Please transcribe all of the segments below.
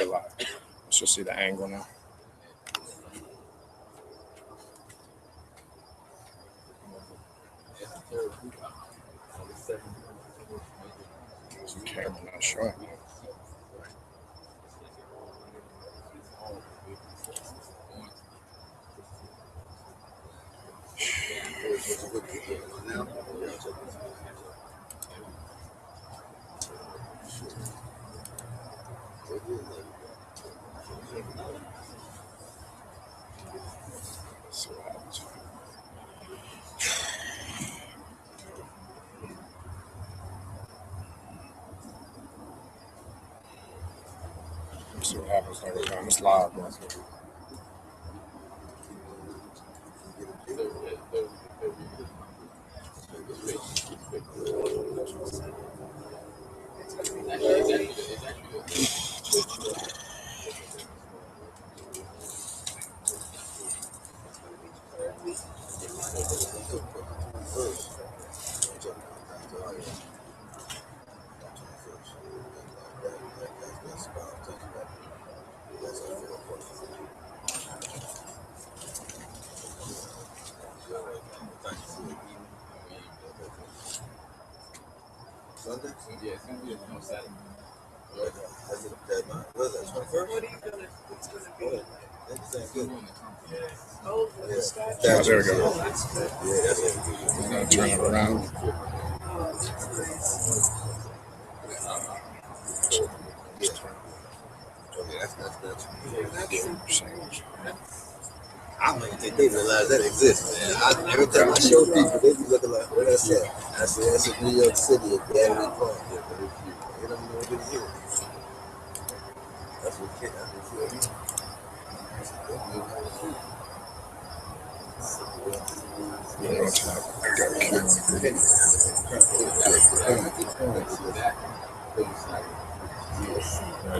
a lot. Let's just see the angle now. Camera not showing. See what happens. See what happens every time it's live, bro. Sunday? Yeah, it's going to be on Saturday. What is that, 21st? What are you going to, what's going to be? That's good. Oh, there we go. Yeah, that's it. I'm going to turn it around. Okay, that's I don't even think they realize that exists, man. Every time I show people, they be looking like, what that's that? I say, that's in New York City at Battery Park. They don't know what it is. That's what kids, that's what you mean.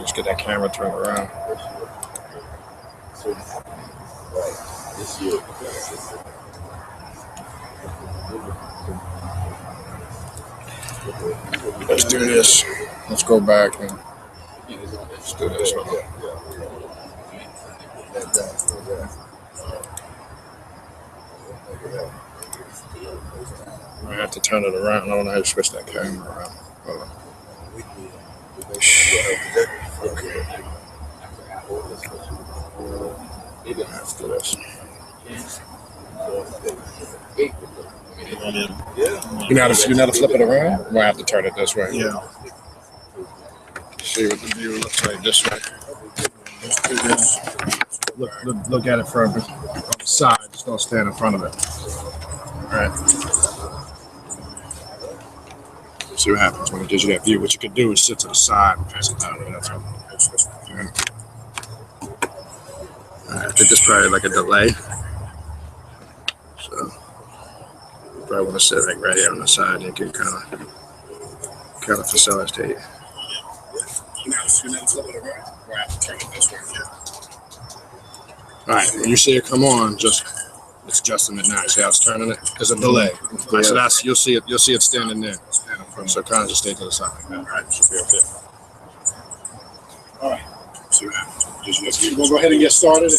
Just get that camera turned around. Right. This year. Let's do this. Let's go back and let's do this one. I have to turn it around. I don't know how to switch that camera around. Hold on. After this. You know how to flip it around? We'll have to turn it this way. Yeah. See what the view looks like this way. Look at it from the side. Just don't stand in front of it. All right. See what happens when it gives you that view. What you can do is sit to the side and pass it down. That's all. All right. I think there's probably like a delay. So you probably want to sit like right here on the side and you can kind of facilitate. Now flip it around. We'll have to turn it this way. All right, when you see it come on, it's adjusting it now. See how it's turning it? There's a delay. All right, so that's you'll see it standing there. So kind of just stay to the side like that. All right, should be okay. All right. See what happens. We'll go ahead and get started.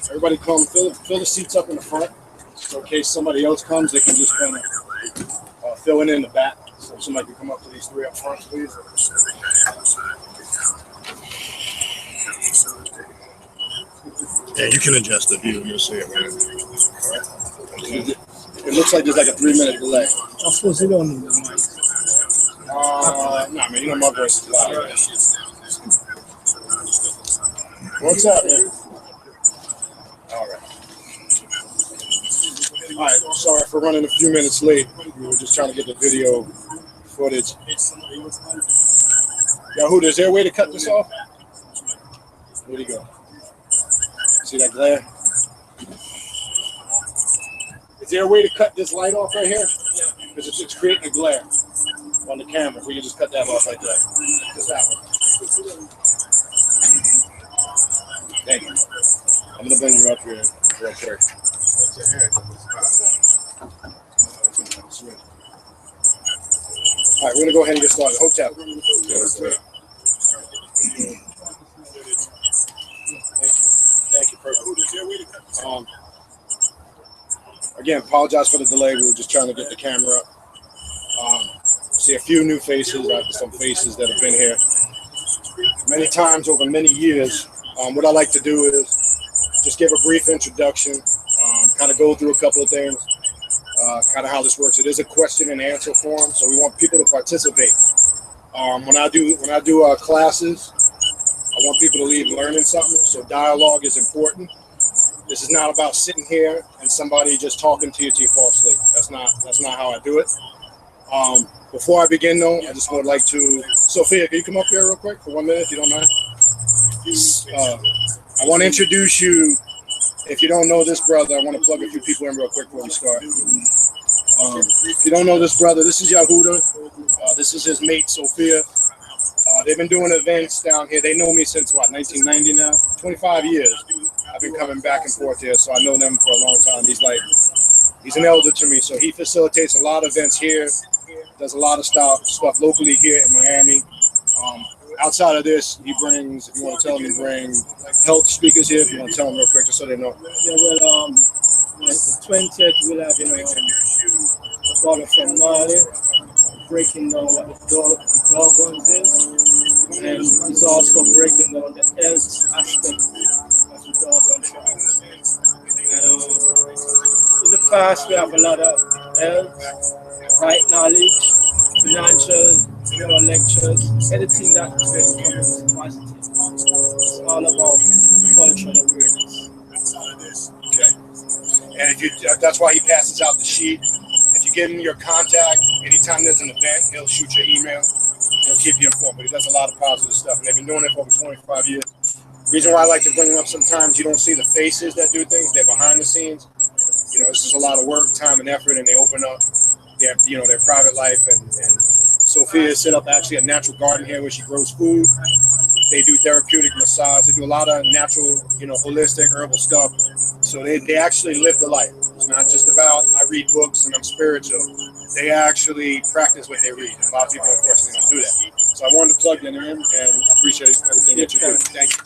Everybody come fill the seats up in the front. So in case somebody else comes, they can just kind of fill it in the back. So somebody can come up to these three up front, please. Yeah, you can adjust the view. You'll see it, man. It looks like there's like a 3-minute delay. I suppose you don't need the mic. Nah, man, you know my voice is loud. Man. What's up, man? All right, sorry for running a few minutes late. We were just trying to get the video footage. Yahoo, is there a way to cut this off? Where'd he go? See that glare? Is there a way to cut this light off right here? Because it's creating a glare on the camera. We can just cut that off right there. Just that one. Thank you. I'm going to bring you up here real quick. All right, we're going to go ahead and get started. Hotel. Again, apologize for the delay. We were just trying to get the camera up. See a few new faces, some faces that have been here many times over many years. What I like to do is just give a brief introduction, kind of go through a couple of things, kind of how this works. It is a question and answer forum, so we want people to participate. When I do classes, I want people to leave learning something. So dialogue is important. This is not about sitting here and somebody just talking to you till you fall asleep. That's not how I do it. Before I begin, though, I just would like to, Sophia, can you come up here real quick for 1 minute, if you don't mind? I want to introduce you. If you don't know this brother, I want to plug a few people in real quick before we start. If you don't know this brother, this is Yahuda. This is his mate, Sophia. They've been doing events down here. They know me since, 1990 now? 25 years. I've been coming back and forth here, so I know them for a long time. He's an elder to me, so he facilitates a lot of events here, does a lot of stuff locally here in Miami. Outside of this, he brings, if you want to tell him, he brings health speakers here, if you want to tell them real quick, just so they know. Yeah, well, the 20th, we'll have, a brother from Mali breaking down what the doggons is, and he's also breaking down the health aspect of the doggon tribe. And in the past, we have a lot of health, right knowledge, financial, lectures, anything that creates positive. It's all about cultural awareness. Okay. And that's why he passes out the sheet. If you give him your contact, anytime there's an event, he'll shoot your email. He'll keep you informed. But he does a lot of positive stuff, and they've been doing it for over 25 years. The reason why I like to bring them up sometimes, you don't see the faces that do things. They're behind the scenes. This is a lot of work, time, and effort, and they open up their private life. And Sophia set up actually a natural garden here where she grows food. They do therapeutic massage. They do a lot of natural, holistic herbal stuff. So they actually live the life. It's not just about I read books and I'm spiritual. They actually practice what they read. A lot of people, unfortunately, don't do that. So I wanted to plug them in, and I appreciate everything that you do. Thank you.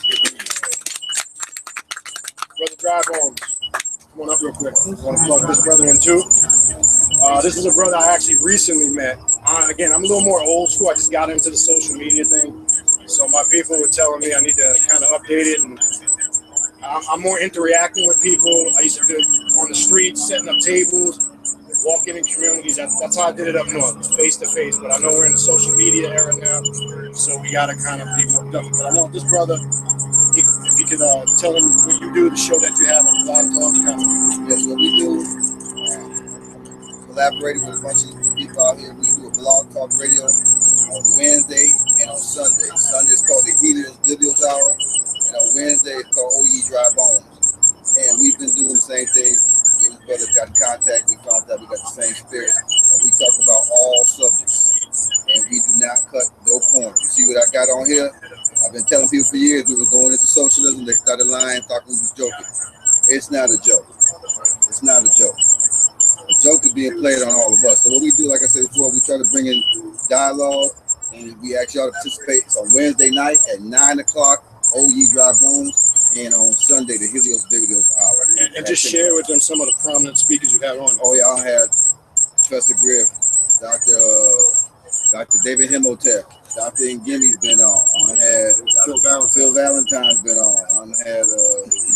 Brother Dry Bones, come on up real quick. I want to plug this brother in too. This is a brother I actually recently met. Again, I'm a little more old school. I just got into the social media thing. So my people were telling me I need to kind of update it, and I'm more interacting with people. I used to do it on the streets, setting up tables, walking in communities. That's how I did it up north, face to face. But I know we're in the social media era now, so we got to kind of be more productive. But I want this brother, if he could tell him what you do, the show that you have on Blog Talk. Yes, what we do, collaborating with a bunch of people out here. We do a Blog Talk Radio on Wednesday and on Sunday. Sunday is called the Helios Videos Hour, and on Wednesday it's called O Ye Dry Bones. And we've been doing the same thing. Me and his brother got in contact. We found out we got the same spirit, and we talk about all subjects. And we do not cut no corners. You see what I got on here? I've been telling people for years we were going into socialism. They started lying, thought we was joking. It's not a joke. It's not a joke. The joke is being played on all of us. So what we do, like I said before, we try to bring in dialogue, and we ask y'all to participate. It's on Wednesday night at 9 o'clock, O Ye Dry Bones, and on Sunday, the Helios Videos Hour. And just share with them some of the prominent speakers you have on. Oh, yeah, I had Professor Griff, Dr. David Himotep, Dr. Ngimi's been on. I had Phil Valentine's been on. I had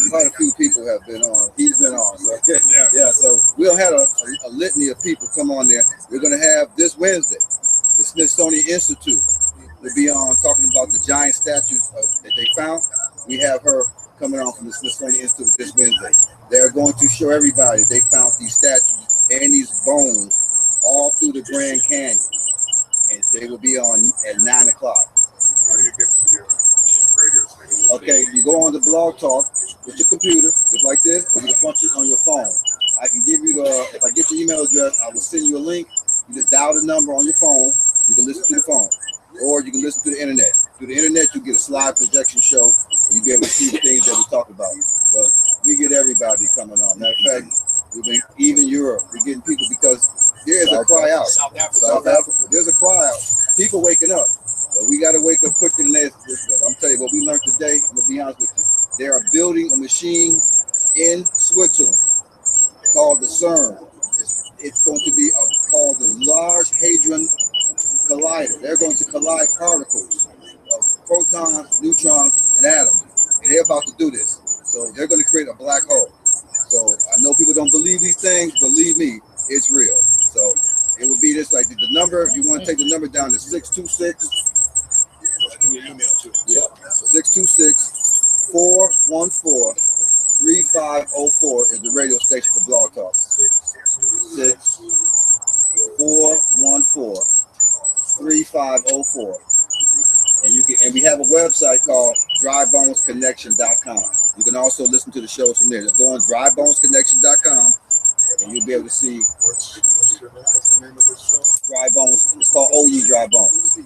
quite a few people have been on. He's been on. So yeah. So we'll have a litany of people come on there. We're going to have this Wednesday, the Smithsonian Institute will be on talking about the giant statues that they found. We have her coming on from the Smithsonian Institute this Wednesday. They're going to show everybody they found these statues and these bones all through the Grand Canyon. And they will be on at 9 o'clock. How do you get to your radio station? Okay, you go on the Blog Talk with your computer, just like this, or you can punch it on your phone. I can give you if I get your email address, I will send you a link. You just dial the number on your phone. You can listen to the phone, or you can listen to the internet. Through the internet, you get a slide projection show, and you'll be able to see the things that we talk about. But we get everybody coming on. Matter of fact, we've been even Europe. We're getting people because there is a cry out. South Africa. There's a cry out. People waking up. But we got to wake up quicker than this. I'm telling you what we learned today. I'm going to be honest with you. They are building a machine collider. They're going to collide particles of protons, neutrons, and atoms. And they're about to do this. So they're going to create a black hole. So I know people don't believe these things. Believe me, it's real. So it will be this, like the number, if you want to take the number down, is 626. I'll give you an email too. Yeah, 626-414-3504 is the radio station for Blog Talk. 6-414-3504. And we have a website called drybonesconnection.com. You can also listen to the shows from there. Just go on drybonesconnection.com and you'll be able to see What's the name of this show? Dry Bones. It's called OE Dry Bones.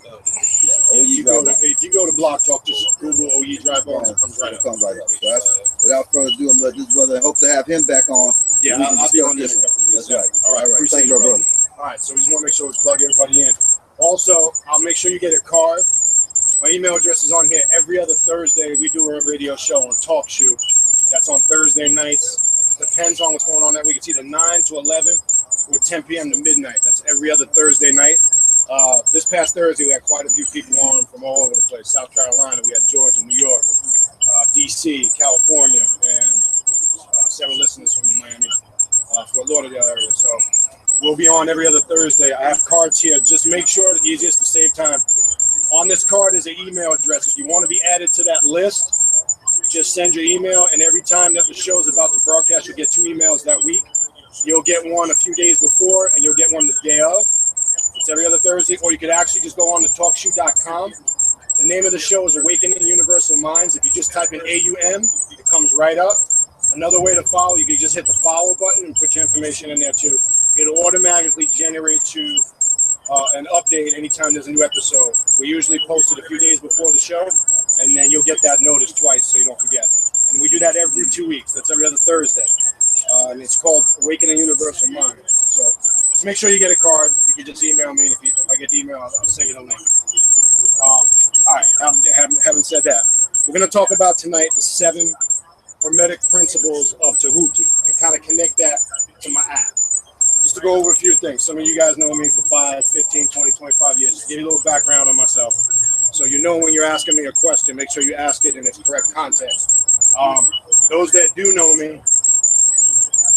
Yeah, OE Dry Bones. If you go to Blog Talk, just Google OE Dry Bones. It comes right up. So that's, without further ado, I'm going to let this brother, I hope to have him back on. Yeah, I'll be on this in a couple of weeks. That's right. All right. Thank you, brother. All right, so we just want to make sure we plug everybody in. Also, I'll make sure you get a card. My email address is on here. Every other Thursday, we do a radio show on Talk Shoe. That's on Thursday nights. Depends on what's going on that week. It's either 9 to 11 or 10 p.m. to midnight. That's every other Thursday night. This past Thursday, we had quite a few people on from all over the place. South Carolina, we had Georgia, New York, D.C., California, and several listeners from the Miami, Fort Lauderdale area. So we'll be on every other Thursday. I have cards here. Just make sure the easiest to save time. On this card is an email address. If you want to be added to that list, just send your email, and every time that the show is about to broadcast, you'll get 2 emails that week. You'll get one a few days before, and you'll get one the day of. It's every other Thursday, or you could actually just go on to talkshoe.com. The name of the show is Awakening Universal Minds. If you just type in AUM, it comes right up. Another way to follow, you can just hit the follow button and put your information in there too. It'll automatically generate you an update anytime there's a new episode. We usually post it a few days before the show, and then you'll get that notice twice so you don't forget. And we do that every 2 weeks. That's every other Thursday. And it's called Awakening Universal Minds. So just make sure you get a card. You can just email me. If I get the email, I'll send you the link. All right, having said that, we're going to talk about tonight the 7 Hermetic principles of Tehuti and kind of connect that to my app. Just to go over a few things. Some of you guys know me for 5, 15, 20, 25 years. Just give you a little background on myself. So you know when you're asking me a question, make sure you ask it in its correct context. Those that do know me,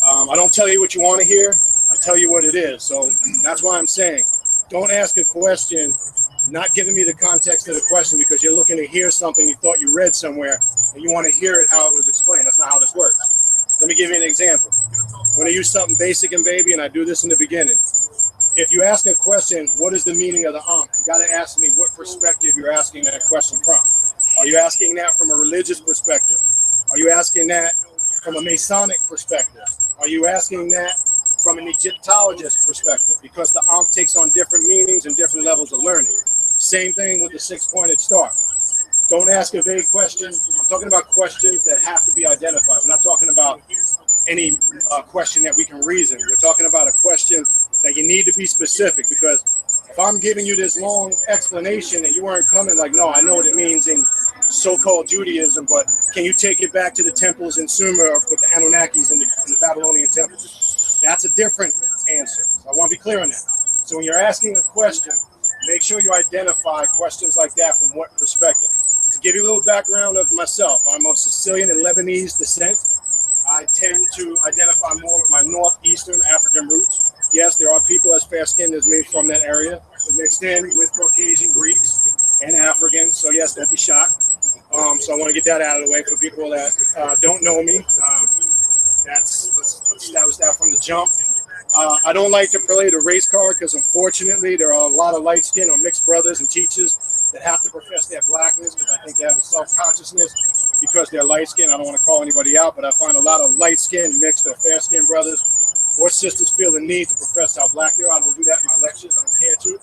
I don't tell you what you want to hear. I tell you what it is. So that's why I'm saying, don't ask a question not giving me the context of the question because you're looking to hear something you thought you read somewhere and you want to hear it how it was explained. That's not how this works. Let me give you an example. I'm going to use something basic and baby, and I do this in the beginning. If you ask a question, what is the meaning of the Ankh? You got to ask me what perspective you're asking that question from. Are you asking that from a religious perspective? Are you asking that from a Masonic perspective? Are you asking that from an Egyptologist perspective? Because the Ankh takes on different meanings and different levels of learning. Same thing with the 6-pointed star. Don't ask a vague question. I'm talking about questions that have to be identified. We're not talking about any question that we can reason. We're talking about a question that you need to be specific, because if I'm giving you this long explanation and you weren't coming like, no, I know what it means in so-called Judaism, but can you take it back to the temples in Sumer with the Anunnakis and the Babylonian temples? That's a different answer. So I want to be clear on that. So when you're asking a question, make sure you identify questions like that from what perspective. To give you a little background of myself, I'm of Sicilian and Lebanese descent. I tend to identify more with my northeastern African roots. Yes, there are people as fair-skinned as me from that area, but mixed in with Caucasian, Greeks, and Africans. So yes, don't be shocked. So I want to get that out of the way for people that don't know me. Let's establish that from the jump. I don't like to play the race card because unfortunately there are a lot of light-skinned or mixed brothers and teachers that have to profess their blackness because I think they have a self-consciousness because they're light-skinned. I don't want to call anybody out, but I find a lot of light-skinned, mixed, or fair-skinned brothers or sisters feel the need to profess how black they are. I don't do that in my lectures. I don't care to,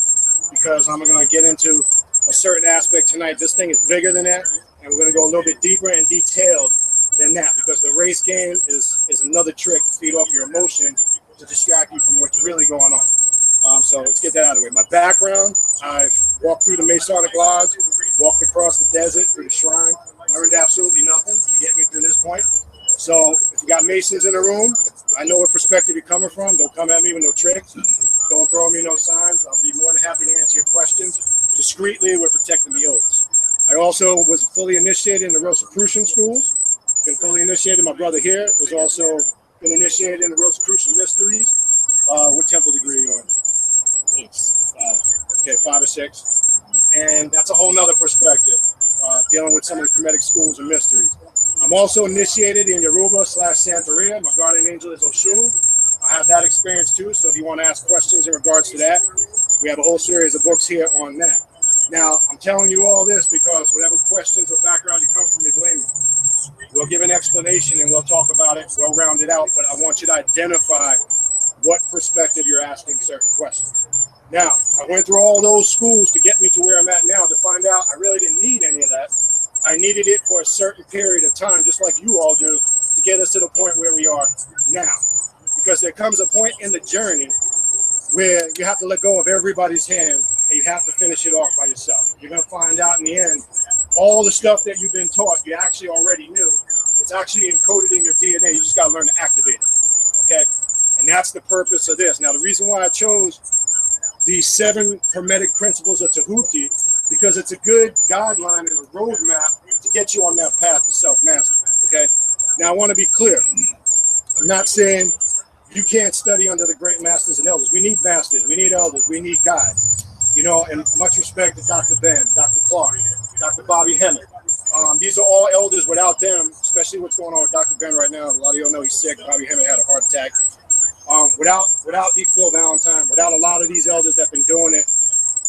because I'm going to get into a certain aspect tonight. This thing is bigger than that, and we're going to go a little bit deeper and detailed than that, because the race game is another trick to feed off your emotions to distract you from what's really going on. So let's get that out of the way. My background, I've walked through the Masonic Lodge, walked across the desert through the shrine, learned absolutely nothing to get me through this point. So if you got Masons in the room, I know what perspective you're coming from. Don't come at me with no tricks. Don't throw me no signs. I'll be more than happy to answer your questions discreetly. We're protecting the oaths. I also was fully initiated in the Rosicrucian schools. Been fully initiated. My brother here was also been initiated in the Rosicrucian mysteries. What temple degree are you on? It's 5. Okay, 5 or 6. And that's a whole nother perspective, dealing with some of the Hermetic schools and mysteries. I'm also initiated in Yoruba/Santeria. My guardian angel is Oshun. I have that experience too, so if you want to ask questions in regards to that, we have a whole series of books here on that. Now, I'm telling you all this because whatever questions or background you come from, you blame me. We'll give an explanation and we'll talk about it. We'll round it out, but I want you to identify what perspective you're asking certain questions. Now, I went through all those schools to get me to where I'm at now to find out I really didn't need any of that. I needed it for a certain period of time, just like you all do, to get us to the point where we are now. Because there comes a point in the journey where you have to let go of everybody's hand and you have to finish it off by yourself. You're going to find out in the end, all the stuff that you've been taught, you actually already knew. It's actually encoded in your DNA. You just got to learn to activate it. Okay? And that's the purpose of this. Now, the reason why I chose these 7 Hermetic principles of Tehuti, because it's a good guideline and a roadmap to get you on that path to self-mastery. Okay? Now, I want to be clear. I'm not saying you can't study under the great masters and elders. We need masters. We need elders. We need guides. You know, and much respect to Dr. Ben, Dr. Clark, Dr. Bobby Hemmett. These are all elders. Without them, especially what's going on with Dr. Ben right now, a lot of y'all know he's sick. Bobby Hemmett had a heart attack. Without Deep Phil Valentine, without a lot of these elders that have been doing it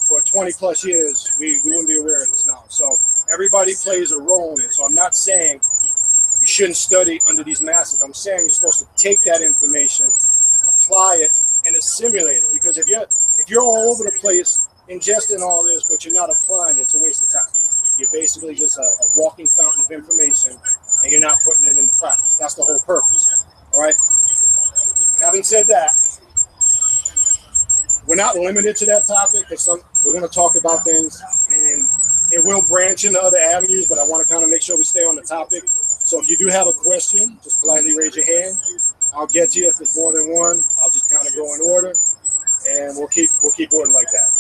for 20 plus years, we wouldn't be aware of this now. So everybody plays a role in it. So I'm not saying you shouldn't study under these masters. I'm saying you're supposed to take that information, apply it, and assimilate it. Because if you're all over the place ingesting all this, but you're not applying it, it's a waste of time. You're basically just a walking fountain of information, and you're not putting it into practice. That's the whole purpose. All right. Having said that, we're not limited to that topic. We're going to talk about things, and it will branch into other avenues, but I want to kind of make sure we stay on the topic. So if you do have a question, just politely raise your hand. I'll get to you. If there's more than one, I'll just kind of go in order, and we'll keep order like that.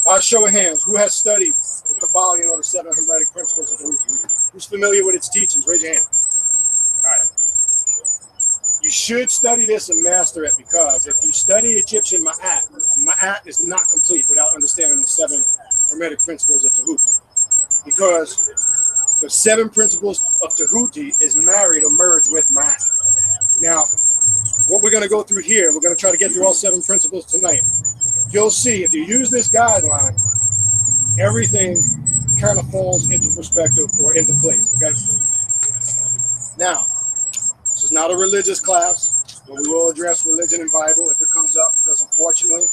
By show of hands, who has studied the Kabbalion or the 7 Hermetic principles of Tehuti? Who's familiar with its teachings? Raise your hand. All right. You should study this and master it, because if you study Egyptian Ma'at is not complete without understanding the 7 Hermetic principles of Tehuti. Because the 7 principles of Tehuti is married or merged with Ma'at. Now, what we're going to go through here, we're going to try to get through all 7 principles tonight. You'll see if you use this guideline, everything kind of falls into perspective or into place, okay? Now, this is not a religious class, but we will address religion and Bible if it comes up, because unfortunately,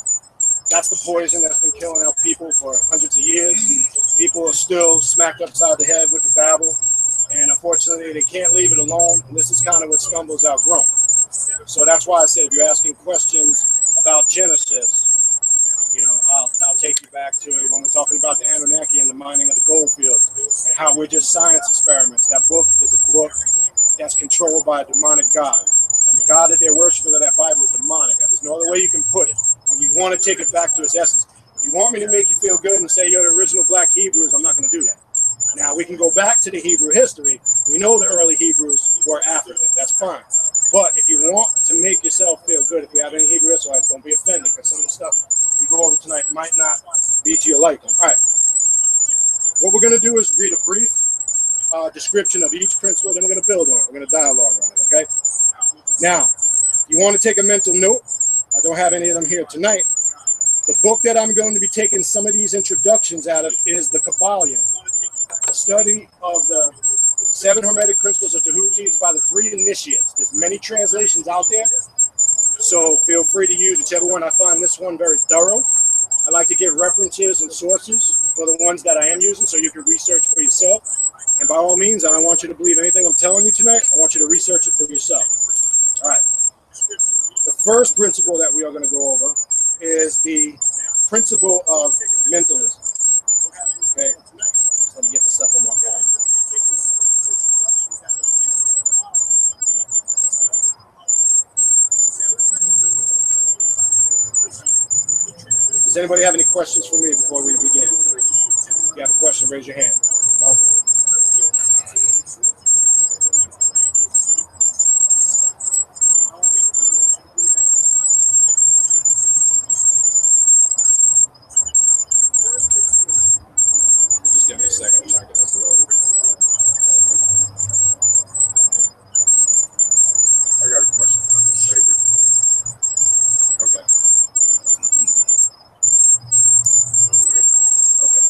that's the poison that's been killing our people for hundreds of years. People are still smacked upside the head with the Bible, and unfortunately, they can't leave it alone, and this is kind of what Scumble's outgrown. So that's why I said if you're asking questions about Genesis, you know, I'll take you back to when we're talking about the Anunnaki and the mining of the gold fields and how we're just science experiments. That book is a book that's controlled by a demonic god. And the God that they're worshiping in that Bible is demonic. There's no other way you can put it. When you want to take it back to its essence. If you want me to make you feel good and say you're the original black Hebrews, I'm not going to do that. Now, we can go back to the Hebrew history. We know the early Hebrews were African. That's fine. But if you want to make yourself feel good, if we have any Hebrew Israelites, don't be offended, because some of the stuff we go over tonight might not be to your liking. All right. What we're going to do is read a brief description of each principle, then we're going to build on it. We're going to dialogue on it, okay? Now, you want to take a mental note. I don't have any of them here tonight. The book that I'm going to be taking some of these introductions out of is the Kabbalion, a study of the 7 Hermetic principles of Tehuti. It's by the 3 initiates. There's many translations out there, so feel free to use whichever one. I find this one very thorough. I like to give references and sources for the ones that I am using so you can research for yourself. And by all means, I don't want you to believe anything I'm telling you tonight. I want you to research it for yourself. All right. The first principle that we are going to go over is the principle of mentalism. Okay. Let me get the stuff on my phone. Does anybody have any questions for me before we begin? If you have a question, raise your hand. No? Just give me a second. I'm trying to get this loaded. I got a question. I'm gonna save it. Okay. Okay.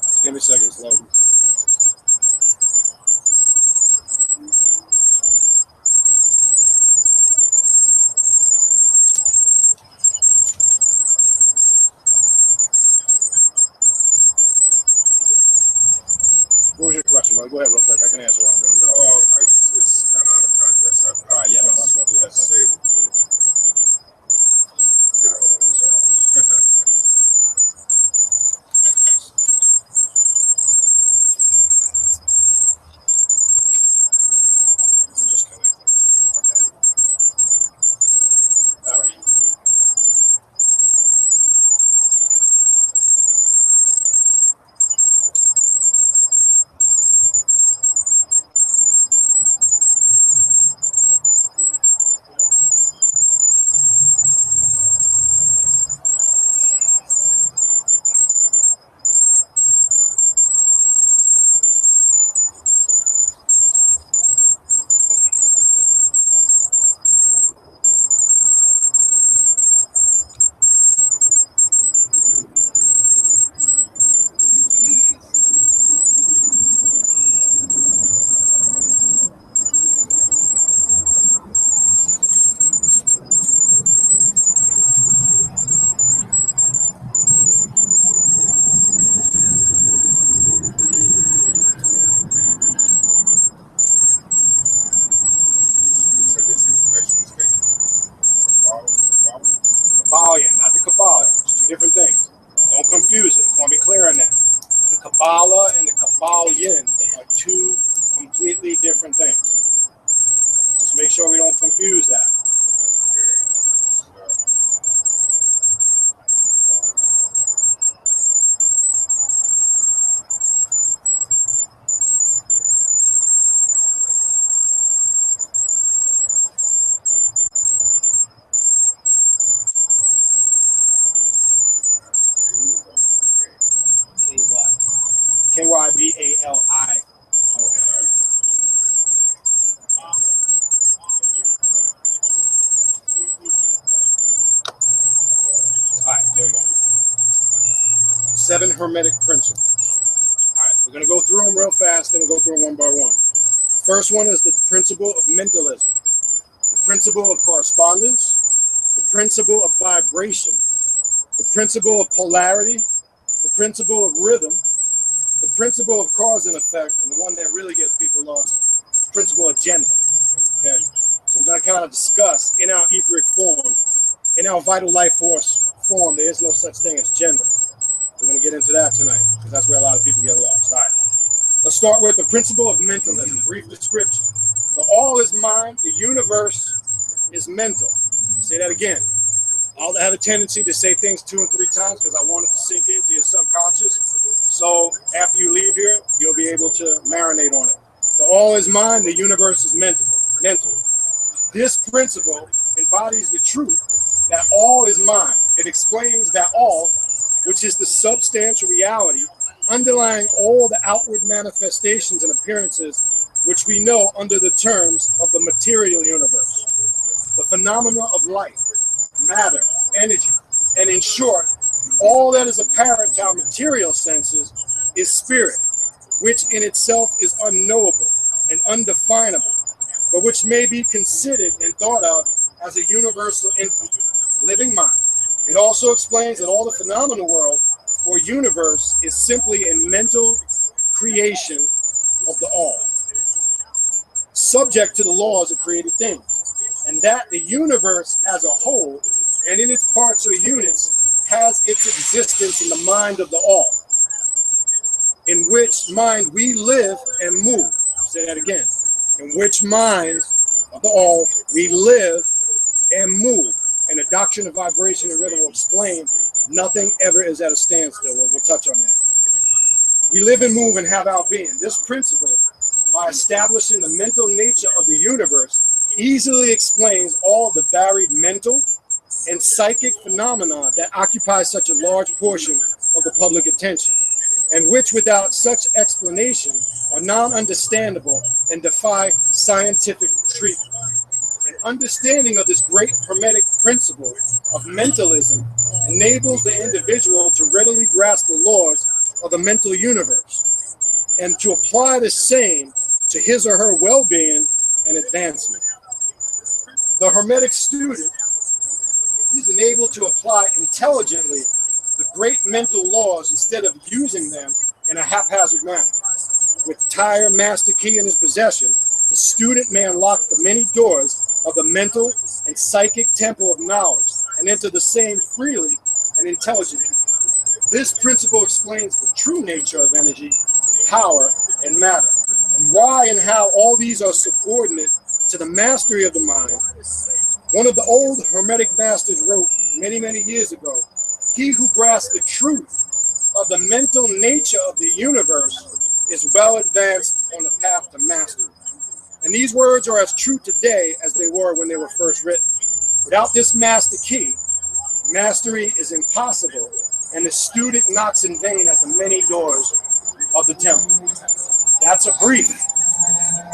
Just give me a second. It's loading. What was your question, brother? Go ahead real quick. I can answer what I'm doing. No, well, it's kind of out of context. All right, yeah, no, let's not do that. Save it. You know. I'm just connecting. Okay. All right. So this information is taken from Kabbalion, not the Kabbalah. It's two different things. Don't confuse it. I want to be clear on that. The Kabbalah and the Kabbalion are two completely different things. Just make sure we don't confuse that. Kybali. All right, here we go. 7 Hermetic principles. All right, we're going to go through them real fast, then we'll go through them one by one. The first one is the principle of mentalism, the principle of correspondence, the principle of vibration, the principle of polarity, the principle of rhythm, the principle of cause and effect, and the one that really gets people lost, the principle of gender. Okay, so we're going to kind of discuss in our etheric form, in our vital life force form, there is no such thing as gender. We're going to get into that tonight because that's where a lot of people get lost. All right, let's start with the principle of mentalism. Brief description: the all is mind, the universe is mental. Say that again. I'll have a tendency to say things 2 and 3 times because I want it to sink into your subconscious. So after you leave here, you'll be able to marinate on it. The all is mind, the universe is mental. This principle embodies the truth that all is mind. It explains that all, which is the substantial reality underlying all the outward manifestations and appearances which we know under the terms of the material universe, the phenomena of life, matter, energy, and in short, all that is apparent to our material senses is spirit, which in itself is unknowable and undefinable, but which may be considered and thought of as a universal infant, living mind. It also explains that all the phenomenal world or universe is simply a mental creation of the all, subject to the laws of created things, and that the universe as a whole and in its parts or units has its existence in the mind of the all, in which mind we live and move. Say that again. in which minds of the all we live and move. And the doctrine of vibration and rhythm will explain nothing ever is at a standstill. We'll touch on that. We live and move and have our being. This principle, by establishing the mental nature of the universe, easily explains all the varied mental and psychic phenomena that occupy such a large portion of the public attention, and which without such explanation are non-understandable and defy scientific treatment. An understanding of this great Hermetic principle of mentalism enables the individual to readily grasp the laws of the mental universe and to apply the same to his or her well-being and advancement. The Hermetic student is enabled to apply intelligently the great mental laws instead of using them in a haphazard manner. With Tyre Master Key in his possession, the student may unlock the many doors of the mental and psychic temple of knowledge and enter the same freely and intelligently. This principle explains the true nature of energy, power, and matter, and why and how all these are subordinate to the mastery of the mind. One of the old Hermetic masters wrote many, many years ago, "He who grasps the truth of the mental nature of the universe is well advanced on the path to mastery." And these words are as true today as they were when they were first written. Without this master key, mastery is impossible, and the student knocks in vain at the many doors of the temple. That's a brief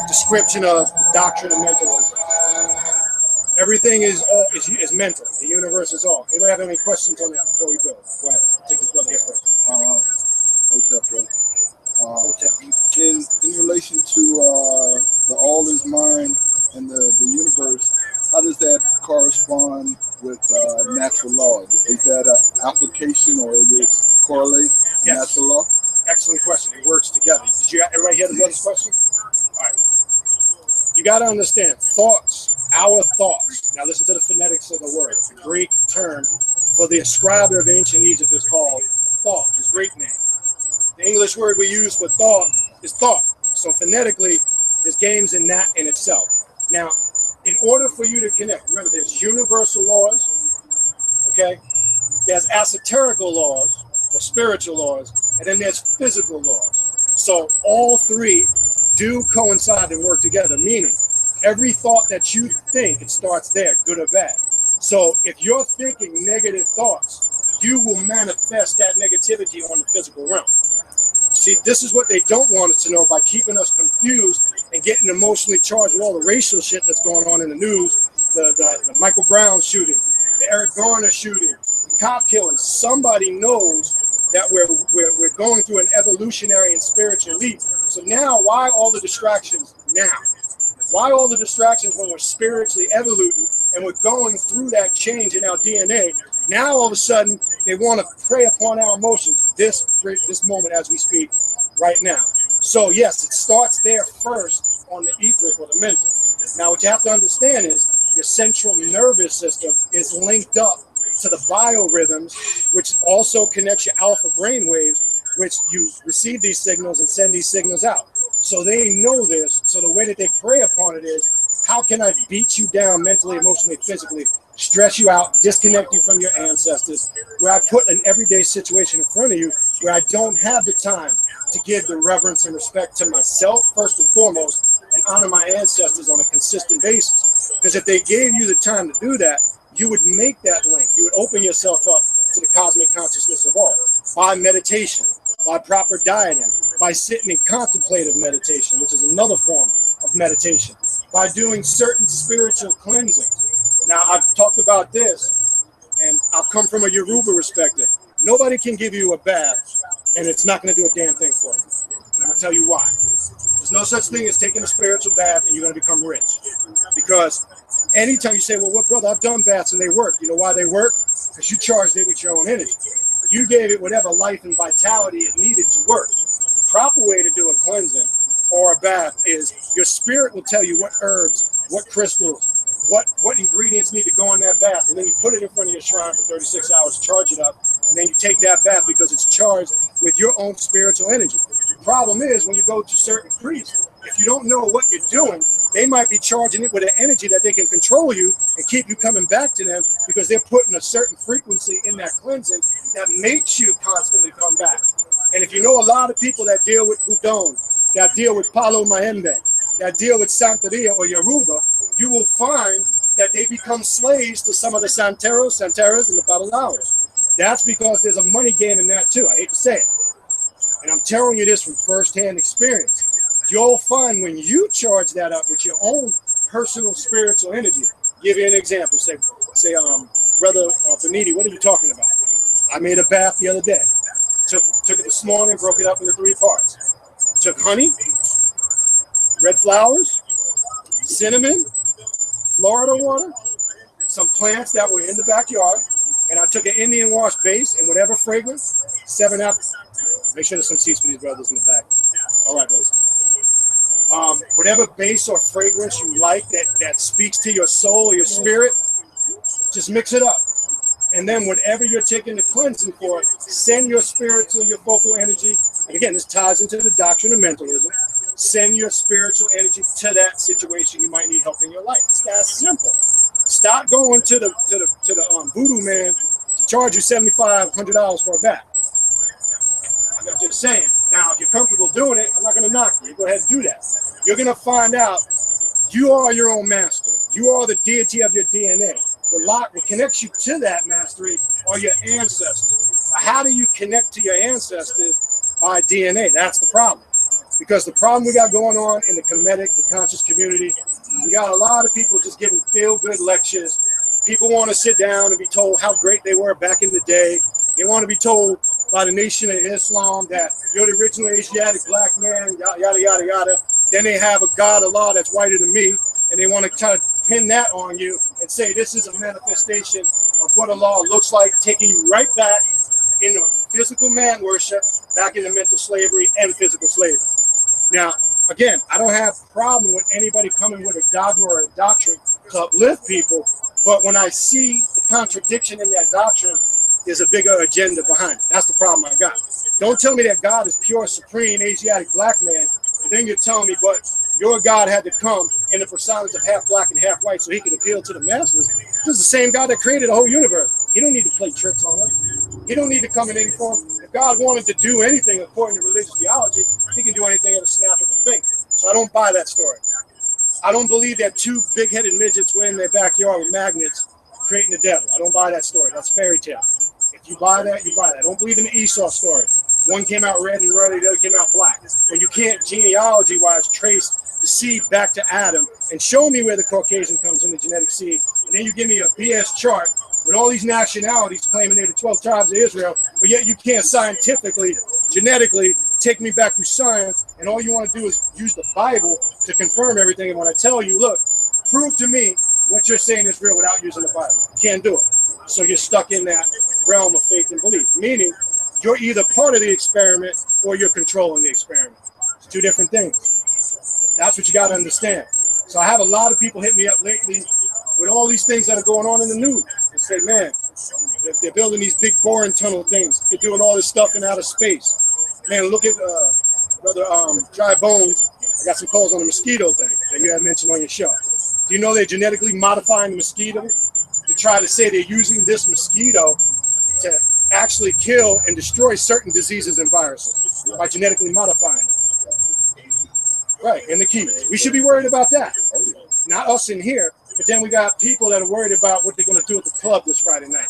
description of the doctrine of mentalism. Everything is mental. The universe is all. Anybody have any questions on that before we build? Go ahead. Take this brother here first. Hotep, brother. In relation to the all is mind and the universe, how does that correspond with natural law? Is that an application or is it correlate natural law? Excellent question. It works together. Did everybody hear the brother's question? All right. You got to understand thoughts. Our thoughts. Now listen to the phonetics of the word. The Greek term for the ascriber of ancient Egypt is called thought. His Greek name. The English word we use for thought is thought. So phonetically, there's games in that in itself. Now, in order for you to connect, remember there's universal laws, okay? There's esoterical laws or spiritual laws, and then there's physical laws. So all three do coincide and work together, meaning every thought that you think, it starts there, good or bad. So if you're thinking negative thoughts, you will manifest that negativity on the physical realm. See, this is what they don't want us to know by keeping us confused and getting emotionally charged with all the racial shit that's going on in the news, the Michael Brown shooting, the Eric Garner shooting, the cop killing. Somebody knows that we're going through an evolutionary and spiritual leap. So now, why all the distractions now? Why all the distractions when we're spiritually evoluting and we're going through that change in our DNA? Now all of a sudden they want to prey upon our emotions this moment as we speak right now. So yes, it starts there first on the etheric or the mental. Now what you have to understand is your central nervous system is linked up to the biorhythms, which also connects your alpha brain waves, which you receive these signals and send these signals out. So they know this. So the way that they prey upon it is, how can I beat you down mentally, emotionally, physically, stress you out, disconnect you from your ancestors, where I put an everyday situation in front of you where I don't have the time to give the reverence and respect to myself, first and foremost, and honor my ancestors on a consistent basis. Because if they gave you the time to do that, you would make that link. You would open yourself up to the cosmic consciousness of all by meditation, by proper dieting, by sitting in contemplative meditation, which is another form of meditation, by doing certain spiritual cleansings. Now, I've talked about this, and I'll come from a Yoruba perspective. Nobody can give you a bath, and it's not going to do a damn thing for you. And I'm going to tell you why. There's no such thing as taking a spiritual bath and you're going to become rich. Because anytime you say, well, brother, I've done baths and they work. You know why they work? Because you charged it with your own energy. You gave it whatever life and vitality it needed to work. The proper way to do a cleansing or a bath is your spirit will tell you what herbs, what crystals, what ingredients need to go in that bath, and then you put it in front of your shrine for 36 hours, charge it up, and then you take that bath because it's charged with your own spiritual energy. The problem is when you go to certain priests, if you don't know what you're doing, they might be charging it with an energy that they can control you and keep you coming back to them because they're putting a certain frequency in that cleansing that makes you constantly come back. And if you know a lot of people that deal with Budon, that deal with Palo Mayembe, that deal with Santeria or Yoruba, you will find that they become slaves to some of the Santeras, and the Babalaos. That's because there's a money game in that too. I hate to say it. And I'm telling you this from firsthand experience. You'll find when you charge that up with your own personal spiritual energy. Give you an example. Say, Brother Beniti, what are you talking about? I made a bath the other day. Took it this morning, broke it up into 3 parts. Took honey, red flowers, cinnamon, Florida water, some plants that were in the backyard, and I took an Indian wash base and whatever fragrance, 7 apples. Make sure there's some seats for these brothers in the back. All right, brothers. Whatever base or fragrance you like that speaks to your soul or your spirit, just mix it up. And then whatever you're taking the cleansing for, send your spiritual, your vocal energy. And again, this ties into the doctrine of mentalism. Send your spiritual energy to that situation you might need help in your life. It's that simple. Stop going to the voodoo man to charge you $7,500 for a bath. I'm just saying. Now, if you're comfortable doing it, I'm not going to knock you. Go ahead and do that. You're going to find out you are your own master. You are the deity of your DNA. What connects you to that mastery are your ancestors. But how do you connect to your ancestors? By DNA. That's the problem. Because the problem we got going on in the Hermetic, the conscious community, we got a lot of people just giving feel-good lectures. People want to sit down and be told how great they were back in the day. They want to be told by the Nation of Islam that you're the original Asiatic black man, yada, yada, yada. Then they have a God, Allah, that's whiter than me, and they want to try to pin that on you and say this is a manifestation of what Allah looks like, taking you right back into physical man worship, back into mental slavery and physical slavery. Now, again, I don't have a problem with anybody coming with a dogma or a doctrine to uplift people, but when I see the contradiction in that doctrine, there's a bigger agenda behind it. That's the problem I got. Don't tell me that God is pure, supreme, Asiatic black man, and then you're telling me, but your God had to come in the personage of half black and half white so he could appeal to the masses. This is the same God that created the whole universe. He don't need to play tricks on us. He don't need to come in any form. If God wanted to do anything according to religious theology, he can do anything at a snap of a finger. So I don't buy that story. I don't believe that 2 big-headed midgets were in their backyard with magnets creating the devil. I don't buy that story. That's fairy tale. If you buy that, you buy that. I don't believe in the Esau story. One came out red and ruddy, the other came out black. When you can't genealogy-wise trace the seed back to Adam and show me where the Caucasian comes in the genetic seed, and then you give me a BS chart with all these nationalities claiming they're the 12 tribes of Israel, but yet you can't scientifically, genetically take me back through science, and all you want to do is use the Bible to confirm everything. And when I tell you, look, prove to me what you're saying is real without using the Bible. You can't do it. So you're stuck in that realm of faith and belief, meaning you're either part of the experiment or you're controlling the experiment. It's 2 different things. That's what you got to understand. So I have a lot of people hit me up lately with all these things that are going on in the news and say, man, they're building these big boring tunnel things. They're doing all this stuff in outer space. Man, look at Brother Dry Bones. I got some calls on the mosquito thing that you had mentioned on your show. Do you know they're genetically modifying the mosquito to try to say they're using this mosquito to actually kill and destroy certain diseases and viruses by genetically modifying it? Right, and the keys. We should be worried about that. Not us in here, but then we got people that are worried about what they're going to do at the club this Friday night.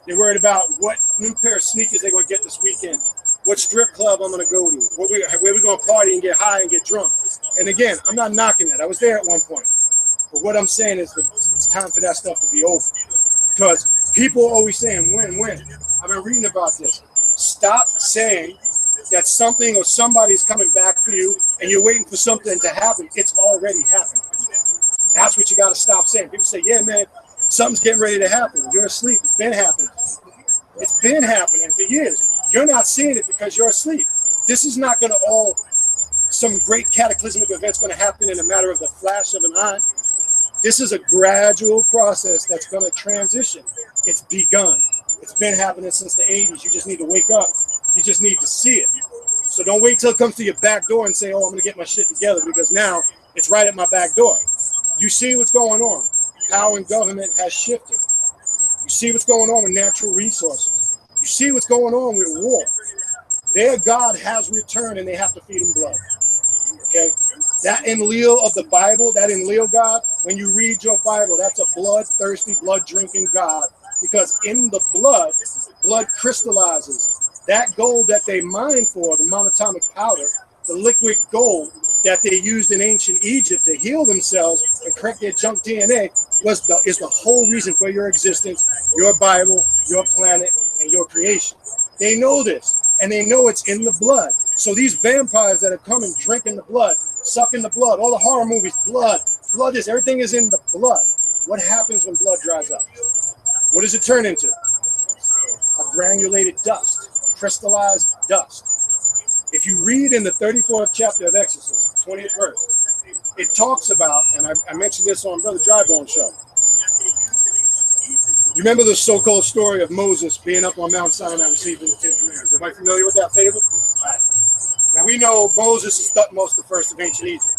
They're worried about what new pair of sneakers they're going to get this weekend, what strip club I'm going to go to, where we're going to party and get high and get drunk. And again, I'm not knocking that. I was there at one point. But what I'm saying is that it's time for that stuff to be over. Because people are always saying, when. I've been reading about this. Stop saying that something or somebody's coming back for you and you're waiting for something to happen. It's already happened. That's what you got to stop saying. People say, yeah, man, something's getting ready to happen. You're asleep. It's been happening. It's been happening for years. You're not seeing it because you're asleep. This is not going to all, some great cataclysmic event's going to happen in a matter of the flash of an eye. This is a gradual process that's going to transition. It's begun. It's been happening since the 80s. You just need to wake up. You just need to see it. So don't wait till it comes to your back door and say, oh, I'm going to get my shit together, because now It's right at my back door. You see what's going on. Power and government has shifted. You see what's going on with natural resources. You see what's going on with war. Their God has returned and they have to feed him blood. Okay? That enlil of the Bible, that enlil God, when you read your Bible, that's a bloodthirsty, blood-drinking God. Because in the blood crystallizes. That gold that they mine for, the monatomic powder, the liquid gold that they used in ancient Egypt to heal themselves and correct their junk DNA is the whole reason for your existence, your Bible, your planet, and your creation. They know this, and they know it's in the blood. So these vampires that are coming, drinking the blood, sucking the blood, all the horror movies, blood is, everything is in the blood. What happens when blood dries up? What does it turn into? A granulated dust, crystallized dust. If you read in the 34th chapter of Exodus, 20th verse, it talks about, and I mentioned this on Brother Drybone's show. You remember the so-called story of Moses being up on Mount Sinai receiving the Ten Commandments? Everybody familiar with that fable? All right. Now we know Moses is Thutmose the first of ancient Egypt.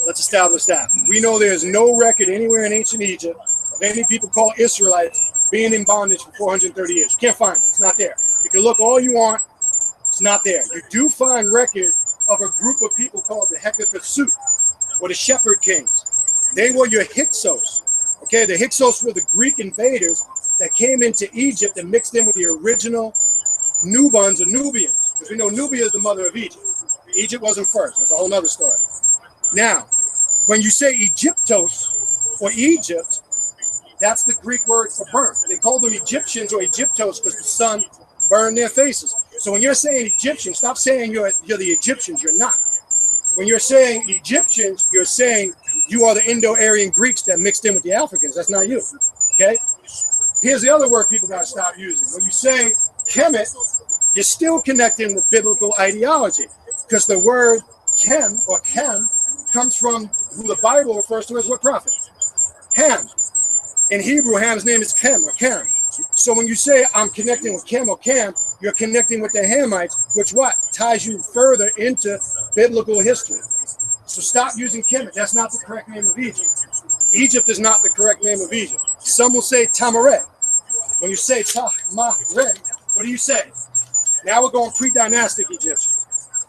Let's establish that. We know there's no record anywhere in ancient Egypt of any people called Israelites being in bondage for 430 years. You can't find it. It's not there. You can look all you want. It's not there. You do find record of a group of people called the Hyksos, or the Shepherd Kings. They were your Hyksos. Okay, the Hyksos were the Greek invaders that came into Egypt and mixed in with the original Nubians or Nubians. Because we know Nubia is the mother of Egypt. Egypt wasn't first. That's a whole other story. Now, when you say Egyptos or Egypt, that's the Greek word for burnt. They called them Egyptians or Egyptos because the sun burned their faces. So when you're saying Egyptians, stop saying you're the Egyptians. You're not. When you're saying Egyptians, you're saying you are the Indo-Aryan Greeks that mixed in with the Africans. That's not you. Okay? Here's the other word people got to stop using. When you say Kemet, you're still connecting with biblical ideology because the word Kem or Chem comes from who the Bible refers to as what prophet? Ham. In Hebrew, Ham's name is Chem or Cam. So when you say I'm connecting with Chem or Cam, you're connecting with the Hamites, which what? Ties you further into biblical history. So stop using Kemet. That's not the correct name of Egypt. Egypt is not the correct name of Egypt. Some will say Tamaret. When you say Tamaret, what do you say? Now we're going pre-dynastic Egyptians.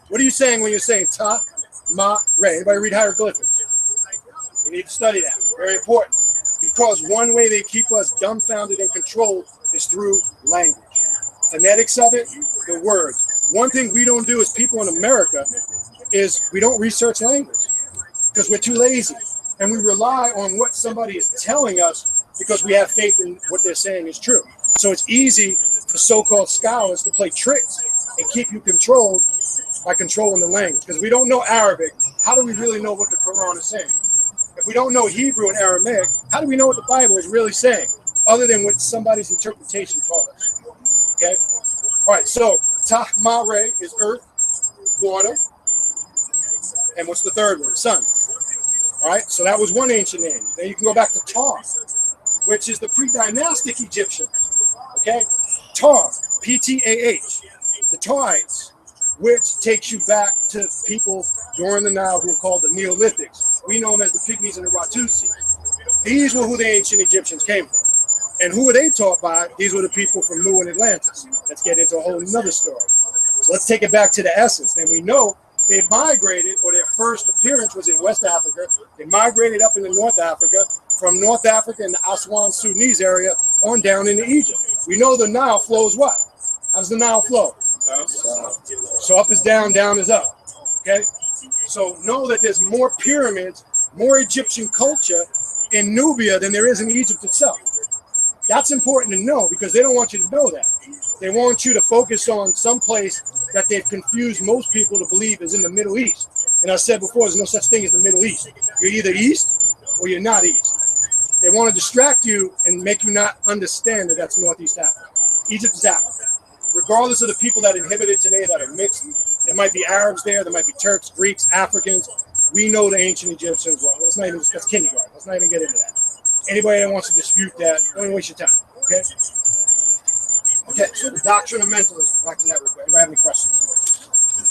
What are you saying when you're saying Tamaret? Anybody read hieroglyphics? You need to study that. Very important. Because one way they keep us dumbfounded and controlled is through language. Phonetics of it, the words. One thing we don't do as people in America is we don't research language because we're too lazy. And we rely on what somebody is telling us because we have faith in what they're saying is true. So it's easy for so-called scholars to play tricks and keep you controlled by controlling the language. Because if we don't know Arabic, how do we really know what the Quran is saying? If we don't know Hebrew and Aramaic, how do we know what the Bible is really saying, other than what somebody's interpretation taught us? Okay? All right, so Tahmare is earth, water, and what's the third word? Sun. All right, so that was one ancient name. Then you can go back to Tar, which is the pre-dynastic Egyptians. Okay? Tar, P-T-A-H, the Tarites, which takes you back to people during the Nile who are called the Neolithics. We know them as the Pygmies and the Watusi. These were who the ancient Egyptians came from. And who were they taught by? These were the people from Mu and Atlantis. Let's get into a whole nother story. So let's take it back to the essence. And we know they migrated, or their first appearance was in West Africa. They migrated up into North Africa, from North Africa in the Aswan, Sudanese area, on down into Egypt. We know the Nile flows what? How does the Nile flow? So up is down, down is up. Okay? So know that there's more pyramids, more Egyptian culture in Nubia than there is in Egypt itself. That's important to know because they don't want you to know that. They want you to focus on some place that they've confused most people to believe is in the Middle East. And I said before, there's no such thing as the Middle East. You're either East or you're not East. They want to distract you and make you not understand that that's Northeast Africa. Egypt is Africa. Regardless of the people that inhabit it today that are mixed, there might be Arabs there, there might be Turks, Greeks, Africans. We know the ancient Egyptians well. Let's not even, that's kindergarten. Let's not even get into that. Anybody that wants to dispute that, don't even waste your time, okay? Okay, so the doctrine of mentalism. Back to that real quick. Anybody have any questions?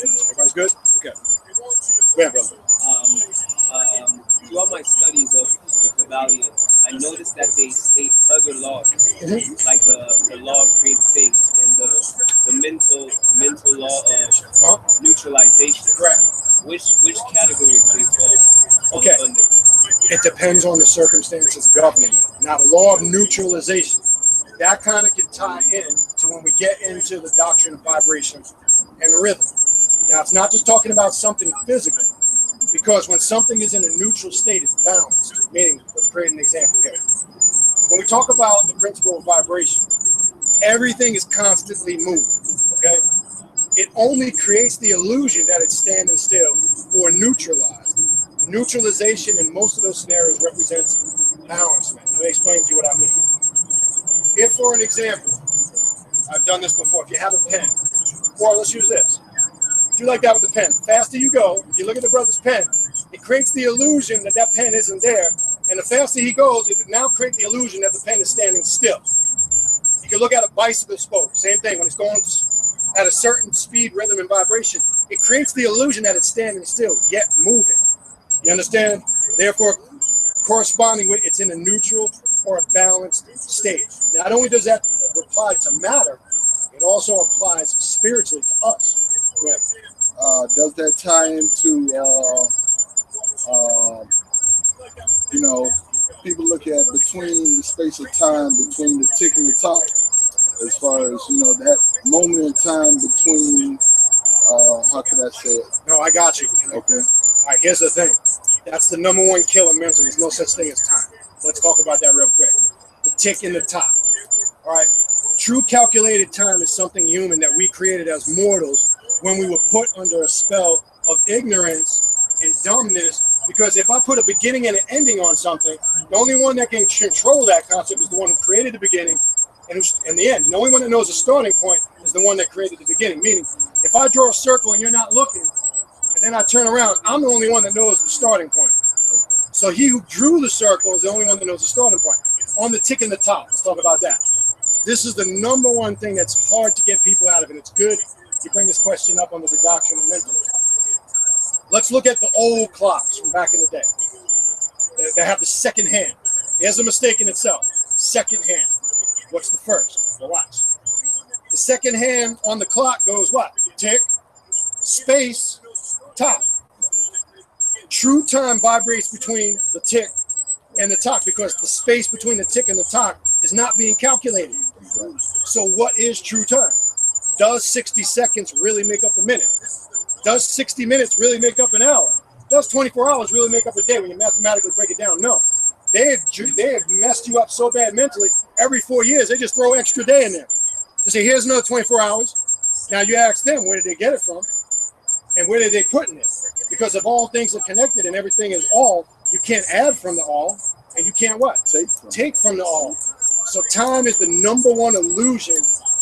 Everybody's good? Okay. Go ahead, brother. throughout my studies of the Kabbalion, I noticed that they state other laws, like the law of creating things and the mental law of neutralization. Correct. Which category do they fall Okay. under? It depends on the circumstances governing it. Now, the law of neutralization, that kind of can tie in to when we get into the doctrine of vibration and rhythm. Now, it's not just talking about something physical, because when something is in a neutral state, it's balanced. Meaning, let's create an example here. When we talk about the principle of vibration, everything is constantly moving, okay? It only creates the illusion that it's standing still or neutralized. Neutralization in most of those scenarios represents balancement. Let me explain to you what I mean. If, for an example, I've done this before, if you have a pen, or let's use this. Do like that with the pen. Faster you go, you look at the brother's pen, it creates the illusion that that pen isn't there, and the faster he goes, it now creates the illusion that the pen is standing still. You can look at a bicycle spoke, same thing, when it's going at a certain speed, rhythm, and vibration, it creates the illusion that it's standing still, yet moving. You understand? Therefore, corresponding with it's in a neutral or a balanced state. Not only does that apply to matter, it also applies spiritually to us. Does that tie into, people look at between the space of time between the tick and the top, as far as, that moment in time between, how could I say it? No, I got you. Okay. All right, here's the thing. That's the number one killer mentally. There's no such thing as time. Let's talk about that real quick. The tick in the top. All right. True calculated time is something human that we created as mortals when we were put under a spell of ignorance and dumbness. Because if I put a beginning and an ending on something, the only one that can control that concept is the one who created the beginning and the end. And the only one that knows the starting point is the one that created the beginning. Meaning, if I draw a circle and you're not looking, and then I turn around, I'm the only one that knows the starting point. So he who drew the circle is the only one that knows the starting point. On the tick in the top, let's talk about that. This is the number one thing that's hard to get people out of, and it's good you bring this question up under the doctrine of mentalism. Let's look at the old clocks from back in the day. They have the second hand. Here's a mistake in itself. Second hand. What's the first? Well, watch. The second hand on the clock goes what? Tick, space, top. True time vibrates between the tick and the top because the space between the tick and the top is not being calculated. So what is true time? Does 60 seconds really make up a minute? Does 60 minutes really make up an hour? Does 24 hours really make up a day when you mathematically break it down? No. They have messed you up so bad mentally, every 4 years, they just throw extra day in there. They say, here's another 24 hours. Now you ask them, where did they get it from? And where did they put in it? Because if all things are connected and everything is all, you can't add from the all, and you can't what? Take from the all. So time is the number one illusion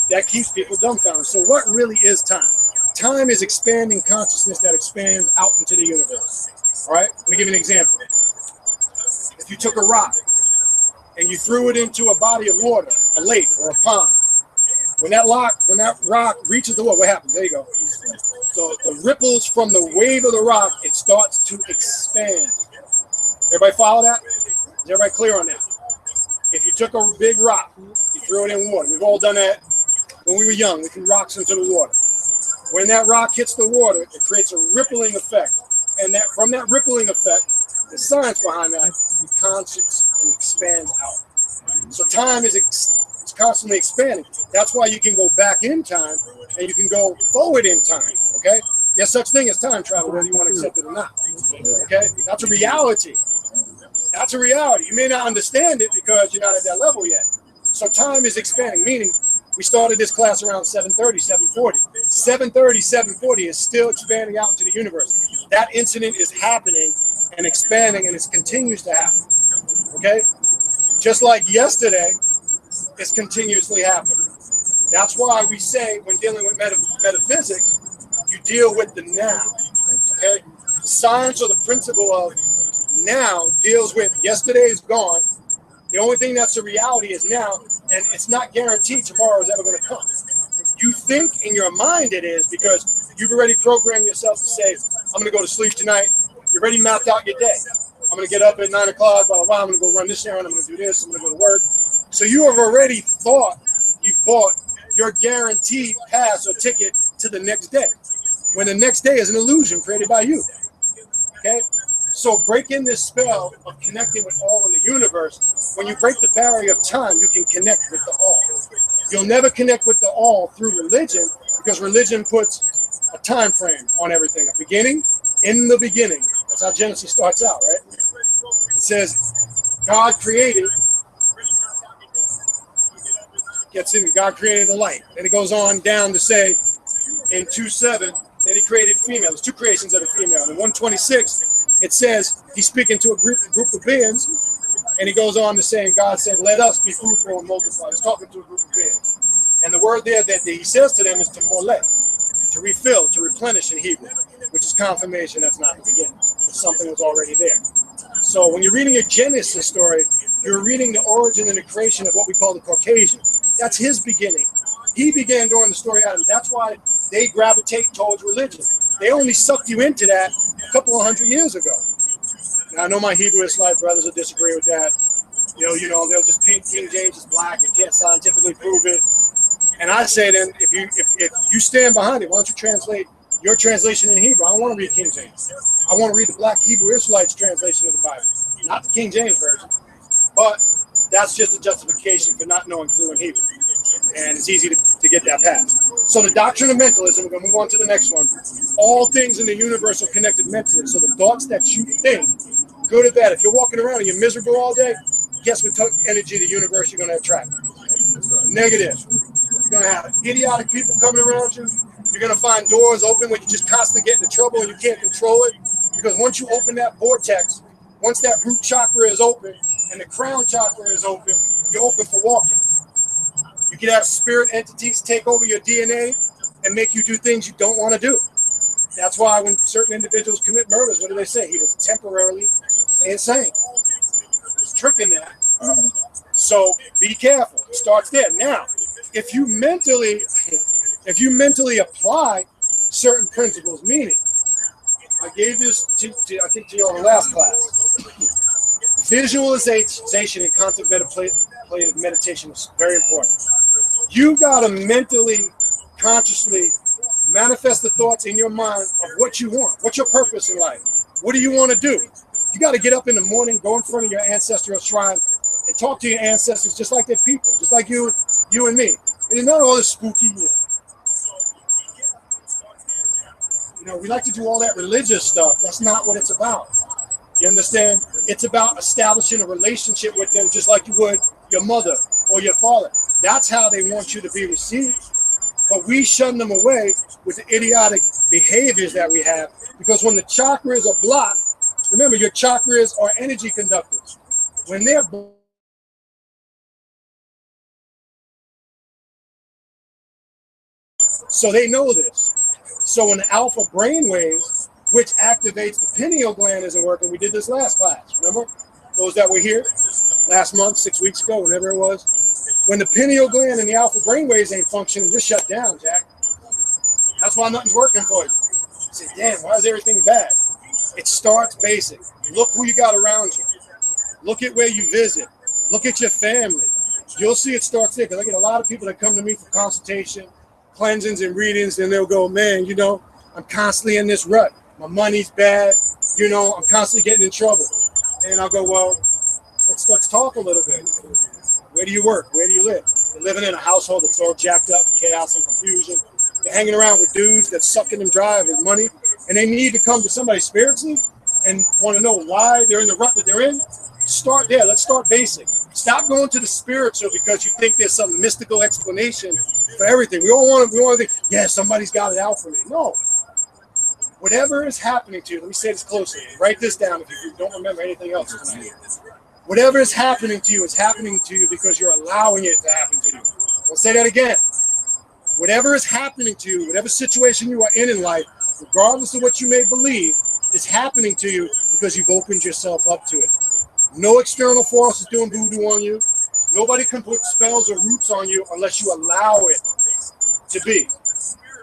that keeps people dumbfounded. So what really is time? Time is expanding consciousness that expands out into the universe. All right? Let me give you an example. If you took a rock and you threw it into a body of water, a lake or a pond, when that rock reaches the water, what happens? There you go. So the ripples from the wave of the rock, it starts to expand. Everybody follow that? Is everybody clear on that? If you took a big rock, you threw it in water. We've all done that when we were young. We threw rocks into the water. When that rock hits the water, it creates a rippling effect. And that from that rippling effect, the science behind that, it constantly and expands out. So time is it's constantly expanding. That's why you can go back in time and you can go forward in time. Okay? There's such thing as time travel, whether you want to accept it or not. Okay? That's a reality. That's a reality. You may not understand it because you're not at that level yet. So time is expanding, meaning we started this class around 7:30, 7:40. 7:30, 7:40 is still expanding out into the universe. That incident is happening and expanding, and it continues to happen. Okay? Just like yesterday, it's continuously happening. That's why we say when dealing with metaphysics, you deal with the now. Okay? The science or the principle of now deals with yesterday is gone. The only thing that's a reality is now, and it's not guaranteed tomorrow is ever going to come. You think in your mind it is because you've already programmed yourself to say, I'm going to go to sleep tonight, You already mapped out your day. I'm going to get up at 9 o'clock, blah, blah, blah. I'm going to go run this errand. I'm going to do this. I'm going to go to work. So you have already thought you bought your guaranteed pass or ticket to the next day, when the next day is an illusion created by you. Okay? So breaking this spell of connecting with all in the universe, when you break the barrier of time, you can connect with the all. You'll never connect with the all through religion, because religion puts a time frame on everything. A beginning, in the beginning. That's how Genesis starts out, right? It says God created, gets in, God created the light. Then it goes on down to say in 2:7 that he created female. There's two creations of the female. In 126, it says he's speaking to a group of beings, and he goes on to say, and God said, let us be fruitful and multiply. He's talking to a group of beings. And the word there that he says to them is to mole, to refill, to replenish in Hebrew, which is confirmation. That's not the beginning. Something was already there. So when you're reading a Genesis story, you're reading the origin and the creation of what we call the Caucasian. That's his beginning. He began during the story Adam. That's why they gravitate towards religion. They only sucked you into that a couple of hundred years ago. Now, I know my Hebrew Israelite brothers will disagree with that. You know, they'll just paint King James as black and can't scientifically prove it. And I say then, if you stand behind it, why don't you translate your translation in Hebrew? I don't want to read King James. I want to read the Black Hebrew Israelites translation of the Bible, not the King James version. But that's just a justification for not knowing fluent Hebrew. And it's easy to get that passed. So the doctrine of mentalism, we're going to move on to the next one. All things in the universe are connected mentally. So the thoughts that you think, good or bad, if you're walking around and you're miserable all day, guess what energy of the universe you're going to attract? Negative. You're going to have idiotic people coming around you. You're going to find doors open where you just constantly get into trouble and you can't control it. Because once you open that vortex, once that root chakra is open and the crown chakra is open, you're open for walking. You can have spirit entities take over your DNA and make you do things you don't want to do. That's why when certain individuals commit murders, what do they say? He was temporarily insane. There's a trick in that. So be careful. It starts there. Now, if you mentally apply certain principles, meaning, I gave this to I think to your last class. Visualization and contemplative meditation is very important. You gotta mentally, consciously manifest the thoughts in your mind of what you want. What's your purpose in life? What do you want to do? You got to get up in the morning, go in front of your ancestral shrine, and talk to your ancestors just like they're people, just like you and me. It is not all this spooky. You know, we like to do all that religious stuff. That's not what it's about. You understand? It's about establishing a relationship with them just like you would your mother or your father. That's how they want you to be received. But we shun them away with the idiotic behaviors that we have, because when the chakras are blocked, remember your chakras are energy conductors. When they're so they know this. So when the alpha brainwaves, which activates the pineal gland, isn't working, we did this last class, remember? Those that were here last month, 6 weeks ago, whenever it was. When the pineal gland and the alpha brainwaves ain't functioning, you're shut down, Jack. That's why nothing's working for you. You say, damn, why is everything bad? It starts basic. Look who you got around you. Look at where you visit. Look at your family. You'll see it starts there. Because I get a lot of people that come to me for consultation, cleansings and readings, and they'll go, man, you know, I'm constantly in this rut. My money's bad. You know, I'm constantly getting in trouble. And I'll go, well, let's talk a little bit. Where do you work? Where do you live? You're living in a household that's all jacked up, chaos and confusion. You're hanging around with dudes that's sucking them dry of his money, and they need to come to somebody spiritually and want to know why they're in the rut that they're in. Start there. Let's start basic. Stop going to the spiritual because you think there's some mystical explanation for everything. We all want to think, yeah, somebody's got it out for me. No. Whatever is happening to you, let me say this closely. Write this down if you don't remember anything else tonight. Whatever is happening to you is happening to you because you're allowing it to happen to you. I'll say that again. Whatever is happening to you, whatever situation you are in life, regardless of what you may believe, is happening to you because you've opened yourself up to it. No external force is doing voodoo on you. Nobody can put spells or roots on you unless you allow it to be.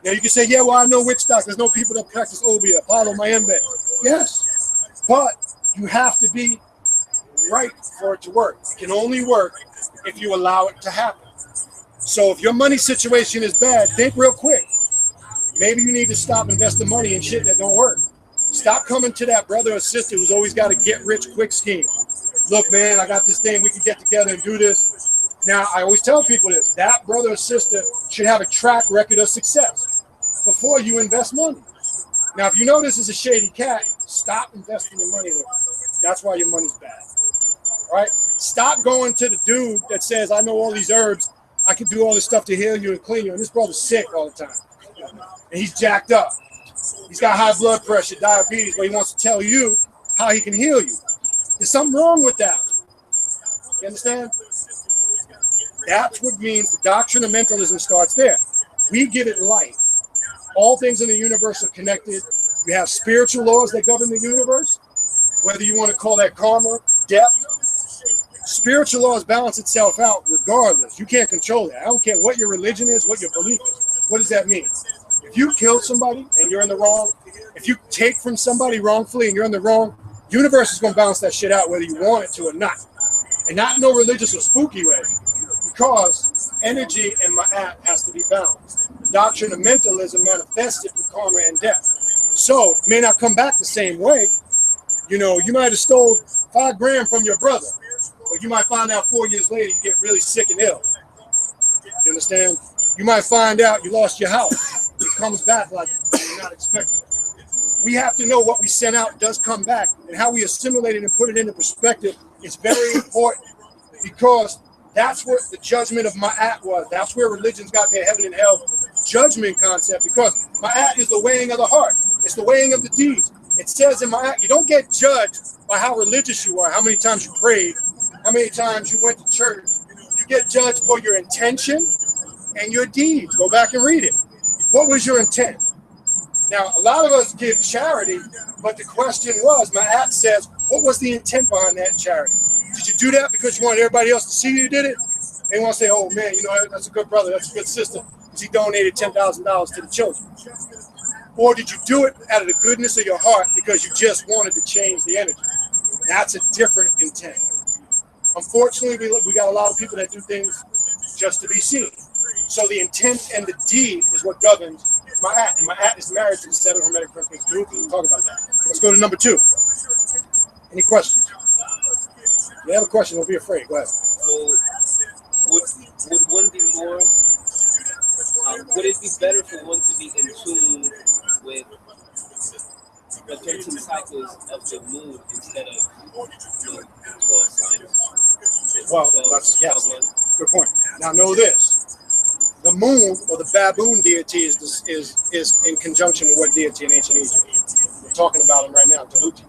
Now you can say, yeah, well, I know witch doctors, no people that practice Obia, Apollo, Mayembe. Yes, But you have to be right for it to work. It can only work if you allow it to happen. So if your money situation is bad, think real quick. Maybe you need to stop investing money in shit that don't work. Stop coming to that brother or sister who's always got a get rich quick scheme. Look, man, I got this thing. We can get together and do this. Now, I always tell people this. That brother or sister should have a track record of success before you invest money. Now, if you know this is a shady cat, stop investing your money with it. That's why your money's bad. All right? Stop going to the dude that says, I know all these herbs. I can do all this stuff to heal you and clean you. And this brother's sick all the time. And he's jacked up. He's got high blood pressure, diabetes, but he wants to tell you how he can heal you. There's something wrong with that. You understand? That's what means the doctrine of mentalism starts there. We give it life. All things in the universe are connected. You have spiritual laws that govern the universe, whether you want to call that karma, death. Spiritual laws balance itself out regardless. You can't control that. I don't care what your religion is, what your belief is. What does that mean? If you kill somebody and you're in the wrong, if you take from somebody wrongfully and you're in the wrong, universe is going to balance that shit out whether you want it to or not. And not in no religious or spooky way, because energy and ma'at has to be balanced. The doctrine of mentalism manifested through karma and death. So it may not come back the same way. You know, you might have stole $5 grand from your brother, but you might find out 4 years later you get really sick and ill. You understand? You might find out you lost your house. It comes back like you're not expecting. We have to know what we sent out does come back, and how we assimilate it and put it into perspective is very important, because that's what the judgment of ma'at was. That's where religions got their heaven and hell judgment concept, because ma'at is the weighing of the heart. It's the weighing of the deeds. It says in ma'at, you don't get judged by how religious you are, how many times you prayed, how many times you went to church. You get judged for your intention and your deeds. Go back and read it. What was your intent? Now, a lot of us give charity, but the question was, ma'at says, what was the intent behind that charity? Did you do that because you wanted everybody else to see you did it? They want to say, oh man, you know, that's a good brother, that's a good sister, because he donated $10,000 to the children. Or did you do it out of the goodness of your heart because you just wanted to change the energy? That's a different intent. Unfortunately, we got a lot of people that do things just to be seen. So the intent and the deed is what governs ma'at. And ma'at is married to the 7 Hermetic principles. We'll talk about that. Let's go to number 2. Any questions? If you have a question, don't be afraid. Go ahead. So, would one be more? Would it be better for one to be in tune with the 13 cycles of the moon instead of the 12 signs? Well, that's, yes, good point. Now know this. The moon, or the baboon deity, is in conjunction with what deity in ancient Egypt? We're talking about him right now, Tehuti.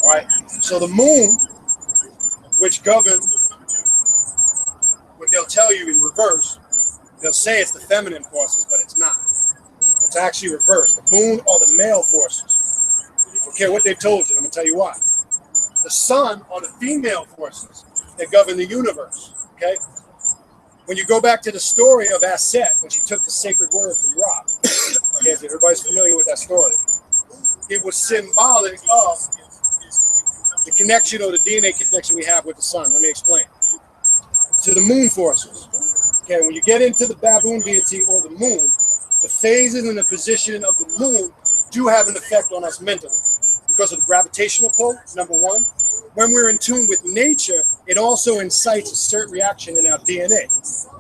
All right. So the moon, which govern, what they'll tell you in reverse, they'll say it's the feminine forces, but it's not. It's actually reversed. The moon are the male forces. I don't care what they've told you. I'm going to tell you why. The sun are the female forces that govern the universe. Okay. When you go back to the story of Aset, when she took the sacred word from Ra, okay, if everybody's familiar with that story, it was symbolic of the connection, or the DNA connection we have with the sun. Let me explain. To the moon forces. Okay, when you get into the baboon deity or the moon, the phases and the position of the moon do have an effect on us mentally because of the gravitational pull, number one. When we're in tune with nature, it also incites a certain reaction in our DNA.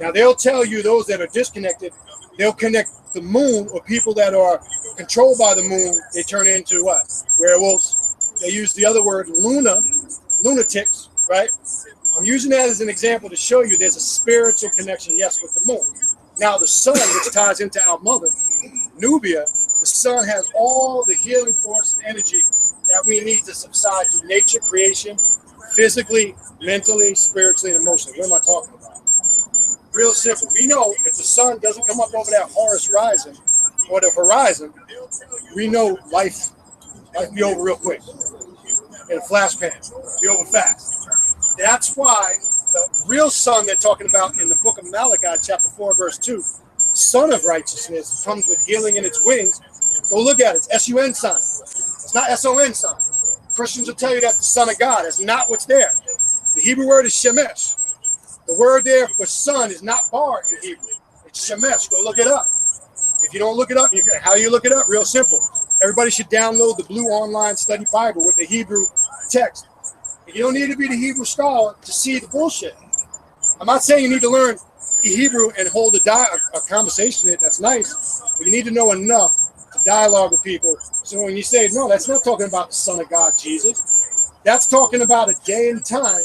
Now, they'll tell you, those that are disconnected, they'll connect the moon, or people that are controlled by the moon, they turn into what? Werewolves. They use the other word, lunatics, right? I'm using that as an example to show you there's a spiritual connection, yes, with the moon. Now, the sun, which ties into our mother, Nubia, the sun has all the healing force and energy that we need to subside through nature, creation, physically, mentally, spiritually, and emotionally. What am I talking about? Real simple. We know if the sun doesn't come up over that Horus rising or the horizon, we know life be over real quick. In a flash pan, be over fast. That's why the real sun they're talking about in the book of Malachi, chapter 4, verse 2, son of righteousness, comes with healing in its wings. Go look at it. It's S-U-N sign. It's not S-O-N sign. Christians will tell you that's the Son of God. That's not what's there. The Hebrew word is shemesh. The word there for son is not bar in Hebrew. It's shemesh. Go look it up. If you don't look it up, how do you look it up? Real simple. Everybody should download the Blue Online Study Bible with the Hebrew text. You don't need to be the Hebrew scholar to see the bullshit. I'm not saying you need to learn Hebrew and hold a conversation in it. That's nice. But you need to know enough to dialogue with people. So when you say, no, that's not talking about the Son of God, Jesus. That's talking about a day and time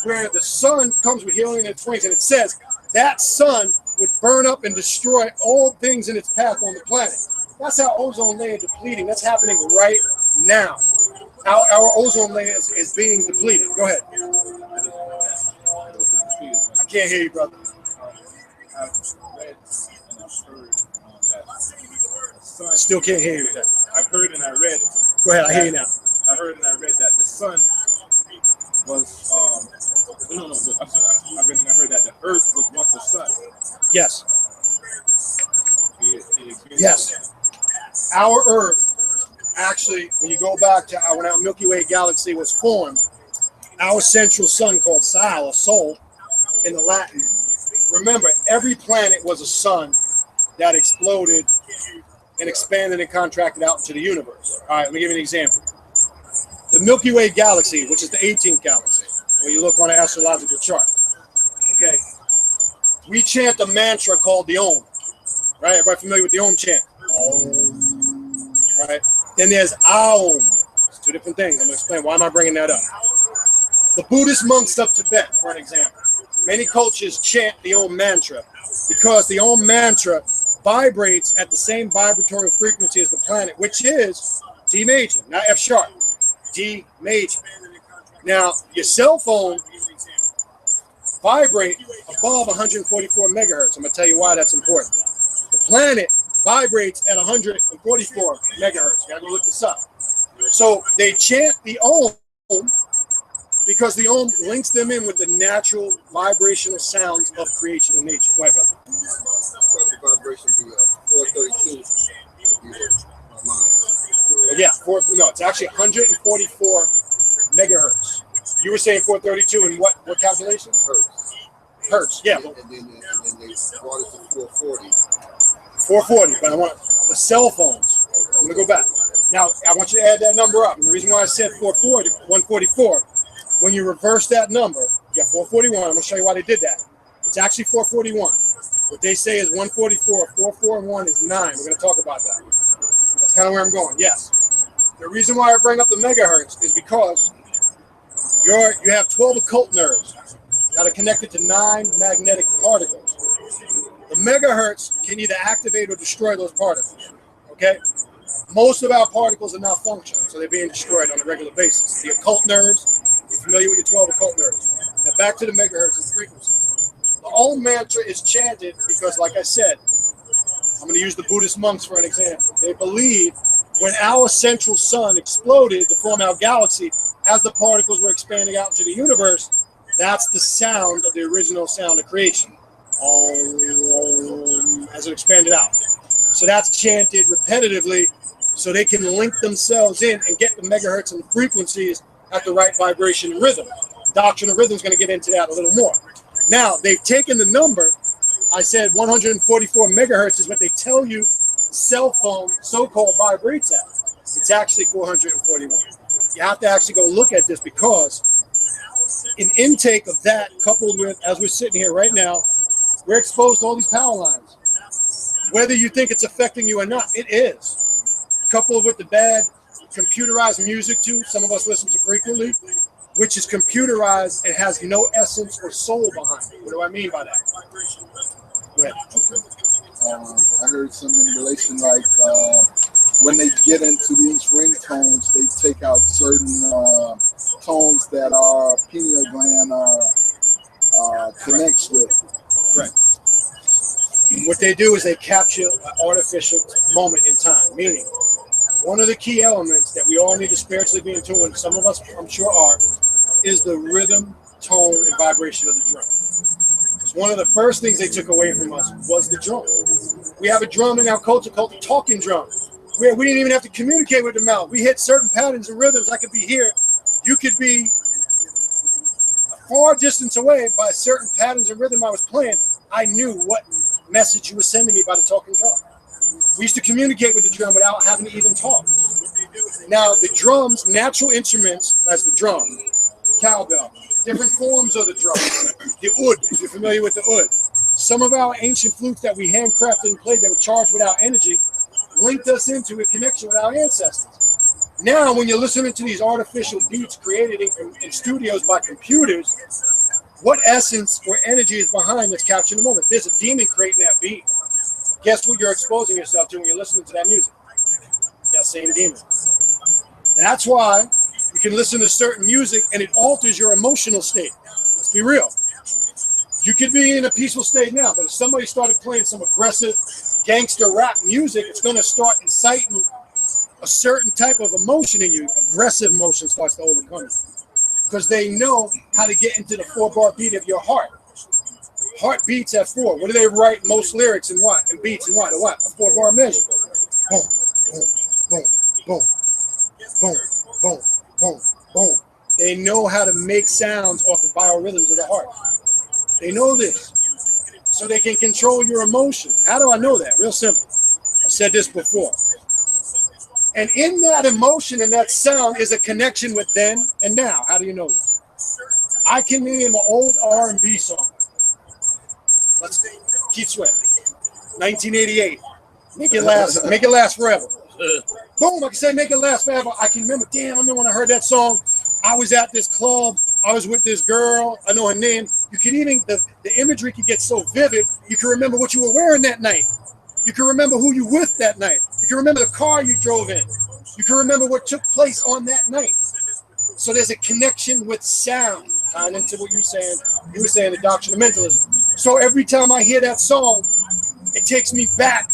where the sun comes with healing in its wings. And it says that sun would burn up and destroy all things in its path on the planet. That's our ozone layer depleting. That's happening right now. Our ozone layer is being depleted. Go ahead. I can't hear you, brother. I've read and I've heard that the sun. Still can't hear you. I've heard and I read. Go ahead. I hear you now. I heard and I read that the sun was I read and I heard that the earth was once a sun. Yes. Can you explain Yes. that? Our Earth, actually, when you go back to when our Milky Way galaxy was formed, our central sun called Sol, or Sol, in the Latin. Remember, every planet was a sun that exploded and expanded and contracted out into the universe. All right, let me give you an example. The Milky Way galaxy, which is the 18th galaxy, when you look on an astrological chart, okay, we chant a mantra called the Om, right? Everybody familiar with the Om chant? Om, right? Then there's Aum. It's two different things. I'm going to explain. Why am I bringing that up? The Buddhist monks of Tibet, for an example, many cultures chant the Om mantra because the Om mantra vibrates at the same vibratory frequency as the planet, which is D major, not F sharp, D major. Now, your cell phone vibrate above 144 megahertz. I'm going to tell you why that's important. The planet vibrates at 144 megahertz. You got to go look this up. So they chant the Om because the Om links them in with the natural vibrational sounds of creation and nature. Go ahead, brother. I thought the vibration be 432. Yeah, it's actually 144 megahertz. You were saying 432 in what calculation? Hertz. Hertz, yeah. And then they brought it to 440. 440, but I want the cell phones. I'm going to go back. Now, I want you to add that number up. And the reason why I said 440, 144, when you reverse that number, you got 441. I'm going to show you why they did that. It's actually 441. What they say is 144. 4, and 1 is 9. We're going to talk about that. That's kind of where I'm going. Yes. The reason why I bring up the megahertz is because you have 12 occult nerves that are connected to 9 magnetic particles. The megahertz can either activate or destroy those particles. Okay? Most of our particles are not functioning, so they're being destroyed on a regular basis. The occult nerves, you're familiar with your 12 occult nerves. Now back to the megahertz and frequencies. The Om mantra is chanted because, like I said, I'm going to use the Buddhist monks for an example. They believe when our central sun exploded to form our galaxy, as the particles were expanding out into the universe, that's the sound of the original sound of creation. As it expanded out. So that's chanted repetitively so they can link themselves in and get the megahertz and the frequencies at the right vibration and rhythm. The doctrine of rhythm is going to get into that a little more. Now, they've taken the number, I said 144 megahertz is what they tell you the cell phone so-called vibrates at. It's actually 441. You have to actually go look at this because an intake of that coupled with, as we're sitting here right now, we're exposed to all these power lines. Whether you think it's affecting you or not, it is. Coupled with the bad computerized music too, some of us listen to frequently, which is computerized and has no essence or soul behind it. What do I mean by that? Go ahead. Okay. I heard some in relation like when they get into these ringtones, they take out certain tones that our pineal gland connects with. Right. What they do is they capture an artificial moment in time, meaning one of the key elements that we all need to spiritually be in tune with, some of us I'm sure are, is the rhythm, tone, and vibration of the drum. Because one of the first things they took away from us was the drum. We have a drum in our culture called the talking drum. where we didn't even have to communicate with the mouth. We hit certain patterns and rhythms. I could be here. You could be a far distance away by certain patterns and rhythm I was playing. I knew what message you were sending me by the talking drum. We used to communicate with the drum without having to even talk. Now, the drums, natural instruments, as the drum, the cowbell, different forms of the drum, the oud, if you're familiar with the oud. Some of our ancient flutes that we handcrafted and played that were charged with our energy linked us into a connection with our ancestors. Now, when you're listening to these artificial beats created in studios by computers, what essence or energy is behind that's capturing the moment? There's a demon creating that beat. Guess what you're exposing yourself to when you're listening to that music? That same demon. That's why you can listen to certain music and it alters your emotional state. Let's be real. You could be in a peaceful state now, but if somebody started playing some aggressive gangster rap music, it's going to start inciting a certain type of emotion in you. Aggressive emotion starts to overcome you because they know how to get into the 4-bar beat of your heart. Heart beats at 4. What do they write most lyrics in what? And beats in what? A what? A 4-bar measure. Boom, boom, boom, boom, boom, boom, boom, boom. They know how to make sounds off the biorhythms of the heart. They know this. So they can control your emotion. How do I know that? Real simple. I've said this before. And in that emotion and that sound is a connection with then and now. How do you know this? I can name an old R&B song. Let's keep sweat. 1988. Make it last forever. Boom, I can say make it last forever. I can remember, damn, I remember when I heard that song. I was at this club. I was with this girl. I know her name. You can even, the imagery can get so vivid, you can remember what you were wearing that night. You can remember who you with that night. You can remember the car you drove in. You can remember what took place on that night. So there's a connection with sound, tying into what you're saying. You were saying the doctrine of mentalism. So every time I hear that song, it takes me back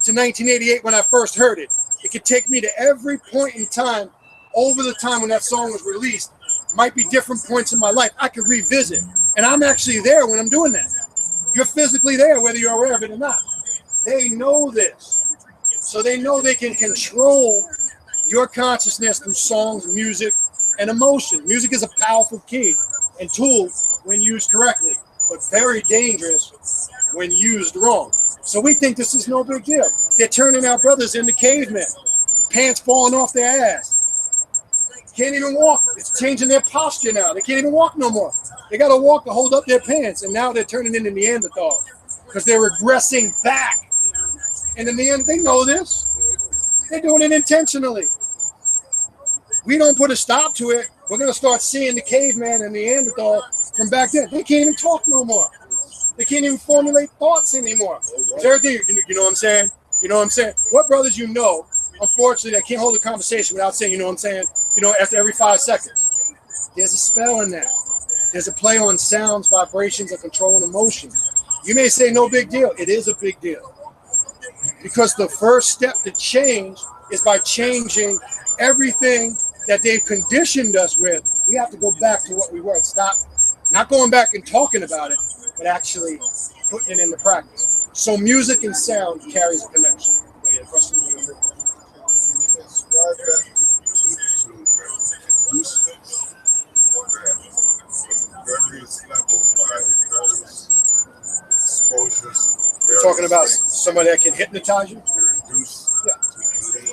to 1988 when I first heard it. It could take me to every point in time over the time when that song was released. Might be different points in my life. I could revisit. And I'm actually there when I'm doing that. You're physically there, whether you're aware of it or not. They know this. So they know they can control your consciousness through songs, music, and emotion. Music is a powerful key and tool when used correctly, but very dangerous when used wrong. So we think this is no big deal. They're turning our brothers into cavemen. Pants falling off their ass. Can't even walk. It's changing their posture now. They can't even walk no more. They got to walk to hold up their pants, and now they're turning into Neanderthals because they're regressing back. And in the end, they know this. They're doing it intentionally. We don't put a stop to it. We're going to start seeing the caveman and Neanderthal from back then. They can't even talk no more. They can't even formulate thoughts anymore. It's everything, you know what I'm saying? You know what I'm saying? What brothers you know, unfortunately, I can't hold a conversation without saying, you know what I'm saying? You know, after every 5 seconds. There's a spell in that. There's a play on sounds, vibrations, and controlling emotions. You may say no big deal. It is a big deal. Because the first step to change is by changing everything that they've conditioned us with. We have to go back to what we were. Stop not going back and talking about it, but actually putting it into practice. So music and sound carries a connection. Question? Describe that to inducements that various levels by those exposures. You're talking about somebody that can hypnotize you? They're induced to believe in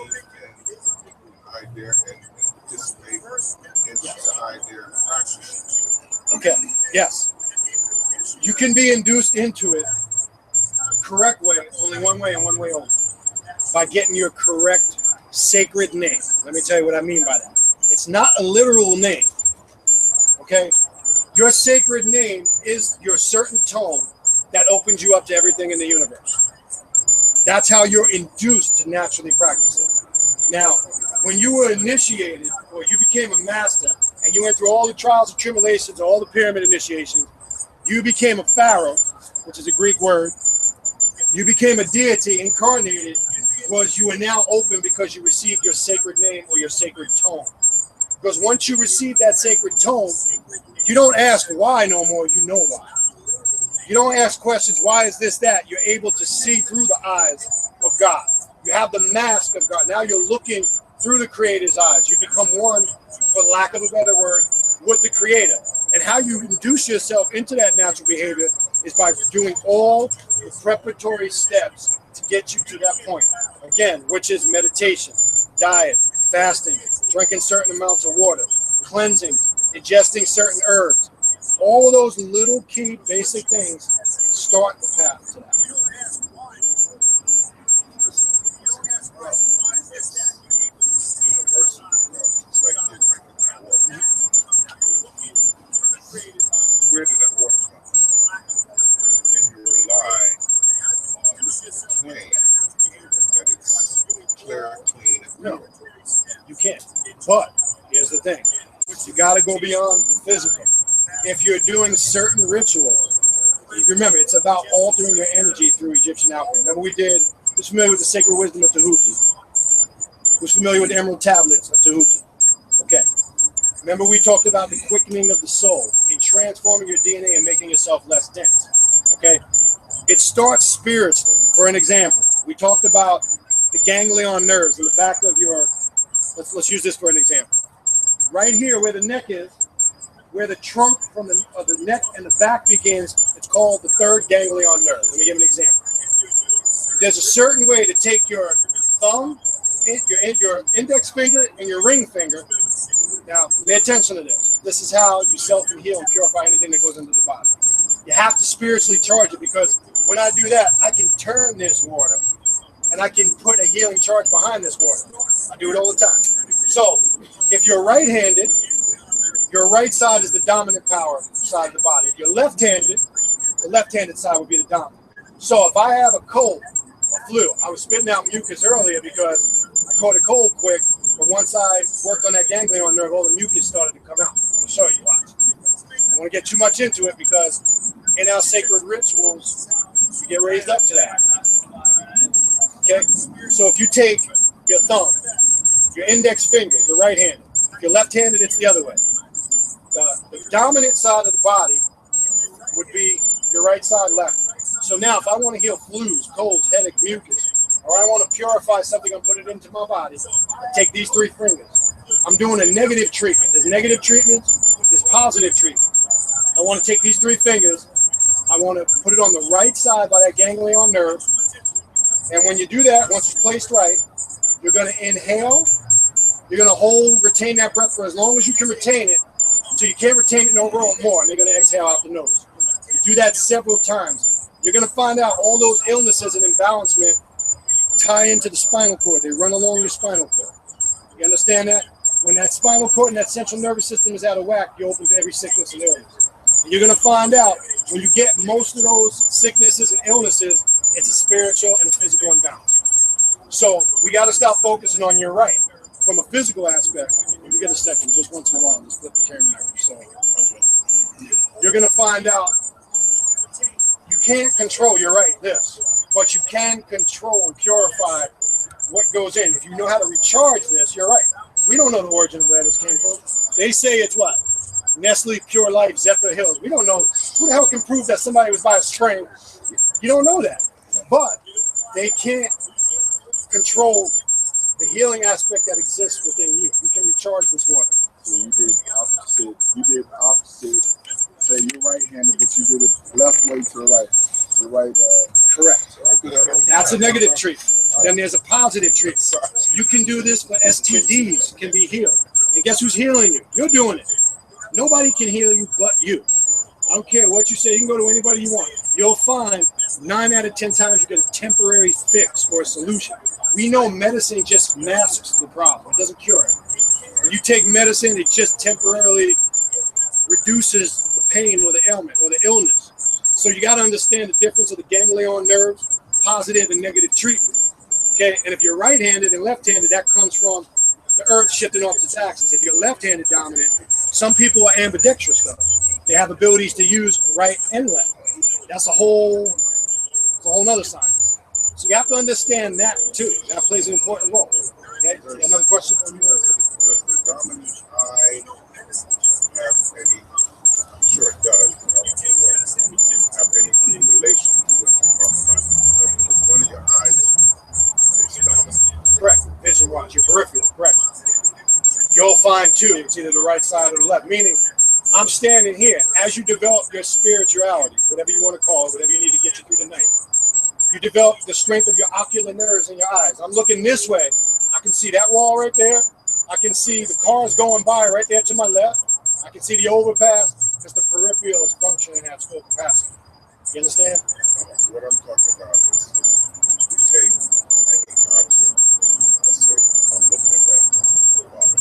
idea and participate in the idea of practice. Okay, yes. You can be induced into it the correct way, only one way and one way only. By getting your correct sacred name. Let me tell you what I mean by that. It's not a literal name. Okay? Your sacred name is your certain tone that opens you up to everything in the universe. That's how you're induced to naturally practice it. Now, when you were initiated, or you became a master, and you went through all the trials and tribulations, all the pyramid initiations, you became a pharaoh, which is a Greek word. You became a deity incarnated, because you are now open because you received your sacred name or your sacred tone. Because once you receive that sacred tone, you don't ask why no more, you know why. You don't ask questions, why is this, that? You're able to see through the eyes of God. You have the mask of God. Now you're looking through the Creator's eyes. You become one, for lack of a better word, with the Creator. And how you induce yourself into that natural behavior is by doing all the preparatory steps to get you to that point. Again, which is meditation, diet, fasting, drinking certain amounts of water, cleansing, ingesting certain herbs. All of those little key basic things start the path to that. Where did that water come from? Can you rely on the claim that it's clear, clean, and pure? No, you can't. But here's the thing. You got to go beyond the physical. If you're doing certain rituals, remember, it's about altering your energy through Egyptian alchemy. Remember who's familiar with the sacred wisdom of Tehuti? Who's familiar with the emerald tablets of Tehuti? Okay. Remember we talked about the quickening of the soul in transforming your DNA and making yourself less dense. Okay. It starts spiritually. For an example, we talked about the ganglion nerves in the back of your, let's use this for an example. Right here where the neck is, where the trunk from the neck and the back begins, it's called the third ganglion nerve. Let me give an example. There's a certain way to take your thumb, your index finger, and your ring finger. Now, pay attention to this. This is how you self-heal and purify anything that goes into the body. You have to spiritually charge it, because when I do that, I can turn this water and I can put a healing charge behind this water. I do it all the time. So, if you're right-handed, your right side is the dominant power side of the body. If you're left-handed, the left-handed side would be the dominant. So if I have a cold, a flu, I was spitting out mucus earlier because I caught a cold quick, but once I worked on that ganglion nerve, all the mucus started to come out. I'm going to show you, watch. I don't want to get too much into it because in our sacred rituals, we get raised up to that. Okay? So if you take your thumb, your index finger, your right hand, if you're left-handed, it's the other way. The dominant side of the body would be your right side left. So now if I want to heal flus, colds, headache, mucus, or I want to purify something and put it into my body, I take these three fingers. I'm doing a negative treatment. There's negative treatments, there's positive treatment. I want to take these three fingers, I want to put it on the right side by that ganglion nerve. And when you do that, once it's placed right, you're going to inhale, you're going to hold, retain that breath for as long as you can retain it, until you can't retain it no more, and you're going to exhale out the nose. You do that several times. You're going to find out all those illnesses and imbalancement tie into the spinal cord. They run along your spinal cord. You understand that? When that spinal cord and that central nervous system is out of whack, you're open to every sickness and illness. And you're going to find out when you get most of those sicknesses and illnesses, it's a spiritual and a physical imbalance. So we got to stop focusing on your right. From a physical aspect, if you get a second, just once in a while, just flip the camera over. So you're going to find out you can't control your right, this, but you can control and purify what goes in. If you know how to recharge this, you're right. We don't know the origin of where this came from. They say it's what? Nestle Pure Life, Zephyr Hills. We don't know. Who the hell can prove that somebody was by a string? You don't know that. But they can't control the healing aspect that exists within you. You can recharge this water. So you did opposite. You did opposite. Say you're right-handed, but you did it left way to the right. The right. Correct. That's a negative treatment. Then there's a positive treatment. You can do this for STDs, can be healed. And guess who's healing you? You're doing it. Nobody can heal you but you. I don't care what you say. You can go to anybody you want. You'll find 9 out of 10 times you get a temporary fix or a solution. We know medicine just masks the problem. It doesn't cure it. When you take medicine, it just temporarily reduces the pain or the ailment or the illness. So you got to understand the difference of the ganglion nerves, positive and negative treatment. Okay, and if you're right-handed and left-handed, that comes from the earth shifting off its axis. If you're left-handed dominant, some people are ambidextrous though. They have abilities to use right and left. That's a whole nother science. So you have to understand that too. That plays an important role. Okay, another question from you? Does the dominant eye have any, I'm sure it does, but I don't know what, have any relation to what you're talking about? Because one of your eyes is dominant. neurons, your peripheral, correct. You'll find too, it's either the right side or the left, meaning I'm standing here. As you develop your spirituality, whatever you want to call it, whatever you need to get you through the night, you develop the strength of your ocular nerves in your eyes. I'm looking this way. I can see that wall right there. I can see the cars going by right there to my left. I can see the overpass because the peripheral is functioning at full capacity. You understand? What I'm talking about is you take any object. Let's say I'm looking at that water,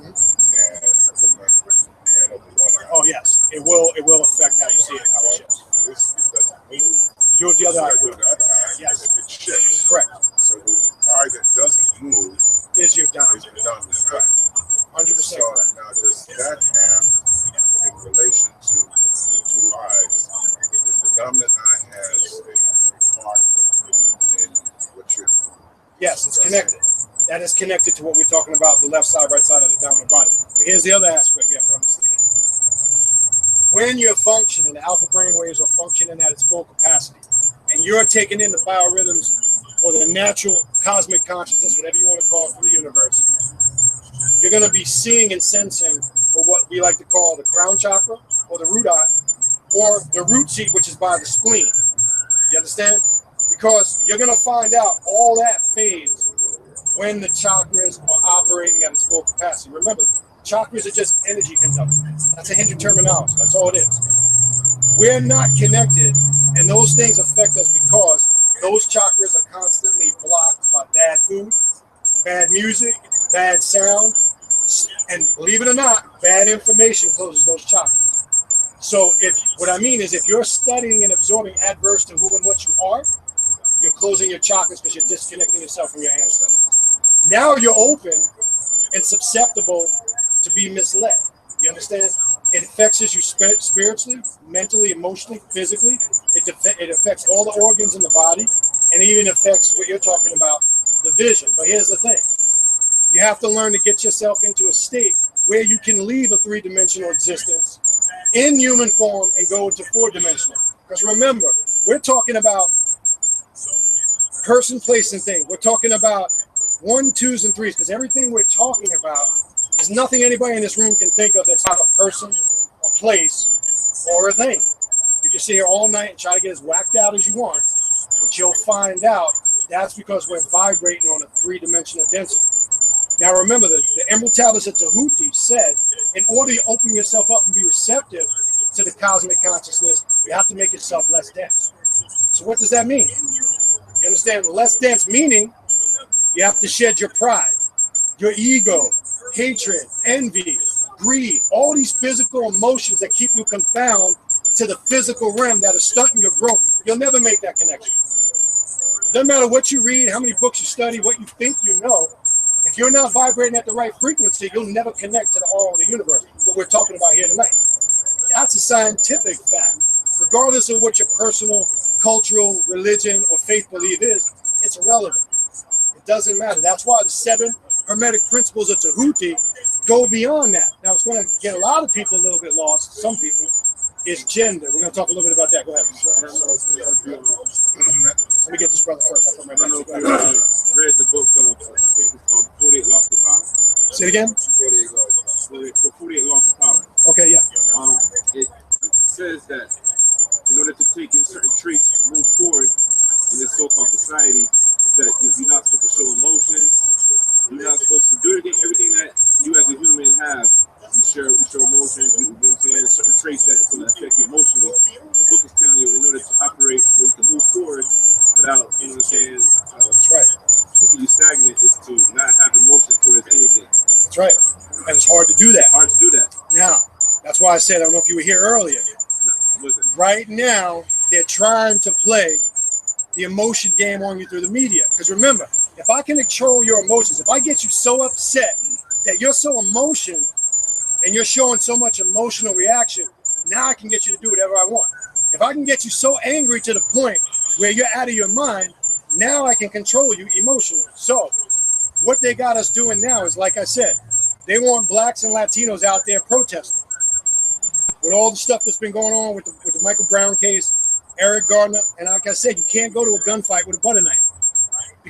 and I put my hand over one eye. Oh yes, it will affect how you see it, how it shifts. This doesn't move. You do it with the other eye. So I do the other eye, Yes. and it shifts. Correct. So the eye that doesn't move Is your is dominant. the dominant eye. 100% So correct. now does that have, in relation to the two eyes, does the dominant eye has a part in what you're Yes, it's connected. That is connected to what we're talking about, the left side, right side of the dominant body. But here's the other aspect you have to understand. When you're functioning, the alpha brain waves are functioning at its full capacity, and you're taking in the biorhythms or the natural cosmic consciousness, whatever you want to call it, from the universe, you're going to be seeing and sensing for what we like to call the crown chakra or the root eye or the root seat, which is by the spleen. You understand? Because you're going to find out all that fades when the chakras are operating at its full capacity. Remember, chakras are just energy conductors. That's a Hindu terminology. That's all it is. We're not connected, and those things affect us because those chakras are constantly blocked by bad food, bad music, bad sound, and believe it or not, bad information closes those chakras. So what I mean is if you're studying and absorbing adverse to who and what you are, you're closing your chakras because you're disconnecting yourself from your ancestors. Now you're open and susceptible to be misled. You understand? It affects you spiritually, mentally, emotionally, physically. It affects all the organs in the body, and it even affects what you're talking about, the vision. But here's the thing. You have to learn to get yourself into a state where you can leave a three-dimensional existence in human form and go into four-dimensional. Because remember, we're talking about person, place, and thing. We're talking about 1, 2s, and 3s, because everything we're talking about is nothing anybody in this room can think of that's not a person, a place, or a thing. You can sit here all night and try to get as whacked out as you want, but you'll find out that's because we're vibrating on a three-dimensional density. Now remember, the Emerald Tablets of Tehuti said, in order to open yourself up and be receptive to the cosmic consciousness, you have to make yourself less dense. So what does that mean? You understand? Less dense meaning you have to shed your pride, your ego, hatred, envy, greed, all these physical emotions that keep you confounded to the physical realm that are stunting your growth. You'll never make that connection. Doesn't matter what you read, how many books you study, what you think you know. If you're not vibrating at the right frequency, you'll never connect to the all of the universe, what we're talking about here tonight. That's a scientific fact. Regardless of what your personal, cultural, religion, or faith belief is, it's irrelevant. It doesn't matter. That's why the 7 Hermetic principles of Tehuti go beyond that. Now, it's going to get a lot of people a little bit lost, some people, is gender. We're going to talk a little bit about that. Go ahead. Let me get this brother first. I'll put my read the book of, I think it's called 48 Laws of Power. Say it again? 48 laws. The 48 Laws of Power. Okay, yeah. It says that in order to take in certain traits to move forward in this so-called society, is that you're not supposed to show emotions. You're not supposed to do everything that you as a human have. You show emotions, you know what I'm saying, certain traits that's going to affect you emotionally. The book is telling you in order to operate, where you can move forward without, you know what I'm saying, That's right. keeping you stagnant is to not have emotions towards anything. That's right. And it's hard to do that. Hard to do that. Now, that's why I said, I don't know if you were here earlier. Was it? Right now, they're trying to play the emotion game on you through the media. Because remember, if I can control your emotions, if I get you so upset that you're so emotional and you're showing so much emotional reaction, now I can get you to do whatever I want. If I can get you so angry to the point where you're out of your mind, now I can control you emotionally. So what they got us doing now is, like I said, they want blacks and Latinos out there protesting. With all the stuff that's been going on with the Michael Brown case, Eric Gardner, and like I said, you can't go to a gunfight with a butter knife.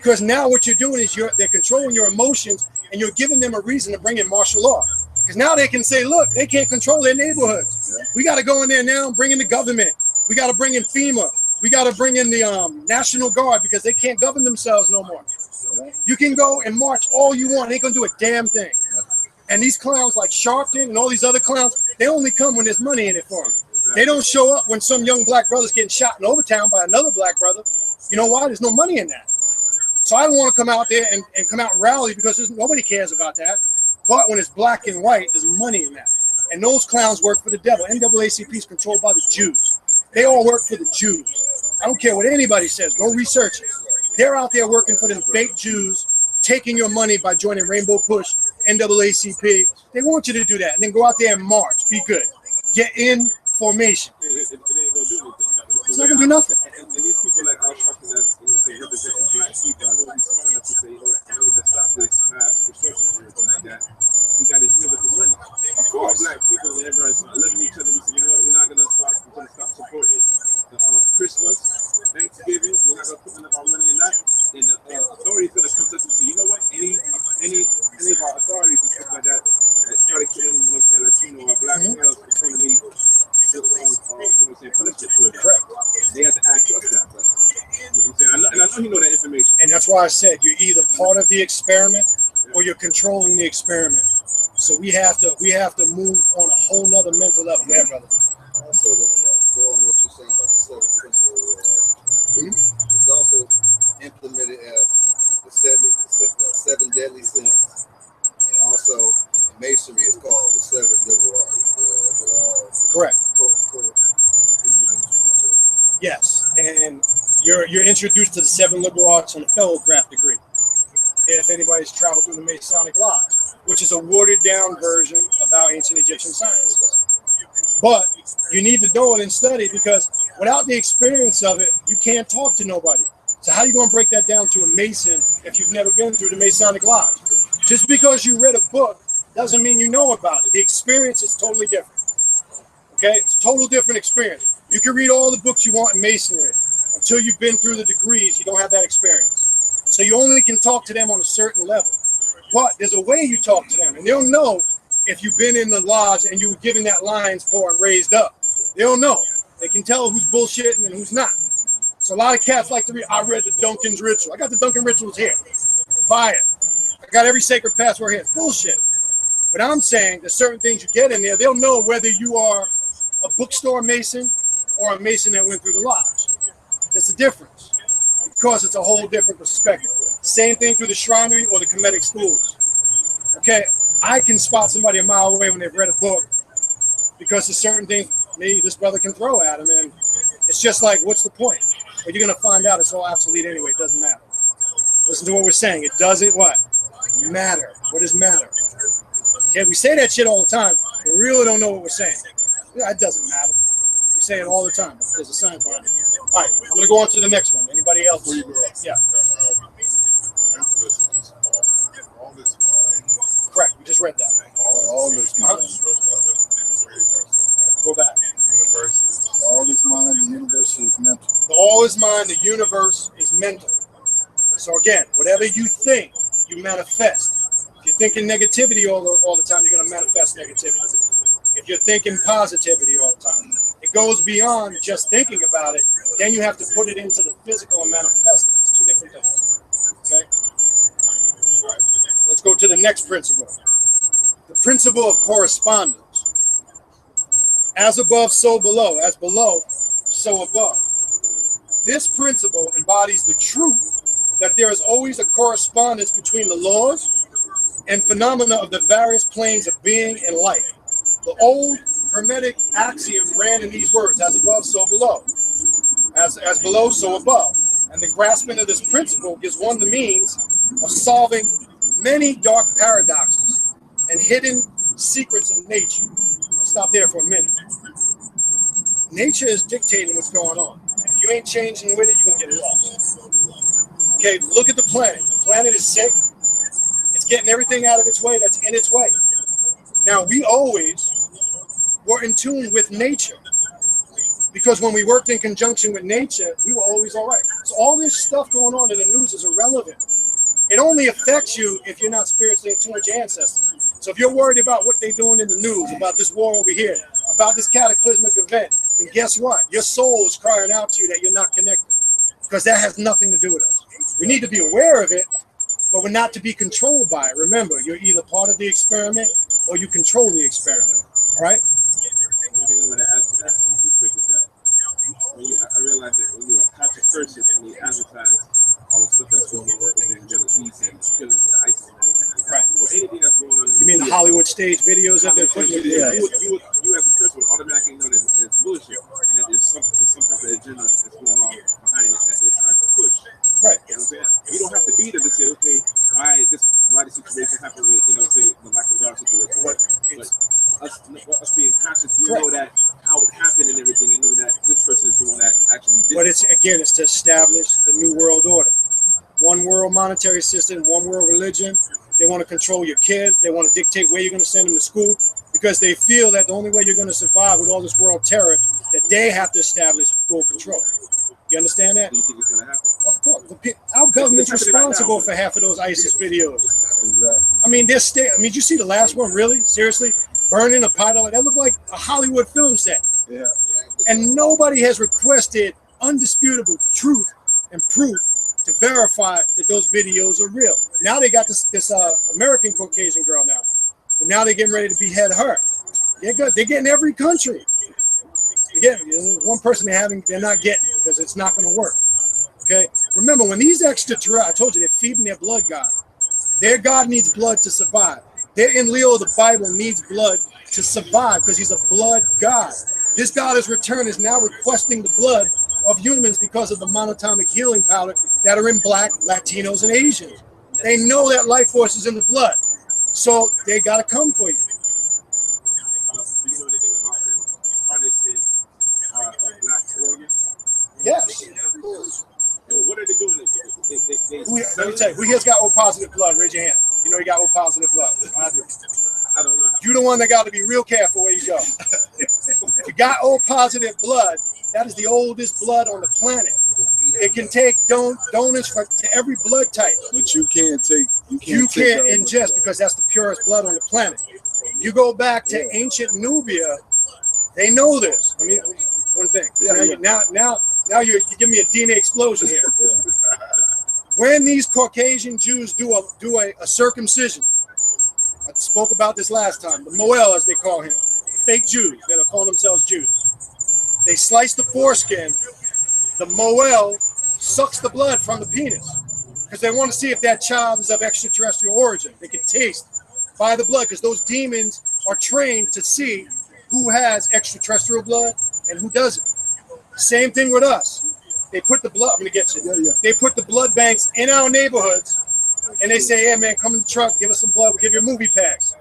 Because now what you're doing is they're controlling your emotions, and you're giving them a reason to bring in martial law. Because now they can say, look, they can't control their neighborhoods. Yeah. We got to go in there now and bring in the government. We got to bring in FEMA. We got to bring in the National Guard because they can't govern themselves no more. Yeah. You can go and march all you want. They ain't going to do a damn thing. Yeah. And these clowns like Sharpton and all these other clowns, they only come when there's money in it for them. They don't show up when some young black brother's getting shot in Overtown by another black brother. You know why? There's no money in that. So I don't want to come out there and come out and rally because nobody cares about that. But when it's black and white, there's money in that. And those clowns work for the devil. NAACP is controlled by the Jews. They all work for the Jews. I don't care what anybody says. Go research it. They're out there working for the fake Jews, taking your money by joining Rainbow Push, NAACP. They want you to do that. And then go out there and march. Be good. Get in formation. It ain't gonna do anything. It's not gonna do nothing. And these people like our Sharpton that's, representing black people, I know he's smart enough to say, in order to stop this mass destruction and everything like that, we gotta hit it with the money. Of course, black people and everybody's loving each other. We say, you know what, we're gonna stop supporting the Christmas, Thanksgiving. We're not gonna put enough our money in that. And the authorities gonna come to us and say, you know what, any of our authorities and stuff like that try to kill any, Latino or black males, it's gonna be punishment for it. Correct. They have to act up that. But, I know you know that information. And that's why I said you're either part of the experiment or you're controlling the experiment. So we have to move on a whole nother mental level. Go ahead, brother. Also, go on what you're saying about the seven simple. It's also implemented as the seven deadly sins, and also in masonry is called the seven liberal arts. Correct. Yes, and you're introduced to the seven liberal arts on a fellowcraft degree. If anybody's traveled through the Masonic Lodge, which is a watered down version of how ancient Egyptian science is. But you need to know it and study, because without the experience of it, you can't talk to nobody. So how are you going to break that down to a Mason if you've never been through the Masonic Lodge? Just because you read a book doesn't mean you know about it. The experience is totally different. Okay, it's a total different experience. You can read all the books you want in Masonry. Until you've been through the degrees, you don't have that experience. So you only can talk to them on a certain level. But there's a way you talk to them, and they'll know if you've been in the lodge and you were given that lion's paw and raised up. They'll know. They can tell who's bullshitting and who's not. So a lot of cats like to read, I read the Duncan's Ritual. I got the Duncan Rituals here. Buy it. I got every sacred password here. It's bullshit. But I'm saying there's certain things you get in there, they'll know whether you are a bookstore Mason or a Mason that went through the lodge. It's a difference, because it's a whole different perspective. Same thing through the shrinery or the Hermetic schools. Okay, I can spot somebody a mile away when they've read a book, because there's certain things maybe this brother can throw at him, and it's just like, what's the point? But you're gonna find out it's all obsolete anyway. It doesn't matter. Listen to what we're saying. It doesn't what? Matter. What does matter? Okay, we say that shit all the time, but we really don't know what we're saying. Yeah, it doesn't matter. We say it all the time, but there's a sign behind it. All right, I'm gonna go on to the next one. Anybody else? Yeah. All this mind. Correct. We just read that. All this mind. Go back. All this mind, the universe is mental. All is mind, the universe is mental. So again, whatever you think, you manifest. If you're thinking negativity all the time, you're going to manifest negativity. If you're thinking positivity all the time, it goes beyond just thinking about it. Then you have to put it into the physical and manifest it. It's two different things. Okay? Let's go to the next principle. The principle of correspondence. As above, so below. As below, so above. This principle embodies the truth that there is always a correspondence between the laws and phenomena of the various planes of being and life. The old Hermetic axiom ran in these words: as above, so below. As below, so above. And the grasping of this principle gives one the means of solving many dark paradoxes and hidden secrets of nature. I'll stop there for a minute. Nature is dictating what's going on. If you ain't changing with it, you're going to get lost. Okay, look at the planet. The planet is sick. It's getting everything out of its way that's in its way. Now, we always were in tune with nature. Because when we worked in conjunction with nature, we were always all right. So all this stuff going on in the news is irrelevant. It only affects you if you're not spiritually in tune with your ancestors. So if you're worried about what they're doing in the news, about this war over here, about this cataclysmic event, then guess what? Your soul is crying out to you that you're not connected, because that has nothing to do with us. We need to be aware of it, but we're not to be controlled by it. Remember, you're either part of the experiment or you control the experiment. All right? One thing I want to add to that real quick is that I realize that when you're a conscious person and they advertise all the stuff that's going on over in the Middle East and killings with ISIS and everything like that, or anything that's going on. You mean the Hollywood stage videos that they're putting? Yeah. You as a person would automatically know that it's bullshit and that there's some type of agenda that's going on behind it that they're trying to push. Right. You know what I'm saying? You don't have to be there to say, okay, why the situation happened with, say the Michael Brown situation. But us being conscious, you know that how it happened and everything, and know that this person is the one that actually did. But it's to establish the new world order. One world monetary system, one world religion. They want to control your kids. They want to dictate where you're going to send them to school, because they feel that the only way you're going to survive with all this world terror, that they have to establish full control. You understand that? Do you think it's going to happen? Of course. Our government's responsible for half of those ISIS videos. Exactly. I mean, did you see the last one? Really? Seriously? Burning a pilot? That looked like a Hollywood film set. Yeah. And nobody has requested undisputable truth and proof to verify that those videos are real. Now they got this American Caucasian girl now. And now they're getting ready to behead her. They're getting every country. Again, one person they're not getting, because it's not going to work. Okay. Remember, when these extraterrestrials, I told you, they're feeding their blood god. Their god needs blood to survive. Their in Leo, the Bible, needs blood to survive because he's a blood god. This god is returned is now requesting the blood of humans because of the monatomic healing powder that are in Black, Latinos, and Asians. They know that life force is in the blood, so they got to come for you. Do you know anything about them harnessing black organs? Yes. What are they doing? Let me tell you, who here's got O positive blood? Raise your hand. You know you got O positive blood. I do. I don't know. You're the one that got to be real careful where you go. If you got O positive blood, that is the oldest blood on the planet. It can take donors to every blood type. But you can't ingest because that's the purest blood on the planet. You go back to ancient Nubia, they know this. I mean, one thing. Now you give me a DNA explosion here. When these Caucasian Jews do a circumcision, I spoke about this last time, the Moel as they call him, fake Jews that are calling themselves Jews. They slice the foreskin, the Moel sucks the blood from the penis because they want to see if that child is of extraterrestrial origin. They can taste by the blood because those demons are trained to see who has extraterrestrial blood and who doesn't. Same thing with us. They put the blood, I'm going to get you. They put the blood banks in our neighborhoods and they say, hey man, come in the truck, give us some blood, we'll give you a movie pass.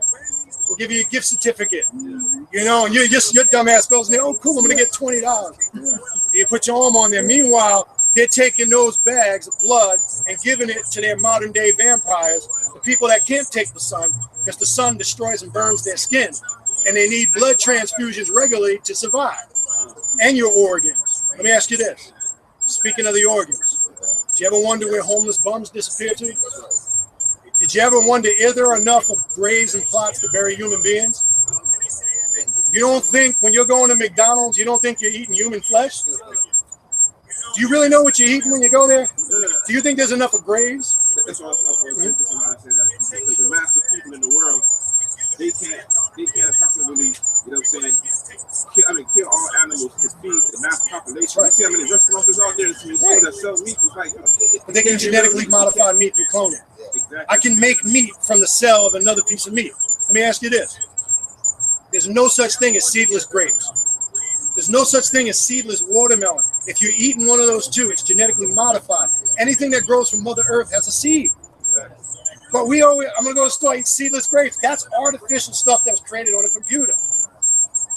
We'll give you a gift certificate. You know, and your dumb ass goes in there, oh cool, I'm going to get $20. You put your arm on there. Meanwhile, they're taking those bags of blood and giving it to their modern day vampires, the people that can't take the sun because the sun destroys and burns their skin. And they need blood transfusions regularly to survive. And your organs. Let me ask you this. Speaking of the organs, did you ever wonder where homeless bums disappear to? Did you ever wonder if there are enough of graves and plots to bury human beings? You don't think when you're going to McDonald's, you don't think you're eating human flesh? Do you really know what you're eating when you go there? Do you think there's enough of graves? That's what I was saying to somebody. That the mass of people in the world, they can't approximately, you know what I'm saying, kill all animals to feed the mass population. You see how many restaurants is out there that sell meat? It's like, but they can genetically modify meat through cloning. Exactly. I can make meat from the cell of another piece of meat. Let me ask you this. There's no such thing as seedless grapes. There's no such thing as seedless watermelon. If you're eating one of those two, it's genetically modified. Anything that grows from Mother Earth has a seed. But I'm going to go to the store, eat seedless grapes. That's artificial stuff that was created on a computer.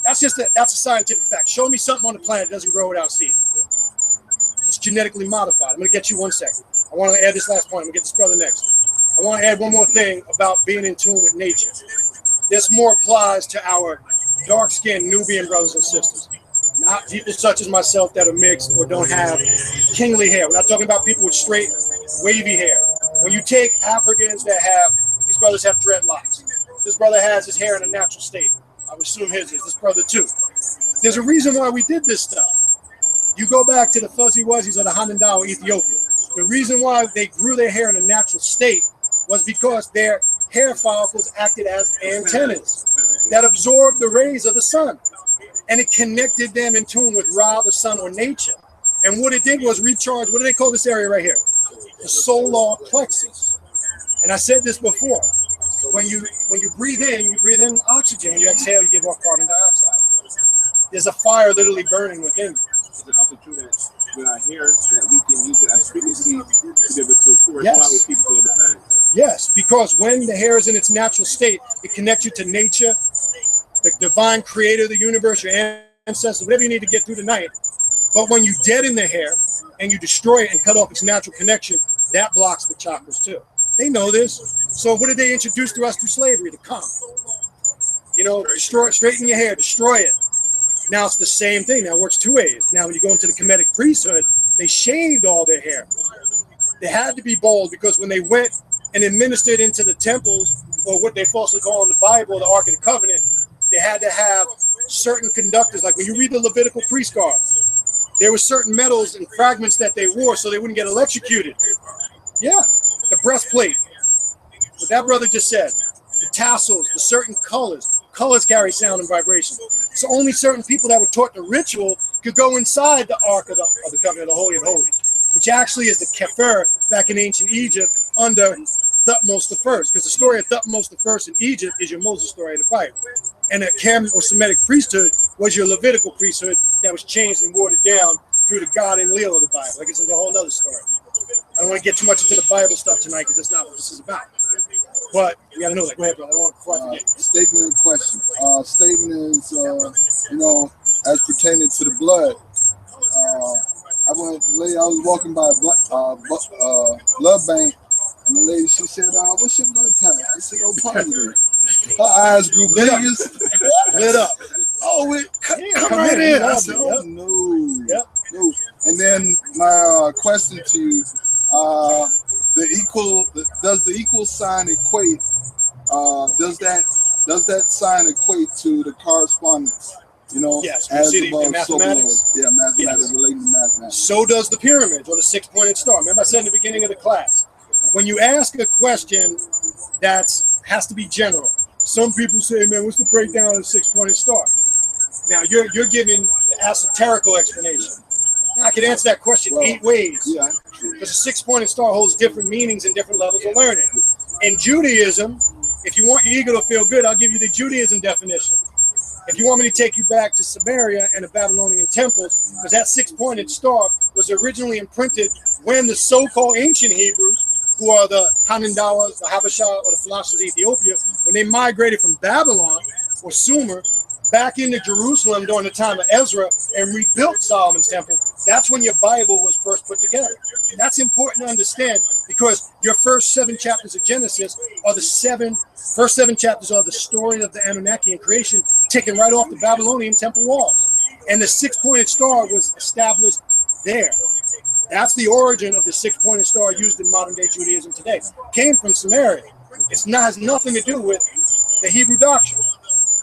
That's a scientific fact. Show me something on the planet that doesn't grow without seed. It's genetically modified. I'm going to get you 1 second. I want to add this last point. I'm going to get this brother next. I want to add one more thing about being in tune with nature. This more applies to our dark-skinned Nubian brothers and sisters. not people such as myself that are mixed or don't have kingly hair. We're not talking about people with straight, wavy hair. When you take Africans that have, these brothers have dreadlocks. This brother has his hair in a natural state. I would assume his is. This brother too. There's a reason why we did this stuff. You go back to the Fuzzy Wuzzies of the Hanandawa, Ethiopia. The reason why they grew their hair in a natural state was because their hair follicles acted as antennas that absorbed the rays of the sun. And it connected them in tune with Ra, the sun, or nature. And what it did was recharge, what do they call this area right here? The solar plexus. And I said this before. When you breathe in oxygen. When you exhale, you give off carbon dioxide. There's a fire literally burning within you. Is it also true that with our hair that we can use it as frequency to be able to correspond Yes. with people through the planet? Yes, because when the hair is in its natural state, it connects you to nature, the divine creator of the universe, your ancestors, whatever you need to get through the night. But when you deaden the hair and you destroy it and cut off its natural connection, that blocks the chakras too. They know this. So what did they introduce to us through slavery? The comb. You know, destroy, straighten your hair, destroy it. Now it's the same thing. Now it works two ways. Now when you go into the Hermetic priesthood, they shaved all their hair. They had to be bald because when they went and administered into the temples, or what they falsely call in the Bible, the Ark of the Covenant, they had to have certain conductors. Like when you read the Levitical priest guards, there were certain metals and fragments that they wore so they wouldn't get electrocuted. Yeah, the breastplate. What that brother just said, the tassels, the certain colors. Colors carry sound and vibration. So only certain people that were taught the ritual could go inside the Ark of the Covenant, the Holy of Holies, which actually is the Kefir back in ancient Egypt under Thutmose I. Because the story of Thutmose I in Egypt is your Moses story in the Bible. And the Cam or Semitic priesthood was your Levitical priesthood that was changed and watered down through the God and Leal of the Bible. Like it's a whole other story. I don't want to get too much into the Bible stuff tonight because that's not what this is about. But you got to know that. Go ahead, brother. I don't want to forget. Statement and question. Statement is, as pertaining to the blood. I was walking by a blood bank, and the lady, she said, "What's your blood type?" I said, "Oh, positive." Her eyes grew big as Lit up. oh, come right in. I said, "Oh no, no." And then my question to you: does the equal sign equate? Does that sign equate to the correspondence? You know, yes, as see above, the so below. mathematics. Yeah, mathematics, Yes. relating to mathematics. So does the pyramid or the six-pointed star. Remember I said in the beginning of the class, when you ask a question that has to be general. Some people say, man, what's the breakdown of the six-pointed star? Now, you're giving the esoterical explanation. Now, I can answer that question 8 ways. Yeah. Because a six-pointed star holds different meanings and different levels of learning. In Judaism, if you want your ego to feel good, I'll give you the Judaism definition. If you want me to take you back to Samaria and the Babylonian temples, because that six-pointed star was originally imprinted when the so-called ancient Hebrews, who are the Hanandawas, the Habasha, or the philosophers of Ethiopia, when they migrated from Babylon or Sumer back into Jerusalem during the time of Ezra and rebuilt Solomon's temple, that's when your Bible was first put together. That's important to understand because your first 7 chapters of Genesis are the first 7 chapters are the story of the Anunnaki creation taken right off the Babylonian temple walls. And the six-pointed star was established there. That's the origin of the six-pointed star used in modern-day Judaism today. Came from Samaria. Has nothing to do with the Hebrew doctrine.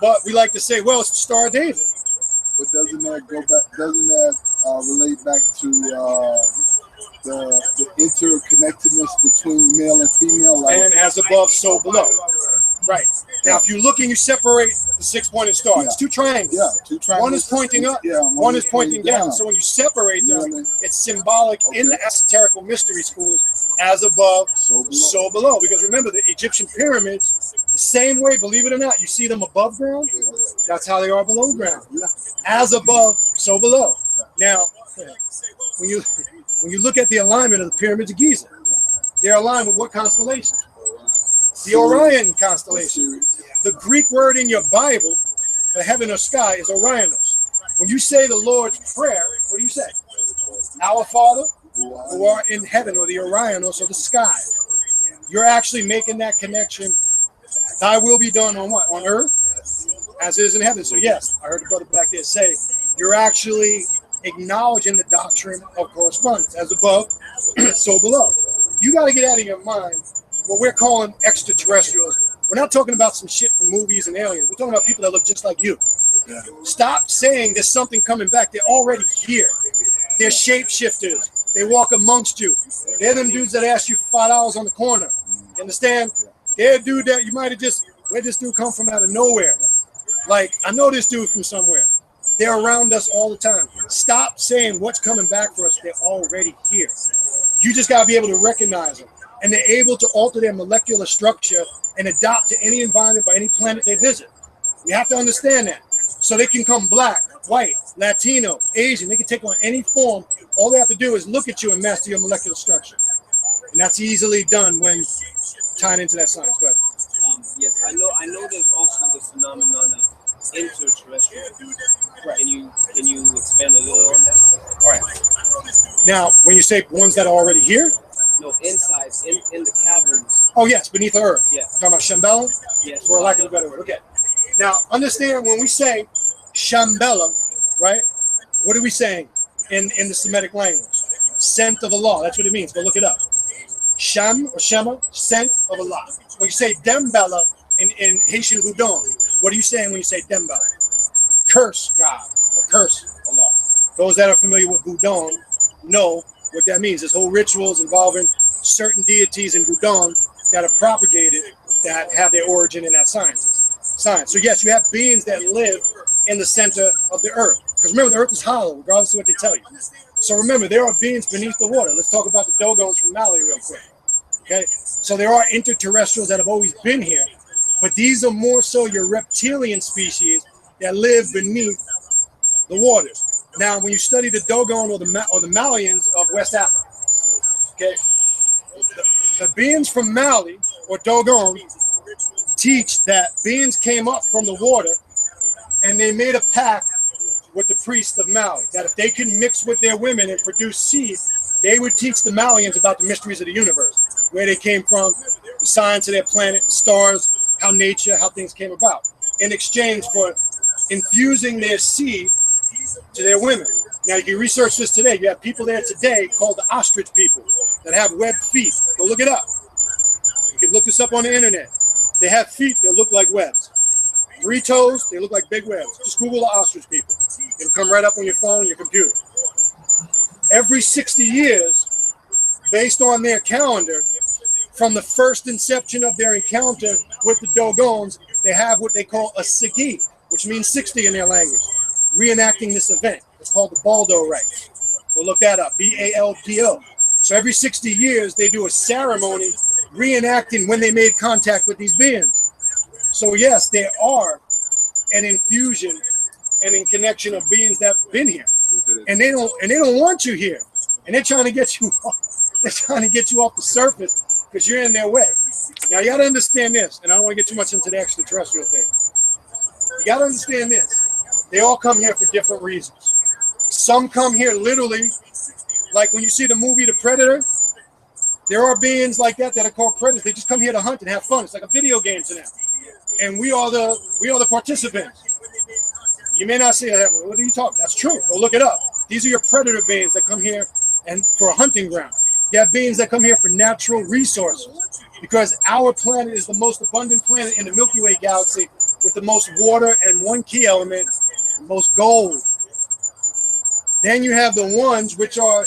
But we like to say, well, it's the Star of David. But doesn't that go back? Doesn't that relate back to the interconnectedness between male and female? Like, And as above, so below. Right. Now, if you look and you separate the six-pointed star, it's 2 triangles. yeah, 2 triangles. One is pointing up, Yeah, one is pointing down. So when you separate them, it's symbolic in the esoterical mystery schools, as above, so below. Because remember, the Egyptian pyramids, the same way, believe it or not, you see them above ground, that's how they are below ground. Yeah. As above, so below. Now, when you look at the alignment of the pyramids of Giza, they're aligned with what constellation? The Orion constellation. The Greek word in your Bible for heaven or sky is Orionos. When you say the Lord's Prayer, what do you say? Our Father, who art in heaven, or the Orionos, or the sky. You're actually making that connection. Thy will be done on what? On earth, as it is in heaven. So yes, I heard the brother back there say, you're actually acknowledging the doctrine of correspondence. As above, so below. You got to get out of your mind what we're calling extraterrestrials. We're not talking about some shit from movies and aliens. We're talking about people that look just like you. Yeah. Stop saying there's something coming back. They're already here. They're shapeshifters. They walk amongst you. They're them dudes that ask you for $5 on the corner. You understand? They're a dude that you might have just, where'd this dude come from out of nowhere? Like, I know this dude from somewhere. They're around us all the time. Stop saying what's coming back for us. They're already here. You just got to be able to recognize them. And they're able to alter their molecular structure and adapt to any environment by any planet they visit. We have to understand that. So they can come black, white, Latino, Asian. They can take on any form. All they have to do is look at you and master your molecular structure. And that's easily done when tying into that science. Go ahead. Yes, I know there's also the phenomenon of interterrestrial. Right. Can you expand a little on that? All right. Now, when you say ones that are already here, No, inside, in the caverns. oh yes, beneath the earth. Yeah. Talking about Shambhala, Yes. for lack of a better word. Okay. Now, understand when we say Shambhala, right? What are we saying in the Semitic language? Scent of Allah. That's what it means. Go look it up. Sham or Shema, scent of Allah. When you say Dembala in Haitian Boudon, what are you saying when you say Dembala? Curse God or curse Allah. Those that are familiar with Boudon know what that means. There's whole rituals involving certain deities in Boudon that are propagated that have their origin in that science. So yes, you have beings that live in the center of the earth. Because remember, the earth is hollow, regardless of what they tell you. So remember, there are beings beneath the water. Let's talk about the Dogons from Mali real quick. Okay, so there are interterrestrials that have always been here, but these are more so your reptilian species that live beneath the waters. Now, when you study the Dogon or the Malians of West Africa, okay, the beings from Mali or Dogon teach that beings came up from the water and they made a pact with the priests of Mali that if they can mix with their women and produce seed, they would teach the Malians about the mysteries of the universe, where they came from, the science of their planet, the stars, how nature, how things came about, in exchange for infusing their seed to their women. Now, you can research this today. You have people there today called the ostrich people that have webbed feet. Go look it up. You can look this up on the internet. They have feet that look like webs. 3 toes, they look like big webs. Just Google the ostrich people. It'll come right up on your phone, your computer. Every 60 years, based on their calendar, from the first inception of their encounter with the Dogons, they have what they call a Sigi, which means 60 in their language, reenacting this event. It's called the Baldo rites. Go look that up, B-A-L-D-O. So every 60 years, they do a ceremony reenacting when they made contact with these beings. So yes, there are an infusion and in connection of beings that have been here, and they don't want you here, and they're trying to get you off the surface because you're in their way. Now you got to understand this, and I don't want to get too much into the extraterrestrial thing. You got to understand this: they all come here for different reasons. Some come here literally, like when you see the movie The Predator. There are beings like that are called predators. They just come here to hunt and have fun. It's like a video game to them. And we are the participants. You may not say, what are you talking? That's true. Go look it up. These are your predator beings that come here and for a hunting ground. You have beings that come here for natural resources because our planet is the most abundant planet in the Milky Way galaxy with the most water and one key element, the most gold. Then you have the ones which are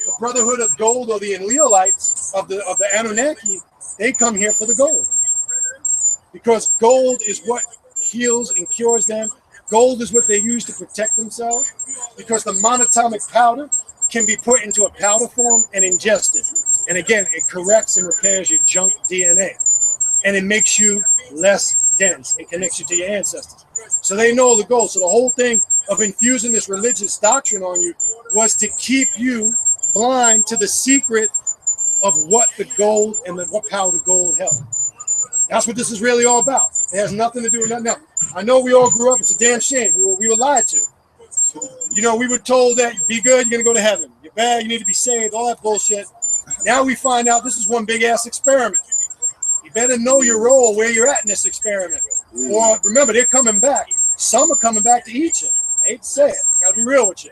the Brotherhood of Gold or the Enleolites of the Anunnaki. They come here for the gold. Because gold is what heals and cures them. Gold is what they use to protect themselves. Because the monatomic powder can be put into a powder form and ingested. And again, it corrects and repairs your junk DNA. And it makes you less dense. It connects you to your ancestors. So they know the goal. So the whole thing of infusing this religious doctrine on you was to keep you blind to the secret of what the gold and what power the gold held. That's what this is really all about. It has nothing to do with nothing else. I know we all grew up. It's a damn shame. We were lied to. You know, we were told that be good, you're going to go to heaven. You're bad, you need to be saved, all that bullshit. Now we find out this is one big-ass experiment. You better know your role, where you're at in this experiment. Or remember, they're coming back. Some are coming back to eat you. I hate to say it. I'll be real with you.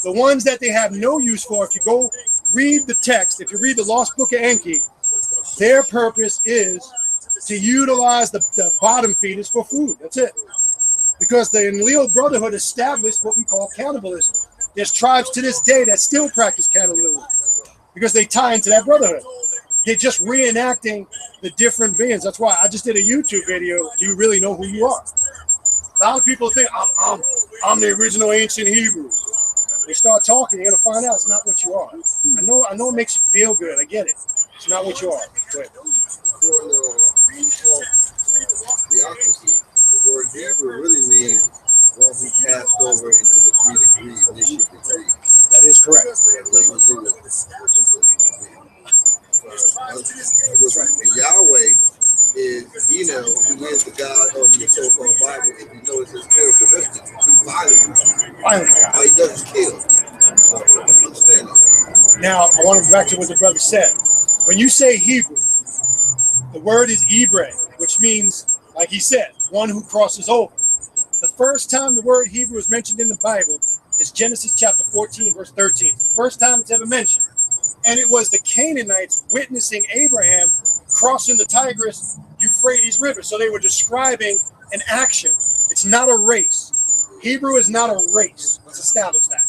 The ones that they have no use for, if you go read the text, if you read the Lost Book of Enki, their purpose is to utilize the bottom feeders for food. That's it. Because the Enlil Brotherhood established what we call cannibalism. There's tribes to this day that still practice cannibalism because they tie into that brotherhood. They're just reenacting the different beings. That's why I just did a YouTube video. Do you really know who you are? A lot of people think I'm the original ancient Hebrew. They start talking, you're gonna find out it's not what you are. I know it makes you feel good. I get it. It's not what you are. Go ahead. For theocracy, the word Hebrew really means one who passed over into the 3 degree initiate degree. That is correct. It has nothing to do with what you believe to be. That's right. And Yahweh is, who is the God of the so-called Bible. If you notice his characteristics, he's violent. All he does is kill. So understand that. Now, I want to go back to what the brother said. When you say Hebrew, the word is Ibre, which means, like he said, one who crosses over. The first time the word Hebrew is mentioned in the Bible is Genesis chapter 14, verse 13. First time it's ever mentioned. And it was the Canaanites witnessing Abraham crossing the Tigris Euphrates River. So they were describing an action. It's not a race. Hebrew is not a race. Let's establish that.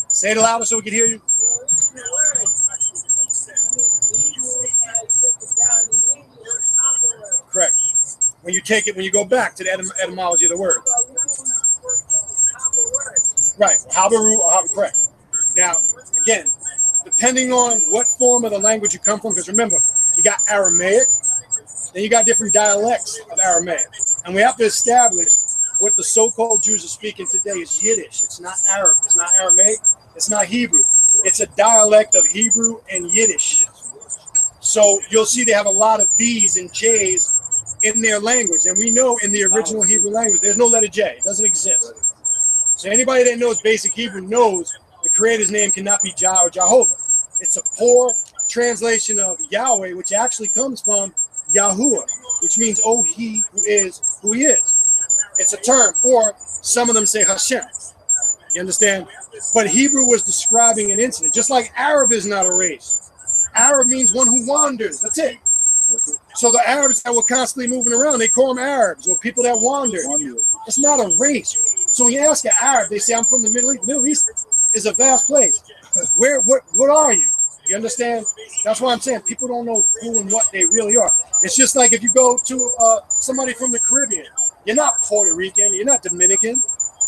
Say it louder so we can hear you. Correct. When you go back to the etymology of the word. Right. Habaru or Habaru, correct. Now, again, depending on what form of the language you come from, because remember, you got Aramaic, then you got different dialects of Aramaic. And we have to establish what the so-called Jews are speaking today is Yiddish. It's not Arab. It's not Aramaic. It's not Hebrew. It's a dialect of Hebrew and Yiddish. So you'll see they have a lot of V's and J's in their language. And we know in the original Hebrew language, there's no letter J. It doesn't exist. So anybody that knows basic Hebrew knows the Creator's name cannot be Jah or Jehovah. It's a poor translation of Yahweh, which actually comes from Yahuwah, which means, oh, he who is who he is. It's a term, or some of them say Hashem. You understand? But Hebrew was describing an incident, just like Arab is not a race. Arab means one who wanders. That's it. So the Arabs that were constantly moving around, they call them Arabs, or people that wander. It's not a race. So when you ask an Arab, they say, I'm from the Middle East. Middle East is a vast place. What are you? You understand? That's why I'm saying people don't know who and what they really are. It's just like if you go to somebody from the Caribbean, you're not Puerto Rican, you're not Dominican.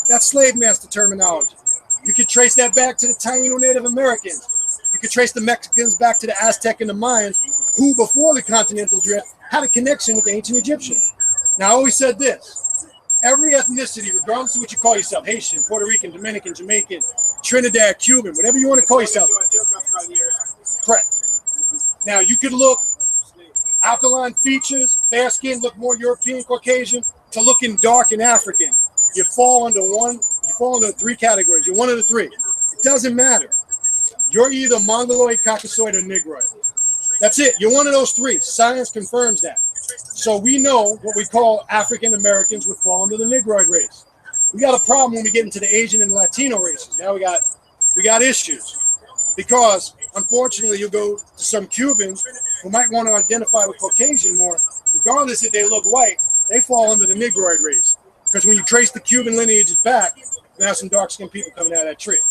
That's slave master terminology. You could trace that back to the Taino Native Americans. You could trace the Mexicans back to the Aztec and the Mayans, who before the continental drift had a connection with the ancient Egyptians. Now, I always said this. Every ethnicity, regardless of what you call yourself, Haitian, Puerto Rican, Dominican, Jamaican, Trinidad, Cuban, whatever you want to call yourself. Correct. Now, you could look alkaline features, fair skin, look more European, Caucasian, to looking dark and African. You fall under 3 categories. You're one of the 3. It doesn't matter. You're either Mongoloid, Caucasoid, or Negroid. That's it. You're one of those 3. Science confirms that. So we know what we call African Americans would fall under the Negroid race. We got a problem when we get into the Asian and Latino races. Now we got issues. Because unfortunately you'll go to some Cubans who might want to identify with Caucasian more, regardless if they look white, they fall under the Negroid race. Because when you trace the Cuban lineages back, you have some dark-skinned people coming out of that tree.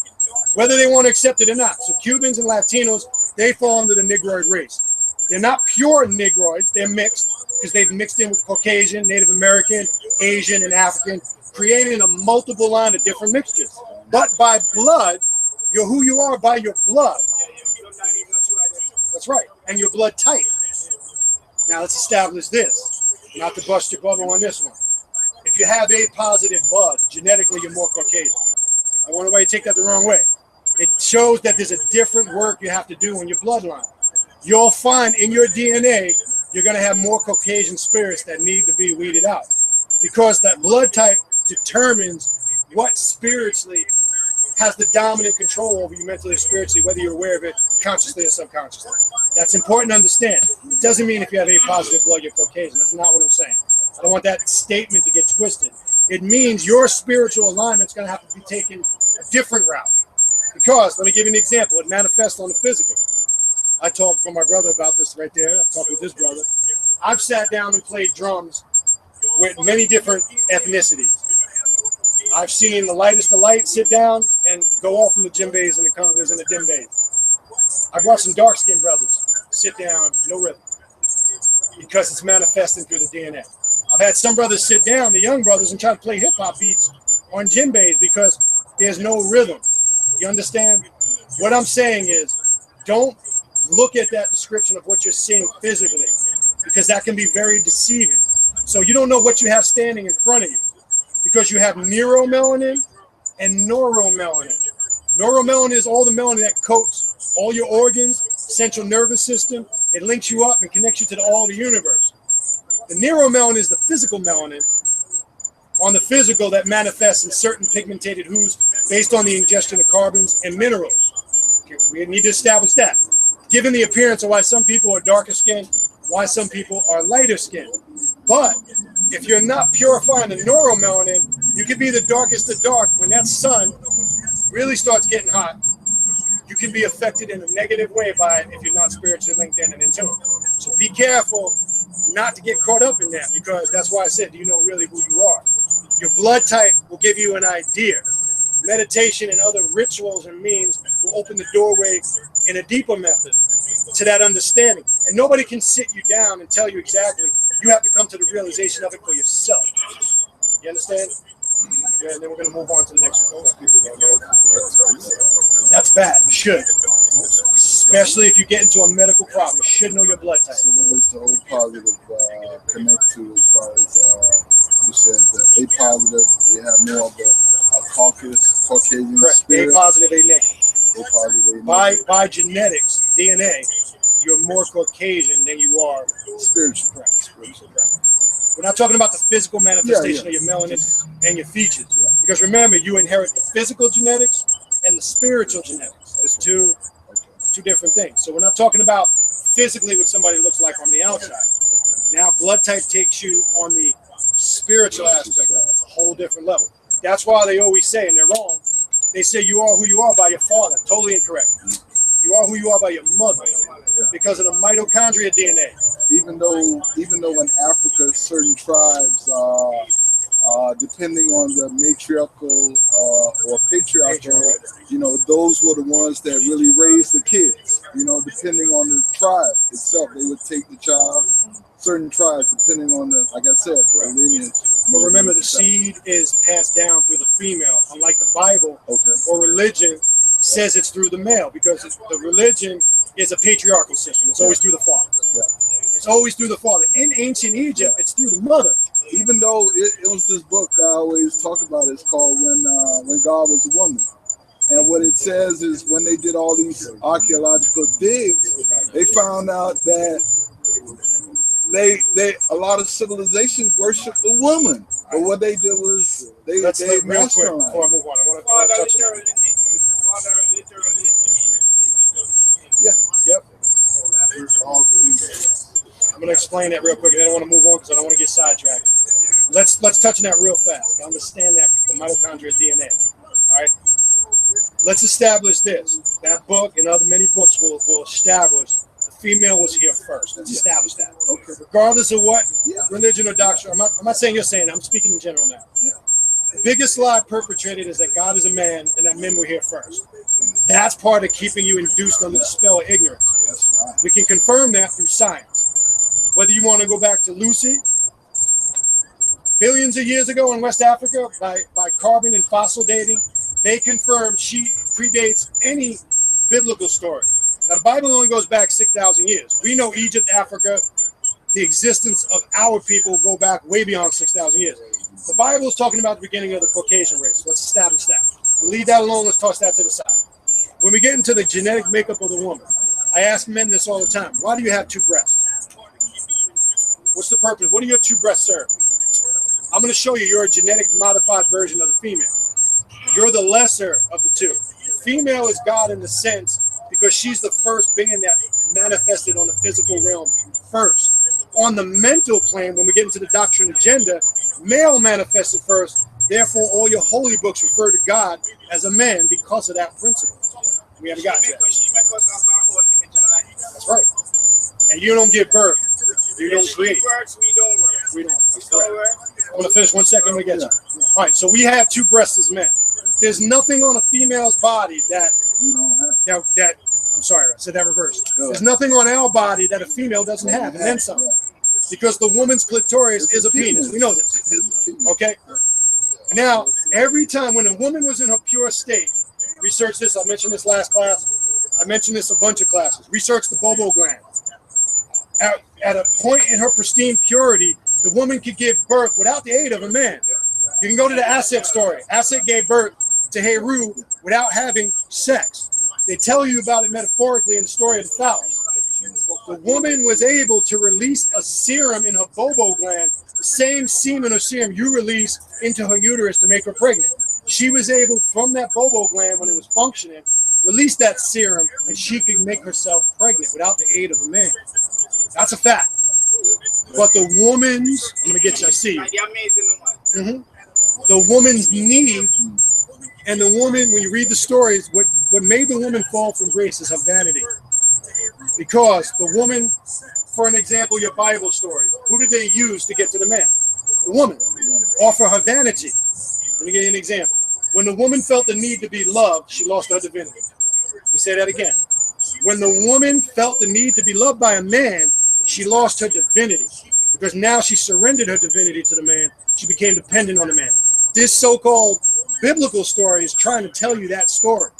Whether they want to accept it or not. So Cubans and Latinos, they fall under the Negroid race. They're not pure Negroids, they're mixed, because they've mixed in with Caucasian, Native American, Asian, and African, creating a multiple line of different mixtures. But by blood, you're who you are by your blood. That's right, and your blood type. Now let's establish this, not to bust your bubble on this one. If you have A positive blood, genetically you're more Caucasian. I want nobody to take that the wrong way. It shows that there's a different work you have to do in your bloodline. You'll find in your DNA, you're going to have more Caucasian spirits that need to be weeded out. Because that blood type determines what spiritually has the dominant control over you mentally or spiritually, whether you're aware of it consciously or subconsciously. That's important to understand. It doesn't mean if you have A positive blood, you're Caucasian. That's not what I'm saying. I don't want that statement to get twisted. It means your spiritual alignment's going to have to be taken a different route. Because, let me give you an example. It manifests on the physical. I talked with my brother about this right there. I've talked with his brother. I've sat down and played drums with many different ethnicities. I've seen the lightest of light sit down and go off in the djembes and the congas and the djembes. I've watched some dark-skinned brothers sit down, no rhythm, because it's manifesting through the DNA. I've had some brothers sit down, the young brothers, and try to play hip-hop beats on djembes because there's no rhythm. You understand? What I'm saying is, don't look at that description of what you're seeing physically, because that can be very deceiving. So you don't know what you have standing in front of you, because you have neuromelanin and neuromelanin. Neuromelanin is all the melanin that coats all your organs, central nervous system. It links you up and connects you to all the universe. The neuromelanin is the physical melanin on the physical that manifests in certain pigmented hues based on the ingestion of carbons and minerals. We need to establish that. Given the appearance of why some people are darker skinned, why some people are lighter skinned. But if you're not purifying the neuromelanin, you can be the darkest of dark. When that sun really starts getting hot, you can be affected in a negative way by it if you're not spiritually linked in and in tune. So be careful not to get caught up in that, because that's why I said, do you know really who you are? Your blood type will give you an idea. Meditation and other rituals and means will open the doorway in a deeper method to that understanding. And nobody can sit you down and tell you exactly. You have to come to the realization of it for yourself. You understand? Yeah, and then we're going to move on to the next one. That's bad. You should. Especially if you get into a medical problem. You should know your blood type. So what does the O positive connect to as far as you said the A positive? You have more of a Caucasian Correct. spirit. A positive, A negative. A positive, A negative. By genetics, DNA, you're more Caucasian than you are Spiritual. Correct. Spiritual. We're not talking about the physical manifestation of your melanin and your features. Because remember, you inherit the physical genetics and the spiritual genetics. It's two different things. So we're not talking about physically what somebody looks like on the outside. Now, blood type takes you on the spiritual aspect of it. It's a whole different level. That's why they always say, and they're wrong, they say you are who you are by your father. Totally incorrect. You are who you are by your mother because of the mitochondria DNA. Even though in Africa, certain tribes, depending on the matriarchal or patriarchal, you know, those were the ones that really raised the kids. You know, depending on the tribe itself, they would take the child. Certain tribes, depending on the, like I said, the lineage. But remember, the seed is passed down through the female, unlike the Bible or religion says it's through the male, because the religion is a patriarchal system. It's always through the father. It's always through the father. In ancient Egypt, it's through the mother. Even though it was this book I always talk about, it's called When God Was a Woman. And what it says is when they did all these archaeological digs, they found out that a lot of civilizations worship the woman, but what they did was they real quick masculinized. before I move on. I want to touch on that. Yep. I'm going to explain that real quick, and then I want to move on because I don't want to get sidetracked. Let's touch on that real fast. Understand that the mitochondria DNA. All right. Let's establish this. That book and other many books will establish the female was here first. Let's establish that. Okay. Regardless of what religion or doctrine. I'm not saying you're saying that. I'm speaking in general now. The biggest lie perpetrated is that God is a man and that men were here first. That's part of keeping you induced under the spell of ignorance. We can confirm that through science. Whether you want to go back to Lucy, billions of years ago in West Africa, by carbon and fossil dating, they confirmed she predates any biblical story. Now, the Bible only goes back 6,000 years. We know Egypt, Africa, the existence of our people go back way beyond 6,000 years. The Bible is talking about the beginning of the Caucasian race. Let's establish that. We'll leave that alone. Let's toss that to the side. When we get into the genetic makeup of the woman, I ask men this all the time. Why do you have two breasts? What's the purpose? What do your two breasts serve? I'm going to show you you're a genetic modified version of the female. You're the lesser of the two. The female is God in the sense because she's the first being that manifested on the physical realm first. on the mental plane, when we get into the doctrine of gender, male manifested first. Therefore, all your holy books refer to God as a man because of that principle. We haven't got to that. That's right. And you don't give birth. You don't create. We don't. That's correct. I'm going to finish 1 second. We get you. All right. So we have two breasts as men. There's nothing on a female's body that I'm sorry, I said that reversed. There's nothing on our body that a female doesn't have, and then some. Because the woman's clitoris is a penis. We know this. Okay? Now, every time when a woman was in her pure state, research this, I mentioned this last class. I mentioned this a bunch of classes. Research the bobo gland. At a point in her pristine purity, the woman could give birth without the aid of a man. You can go to the Asset story. Asset gave birth to Heru without having sex. They tell you about it metaphorically in the story of the phallus. The woman was able to release a serum in her bobo gland, the same semen or serum you release into her uterus to make her pregnant. She was able, from that bobo gland, when it was functioning, release that serum, and she could make herself pregnant without the aid of a man. That's a fact. But the woman's, I'm going to get you, I see you. The woman's need, and the woman, when you read the stories, what made the woman fall from grace is her vanity. Because the woman, for an example, your Bible stories, who did they use to get to the man? The woman. Or for her vanity. Let me give you an example. When the woman felt the need to be loved, she lost her divinity. Let me say that again. When the woman felt the need to be loved by a man, she lost her divinity. Because now she surrendered her divinity to the man. She became dependent on the man. This so-called biblical story is trying to tell you that story.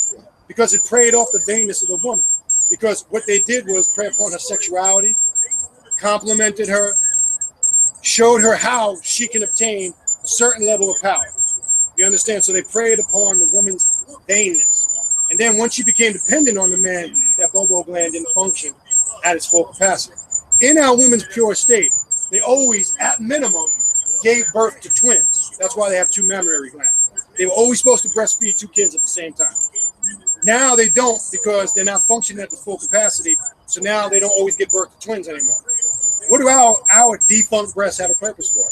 Because it preyed off the vainness of the woman. Because what they did was prey upon her sexuality, complimented her, showed her how she can obtain a certain level of power. You understand? So they preyed upon the woman's vainness. And then once she became dependent on the man, that bobo gland didn't function at its full capacity. In our woman's pure state, they always, at minimum, gave birth to twins. That's why they have two mammary glands. They were always supposed to breastfeed two kids at the same time. Now they don't, because they're not functioning at the full capacity. So now they don't always give birth to twins anymore. What do our defunct breasts have a purpose for?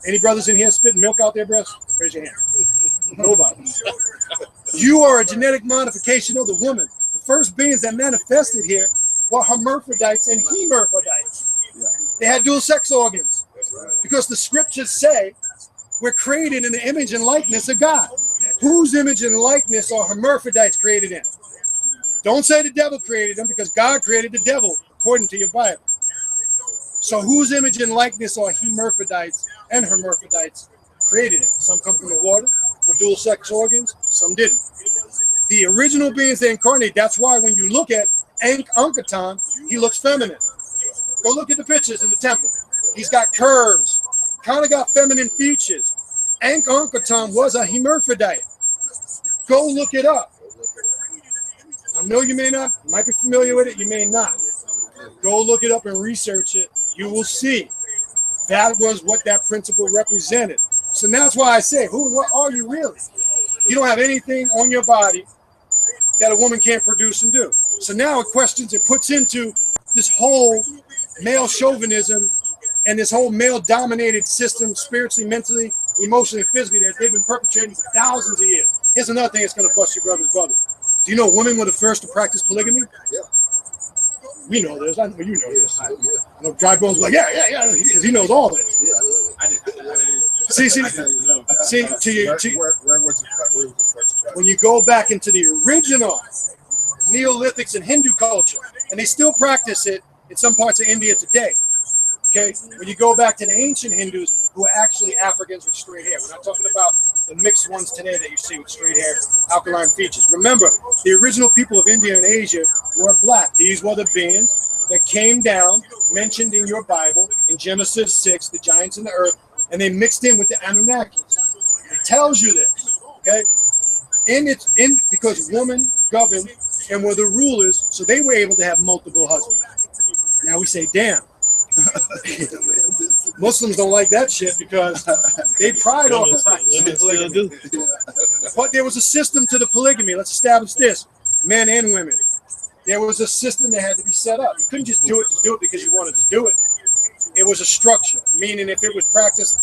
Any brothers in here spitting milk out their breasts? Raise your hand. Nobody. You are a genetic modification of the woman. The first beings that manifested here were hermaphrodites and hemaphrodites. They had dual sex organs. Because the scriptures say we're created in the image and likeness of God. Whose image and likeness are hermaphrodites created in? Don't say the devil created them, because God created the devil, according to your Bible. So whose image and likeness are hermaphrodites and hermaphrodites created in? Some come from the water with dual sex organs, some didn't. The original beings they incarnate, that's why when you look at Ankh-Ankhatan, he looks feminine. Go look at the pictures in the temple. He's got curves, kind of got feminine features. Ankh-Ankhatan was a hermaphrodite. Go look it up. I know you may not, you might be familiar with it, you may not. Go look it up and research it. You will see that was what that principle represented. So that's why I say, what are you really? You don't have anything on your body that a woman can't produce and do. So now it questions, it puts into this whole male chauvinism and this whole male-dominated system, spiritually, mentally, emotionally, and physically, that they've been perpetrating for thousands of years. Here's another thing that's going to bust your brother's bubble. Do you know women were the first to practice polygamy? Yeah. We know this. I know you know this. I know Dry Bones like, yeah, because he knows all this. When you go back into the original Neolithics and Hindu culture, and they still practice it in some parts of India today. Okay, when you go back to the ancient Hindus who are actually Africans with straight hair, we're not talking about the mixed ones today that you see with straight hair, alkaline features. Remember, the original people of India and Asia were black. These were the beings that came down, mentioned in your Bible, in Genesis 6, the giants in the earth, and they mixed in with the Anunnakis. It tells you this, okay? Because women governed and were the rulers, so they were able to have multiple husbands. Now we say, damn. Muslims don't like that shit because they pride off of practicing polygamy. But there was a system to the polygamy. Let's establish this. Men and women. There was a system that had to be set up. You couldn't just do it to do it because you wanted to do it. it was a structure, meaning if it was practiced,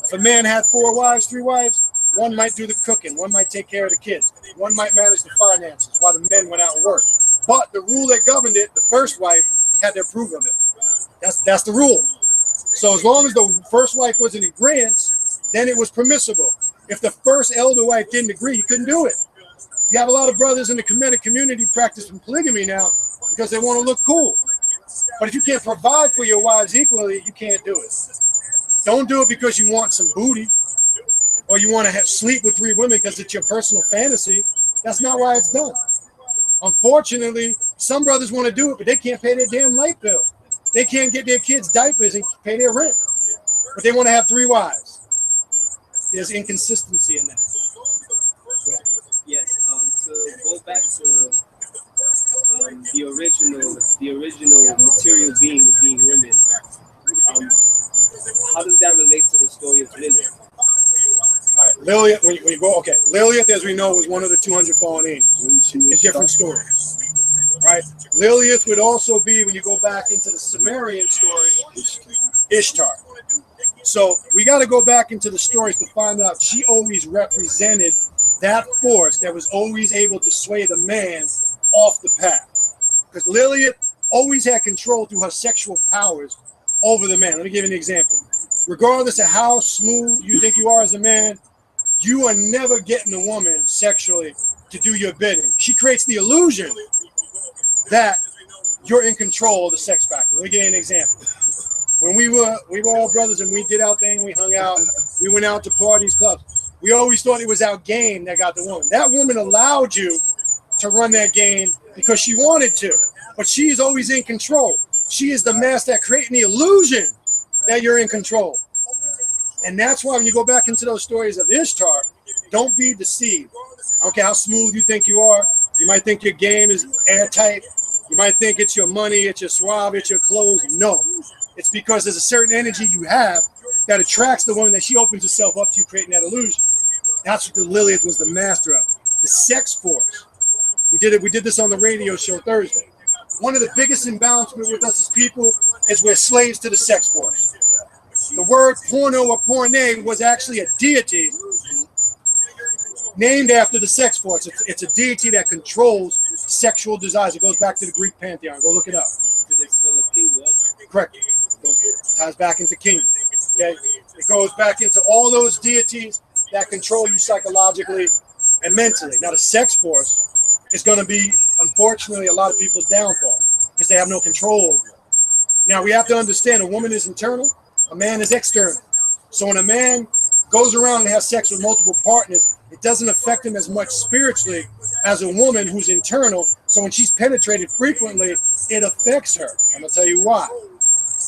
if a man had 4 wives, 3 wives, one might do the cooking, one might take care of the kids, one might manage the finances while the men went out and worked. But the rule that governed it, the first wife had to approve of it. That's the rule. So as long as the first wife was in agreement, then it was permissible. If the first elder wife didn't agree, you couldn't do it. You have a lot of brothers in the Hermetic community practicing polygamy now because they want to look cool. But if you can't provide for your wives equally, you can't do it. Don't do it because you want some booty or you want to sleep with 3 women because it's your personal fantasy. That's not why it's done. Unfortunately, some brothers want to do it, but they can't pay their damn light bill. They can't get their kids diapers and pay their rent. But they want to have 3 wives. There's inconsistency in that. Yes. To go back to the original material beings being women. How does that relate to the story of Lilith? All right, Lilith. When you go, okay, Lilith, as we know, was one of the 200 fallen angels in different stories. Right? Lilith would also be, when you go back into the Sumerian story, Ishtar. So we got to go back into the stories to find out she always represented that force that was always able to sway the man off the path. Because Lilith always had control through her sexual powers over the man. Let me give you an example. Regardless of how smooth you think you are as a man, you are never getting a woman sexually to do your bidding. She creates the illusion that you're in control of the sex factor. Let me give you an example. When we were all brothers and we did our thing, we hung out, we went out to parties, clubs. We always thought it was our game that got the woman. That woman allowed you to run that game because she wanted to, but she's always in control. She is the master at creating the illusion that you're in control. And that's why when you go back into those stories of Ishtar, don't be deceived. I don't care how smooth you think you are. You might think your game is airtight. You might think it's your money, it's your suave, it's your clothes. No. It's because there's a certain energy you have that attracts the woman that she opens herself up to, creating that illusion. That's what the Lilith was the master of. The sex force. We did this on the radio show Thursday. One of the biggest imbalancements with us as people is we're slaves to the sex force. The word porno or porne was actually a deity named after the sex force. It's a deity that controls sexual desires. It goes back to the Greek pantheon. Go look it up. Correct. It ties back into kingdom. Okay. It goes back into all those deities that control you psychologically and mentally. Now, the sex force is going to be, unfortunately, a lot of people's downfall because they have no control over it. Now, we have to understand a woman is internal, a man is external. So when a man goes around and has sex with multiple partners, it doesn't affect him as much spiritually as a woman who's internal. So when she's penetrated frequently, it affects her. I'm going to tell you why.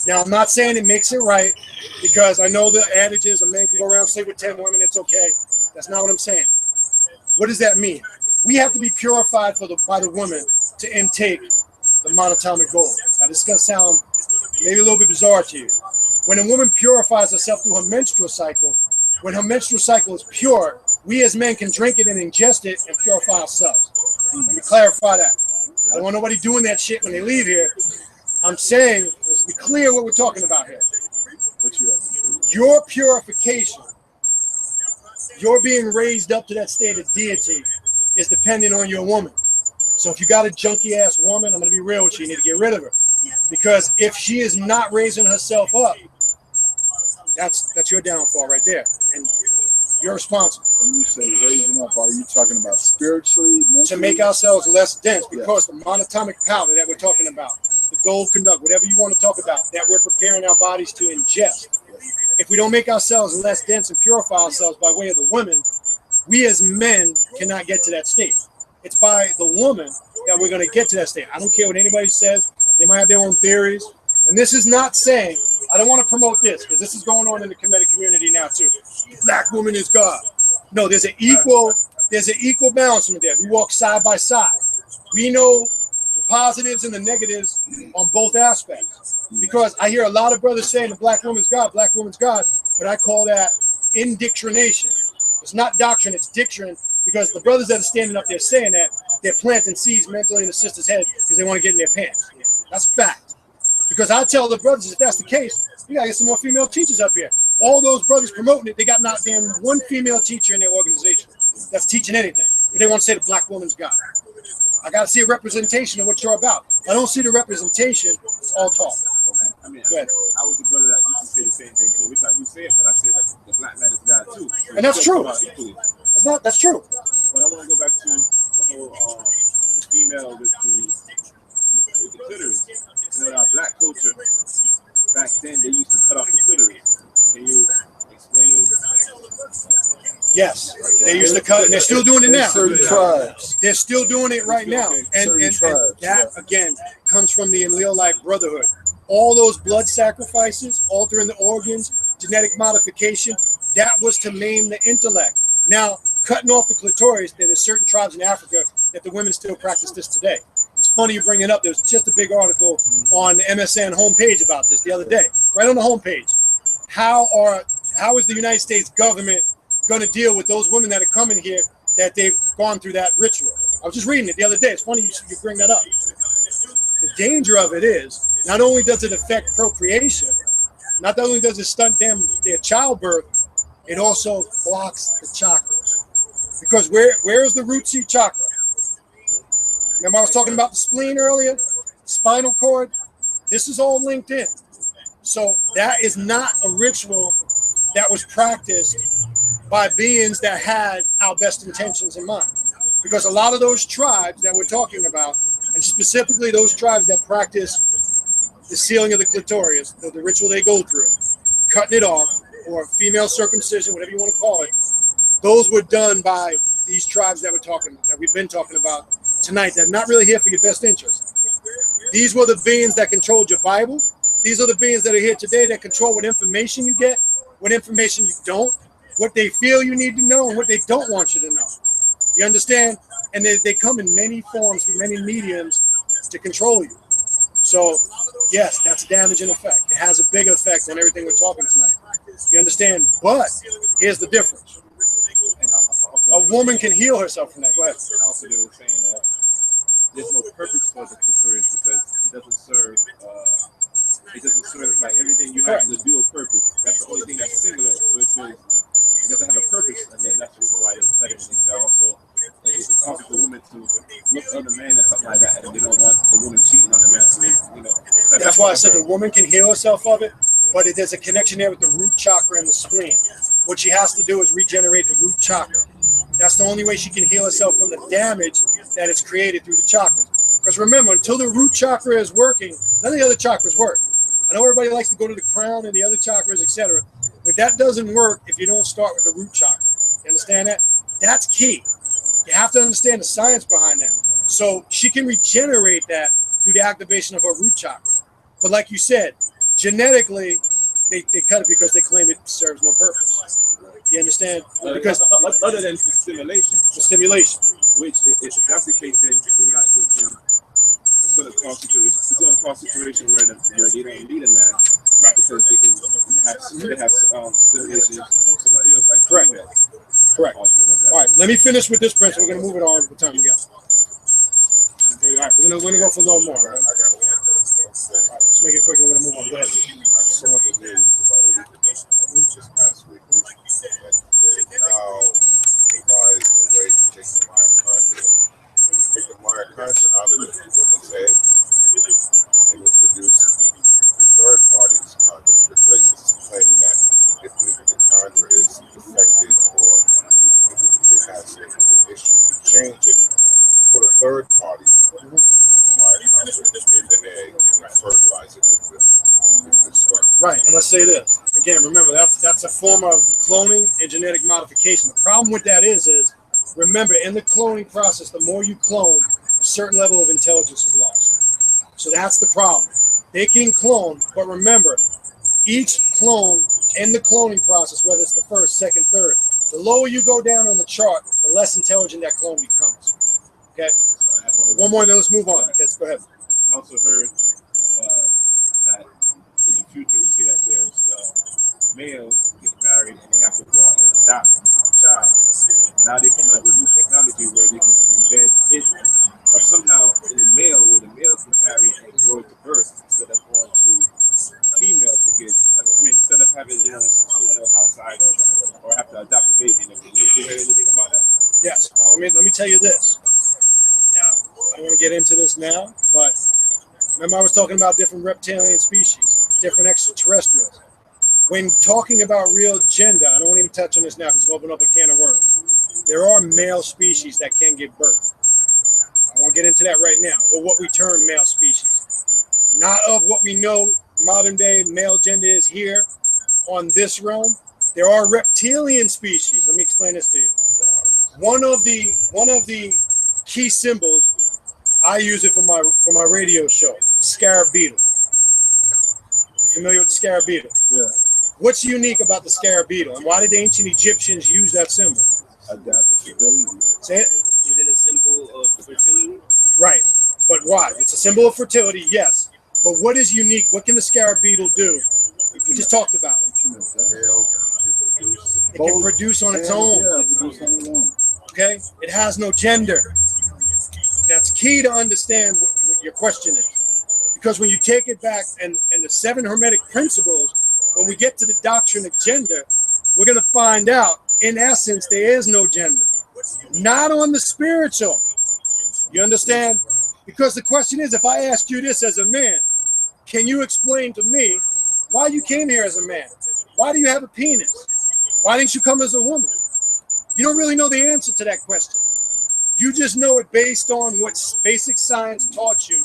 Now, I'm not saying it makes it right, because I know the adage is a man can go around and sleep with 10 women, it's okay. That's not what I'm saying. What does that mean? We have to be purified by the woman to intake the monatomic gold. Now, this is going to sound maybe a little bit bizarre to you. When a woman purifies herself through her menstrual cycle, when her menstrual cycle is pure, we as men can drink it and ingest it and purify ourselves. Let me clarify that. I don't want nobody doing that shit when they leave here. I'm saying, let's be clear what we're talking about here. Your purification, your being raised up to that state of deity, is dependent on your woman. So if you got a junky ass woman, I'm going to be real with you, you need to get rid of her. Because if she is not raising herself up, that's your downfall right there. And you're responsible. When you say raising up, are you talking about spiritually, mentally? To make ourselves less dense, because the monatomic powder that we're talking about, the gold conduct, whatever you want to talk about, that we're preparing our bodies to ingest. If we don't make ourselves less dense and purify ourselves by way of the women, we as men cannot get to that state. It's by the woman that we're going to get to that state. I don't care what anybody says. They might have their own theories. And this is not saying, I don't want to promote this, because this is going on in the Hermetic community now too. Black woman is God. No, there's an equal balancement there. We walk side by side. We know the positives and the negatives on both aspects. Because I hear a lot of brothers saying the black woman's God, but I call that indoctrination. It's not doctrine, it's diction, because the brothers that are standing up there saying that, they're planting seeds mentally in the sister's head because they want to get in their pants. That's a fact. Because I tell the brothers, if that's the case, we gotta get some more female teachers up here. All those brothers promoting it, they got not damn one female teacher in their organization that's teaching anything. But they want to say the black woman's God. I gotta see a representation of what you're about. If I don't see the representation, it's all talk. I mean, Go ahead. I was the brother that used to say the same thing too, which I do say it, but I say that the black man is God too. So And that's true. equally. That's true. But I want to go back to the whole the female with the clitoris. You know, our black culture back then they used to cut off the clitoris. Can you explain? Yes, they used to cut, and they're still doing it now. Certain tribes. They're still doing it right now, and Certain tribes, that again comes from the Enlil-like brotherhood. All those blood sacrifices, altering the organs, genetic modification, that was to maim the intellect. Now, cutting off the clitoris, there's certain tribes in Africa that the women still practice this today. It's funny you bring it up. There's just a big article on the MSN homepage about this the other day, right on the homepage. How is the United States government going to deal with those women that are coming here that they've gone through that ritual? I was just reading it the other day. It's funny you bring that up. The danger of it is, not only does it affect procreation, not only does it stunt their childbirth, it also blocks the chakras. Because where is the root seed chakra? Remember I was talking about the spleen earlier? Spinal cord? This is all linked in. So that is not a ritual that was practiced by beings that had our best intentions in mind. Because a lot of those tribes that we're talking about, and specifically those tribes that practice the sealing of the clitoris, the ritual they go through, cutting it off, or female circumcision, whatever you want to call it, those were done by these tribes that we've been talking about tonight, that are not really here for your best interest. These were the beings that controlled your Bible. These are the beings that are here today that control what information you get, what information you don't, what they feel you need to know, and what they don't want you to know. You understand? And they come in many forms, through many mediums, to control you. So, yes, that's a damaging effect. It has a big effect on everything we're talking tonight. You understand? But here's the difference. A woman can heal herself from that. Go ahead. Also, they were saying that there's no purpose for the clitoris because it doesn't serve. It doesn't serve like everything you have is a dual purpose. That's the only thing that's singular. So it doesn't have a purpose, and then that's the reason why they cut it. And they say also it causes the woman to look at the man or something like that, and they don't want the woman cheating on the man. So they, that's why I said the woman can heal herself of it, but there's a connection there with the root chakra and the spleen. What she has to do is regenerate the root chakra. That's the only way she can heal herself from the damage that is created through the chakras. Because remember, until the root chakra is working, none of the other chakras work. I know everybody likes to go to the crown and the other chakras, etc., but that doesn't work if you don't start with the root chakra. You understand that? That's key. You have to understand the science behind that. So she can regenerate that through the activation of her root chakra. But like you said, genetically, they cut it because they claim it serves no purpose. You understand? Because other than the stimulation. The stimulation. Which, if that's the case, then it's going to cause situation where they don't need a man, right? Because they can have stimulation from somebody else. Like Correct. All right, let me finish with this principle. We're going to move it on with the time we got. All right, we're going to go for a little more. Right? I got one thing to say. All right, let's make it quick and we're going to move on. Go ahead. I saw the news about this past week that they now devise a way to take the mitochondria out of the woman's egg. They will produce a third party's chondria, replaces claiming that if the chondria is defective or if it has an issue, to change it, put a third party mitochondria in the egg and then fertilize it with the sperm. Right, and let's say this again. Remember, that's a form of cloning and genetic modification. The problem with that is remember, in the cloning process, the more you clone, a certain level of intelligence is lost. So that's the problem. They can clone, but remember, each clone in the cloning process, whether it's the first, second, third, the lower you go down on the chart, the less intelligent that clone becomes. Okay? One more, then let's move on. Okay, go ahead. I also heard that in the future, you see that there's males get married and they have to go out and adopt a child. Now they're coming up with new technology where they can embed it, or somehow in the male, where the male can carry and grow it to birth instead of going to Yes. Let me tell you this. Now, I don't want to get into this now, but remember I was talking about different reptilian species, different extraterrestrials. When talking about real gender, I don't want to even touch on this now because it's open up a can of worms. There are male species that can give birth. I won't get into that right now, or what we term male species. Not of what we know modern day male gender is here on this realm. There are reptilian species. Let me explain this to you. One of the key symbols, I use it for my radio show, the scarab beetle. You familiar with the scarab beetle? Yeah. What's unique about the scarab beetle, and why did the ancient Egyptians use that symbol? Adaptability. Say it. Is it a symbol of fertility? Right. But why? It's a symbol of fertility, yes. But what is unique? What can the scarab beetle do? We just talked about it. It can produce on its own. Yeah, produce on its own. Okay? It has no gender. That's key to understand what your question is. Because when you take it back and the 7 Hermetic principles, when we get to the doctrine of gender, we're going to find out, in essence, there is no gender. Not on the spiritual. You understand? Because the question is, if I ask you this as a man, can you explain to me why you came here as a man? Why do you have a penis? Why didn't you come as a woman? You don't really know the answer to that question. You just know it based on what basic science taught you.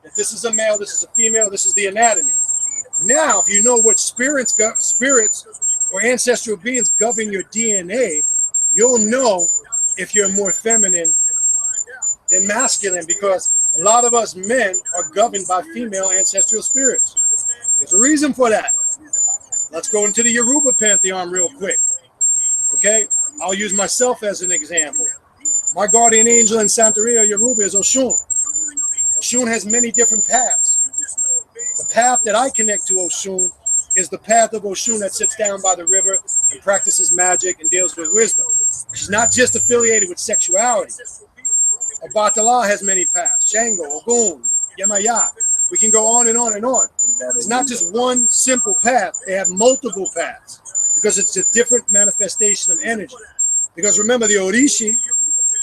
That this is a male, this is a female, this is the anatomy. Now, if you know what spirits or ancestral beings govern your DNA, you'll know if you're more feminine than masculine, because a lot of us men are governed by female ancestral spirits. There's a reason for that. Let's go into the Yoruba pantheon real quick. Okay? I'll use myself as an example. My guardian angel in Santeria, Yoruba, is Oshun. Oshun has many different paths. The path that I connect to Oshun is the path of Oshun that sits down by the river and practices magic and deals with wisdom. She's not just affiliated with sexuality. Obatala has many paths. Shango, Ogun, Yamaya. We can go on and on and on. It's not just one simple path. They have multiple paths because it's a different manifestation of energy. Because remember, the Orishi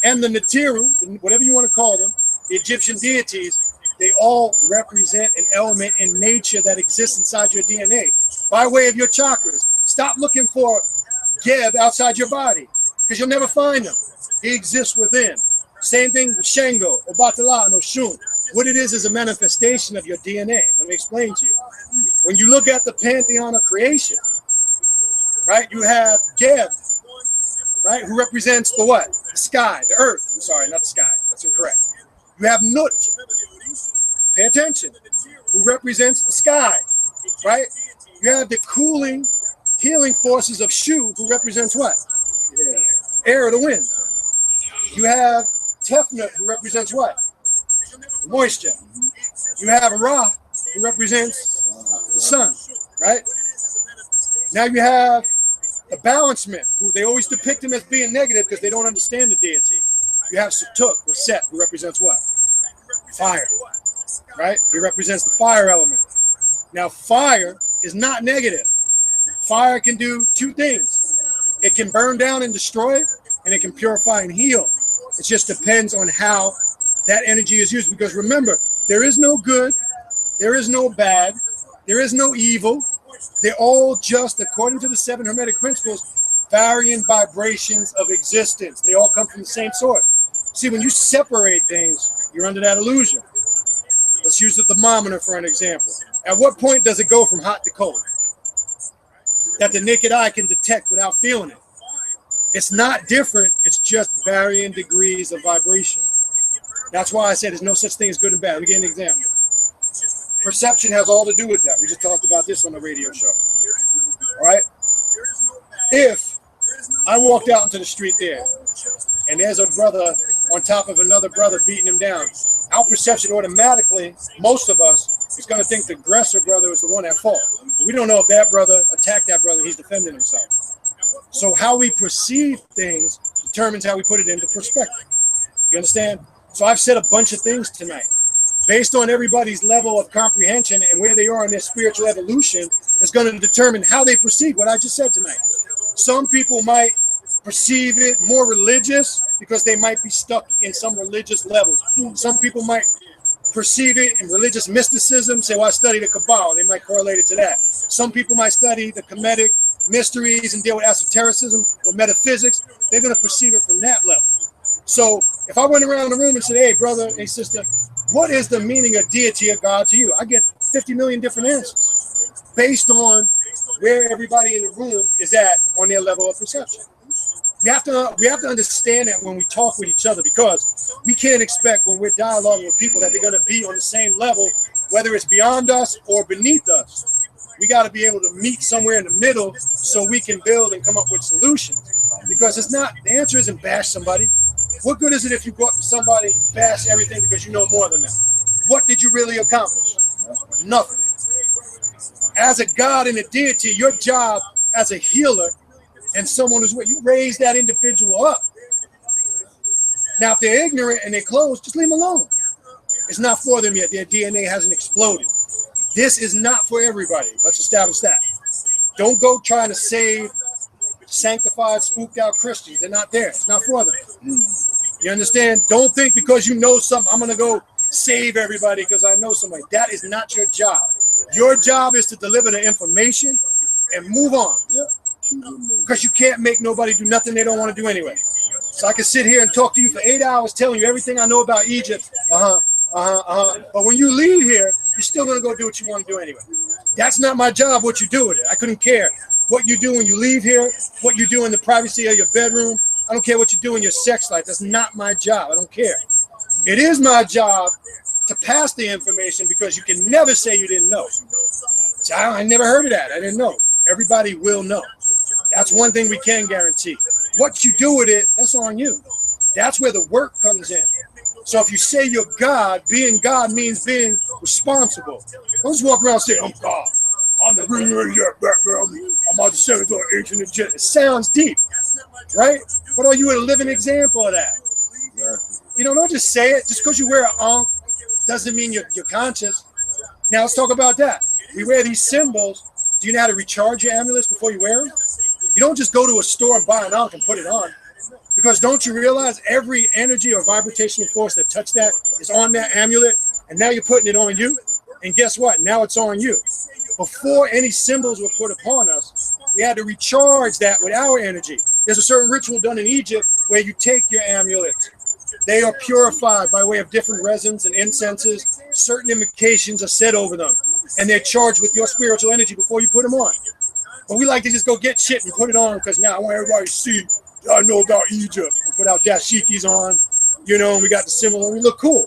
and the Natiru, whatever you want to call them, the Egyptian deities, they all represent an element in nature that exists inside your DNA by way of your chakras. Stop looking for Geb outside your body because you'll never find him. He exists within. Same thing with Shango, Obatala, and Oshun. What it is a manifestation of your DNA. Let me explain to you. When you look at the pantheon of creation, right, you have Geb, right, who represents the what? The sky, the earth. I'm sorry, not the sky. That's incorrect. You have Nut, pay attention, who represents the sky, right? You have the cooling, healing forces of Shu, who represents what? Air, the wind. You have Tefnut, who represents what? Moisture. You have Ra, who represents the sun, right? Now you have the balancement, who they always depict him as being negative because they don't understand the deity. You have Satuk, or Set, who represents what? Fire, right? He represents the fire element. Now, fire is not negative. Fire can do two things. It can burn down and destroy, and it can purify and heal. It just depends on how that energy is used. Because remember, there is no good, there is no bad, there is no evil. They're all just, according to the 7 Hermetic principles, varying vibrations of existence. They all come from the same source. See, when you separate things, you're under that illusion. Let's use the thermometer for an example. At what point does it go from hot to cold? That the naked eye can detect without feeling it. It's not different. It's just varying degrees of vibration. That's why I said there's no such thing as good and bad. Let me give you an example. Perception has all to do with that. We just talked about this on the radio show. All right? If I walked out into the street there, and there's a brother on top of another brother beating him down, our perception automatically, most of us, is going to think the aggressor brother is the one at fault. We don't know if that brother attacked that brother, he's defending himself. So how we perceive things determines how we put it into perspective. You understand? So I've said a bunch of things tonight. Based on everybody's level of comprehension and where they are in their spiritual evolution is going to determine how they perceive what I just said tonight. Some people might perceive it more religious because they might be stuck in some religious levels. Some people might perceive it in religious mysticism, say, well, I study the Kabbalah. They might correlate it to that. Some people might study the Hermetic mysteries and deal with esotericism or metaphysics. They're going to perceive it from that level. So if I went around the room and said, hey, brother, hey, sister, what is the meaning of deity or God to you? I get 50 million different answers based on where everybody in the room is at on their level of perception. We have to understand that when we talk with each other, because we can't expect when we're dialoguing with people that they're going to be on the same level, whether it's beyond us or beneath us. We got to be able to meet somewhere in the middle so we can build and come up with solutions. Because it's not, the answer isn't bash somebody. What good is it if you go up to somebody and bash everything because you know more than them? What did you really accomplish? Nothing. As a God and a deity, your job as a healer and someone who's what you raise that individual up. Now, if they're ignorant and they're closed, just leave them alone. It's not for them yet. Their DNA hasn't exploded. This is not for everybody. Let's establish that. Don't go trying to save sanctified, spooked out Christians. They're not there. It's not for them. You understand? Don't think because you know something, I'm going to go save everybody because I know somebody. That is not your job. Your job is to deliver the information and move on. Yeah. Because you can't make nobody do nothing they don't want to do anyway. So I can sit here and talk to you for 8 hours telling you everything I know about Egypt. But when you leave here, you're still going to go do what you want to do anyway. That's not my job, what you do with it. I couldn't care what you do when you leave here, what you do in the privacy of your bedroom. I don't care what you do in your sex life. That's not my job. I don't care. It is my job to pass the information because you can never say you didn't know. So I never heard of that. I didn't know. Everybody will know. That's one thing we can guarantee. What you do with it, that's on you. That's where the work comes in. So if you say you're God, being God means being responsible. Don't just walk around and say, I'm God. I'm the background. I'm out the 7th or ancient agenda. It sounds deep, right? But are you a living example of that? You know, don't just say it. Just because you wear an ankh doesn't mean you're conscious. Now let's talk about that. We wear these symbols. Do you know how to recharge your amulets before you wear them? You don't just go to a store and buy an ankh and put it on. Because don't you realize every energy or vibrational force that touched that is on that amulet, and now you're putting it on you? And guess what? Now it's on you. Before any symbols were put upon us, we had to recharge that with our energy. There's a certain ritual done in Egypt where you take your amulets. They are purified by way of different resins and incenses. Certain invocations are said over them, and they're charged with your spiritual energy before you put them on. But we like to just go get shit and put it on because now I want everybody to see I know about Egypt. We put our dashikis on, you know, and we got the symbol and we look cool.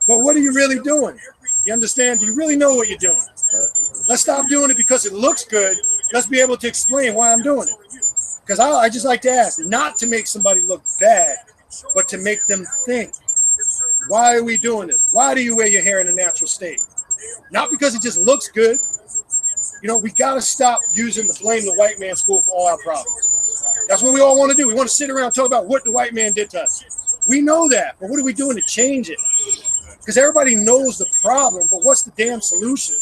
But what are you really doing? You understand? Do you really know what you're doing? Let's stop doing it because it looks good. Let's be able to explain why I'm doing it. Because I just like to ask, not to make somebody look bad, but to make them think. Why are we doing this? Why do you wear your hair in a natural state? Not because it just looks good. You know, we got to stop using the blame the white man school for all our problems. That's what we all want to do. We want to sit around and talk about what the white man did to us. We know that, but what are we doing to change it? Because everybody knows the problem, but what's the damn solution?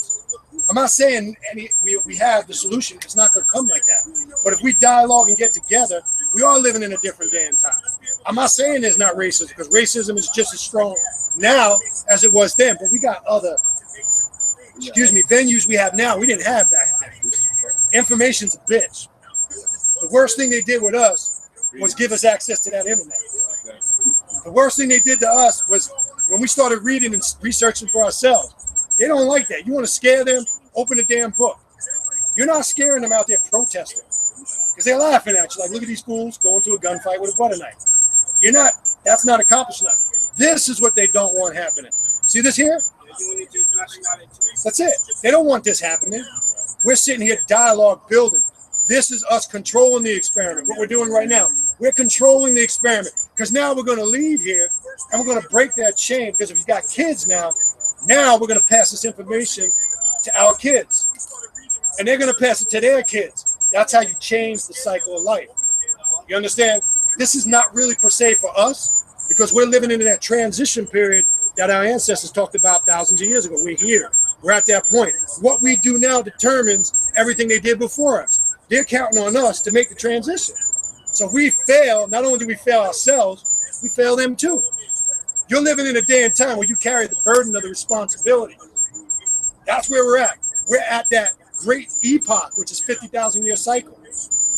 I'm not saying we have the solution. It's not going to come like that. But if we dialogue and get together, we are living in a different day and time. I'm not saying there's not racism, because racism is just as strong now as it was then, but we got other, venues we have now we didn't have back then. Information's a bitch. The worst thing they did with us was give us access to that internet. The worst thing they did to us was when we started reading and researching for ourselves. They don't like that. You want to scare them? Open a damn book. You're not scaring them out there protesting because they're laughing at you. Like, look at these fools going to a gunfight with a butter knife. You're not. That's not accomplishing nothing. This is what they don't want happening. See this here? That's it. They don't want this happening. We're sitting here dialogue building. This is us controlling the experiment. What we're doing right now, we're controlling the experiment because now we're going to leave here and we're going to break that chain because if you've got kids now we're going to pass this information to our kids and they're going to pass it to their kids. That's how you change the cycle of life. You understand? This is not really per se for us because we're living in that transition period that our ancestors talked about thousands of years ago. We're here. We're at that point. What we do now determines everything they did before us. They're counting on us to make the transition. So if we fail, not only do we fail ourselves, we fail them too. You're living in a day and time where you carry the burden of the responsibility. That's where we're at. We're at that great epoch, which is 50,000 year cycle.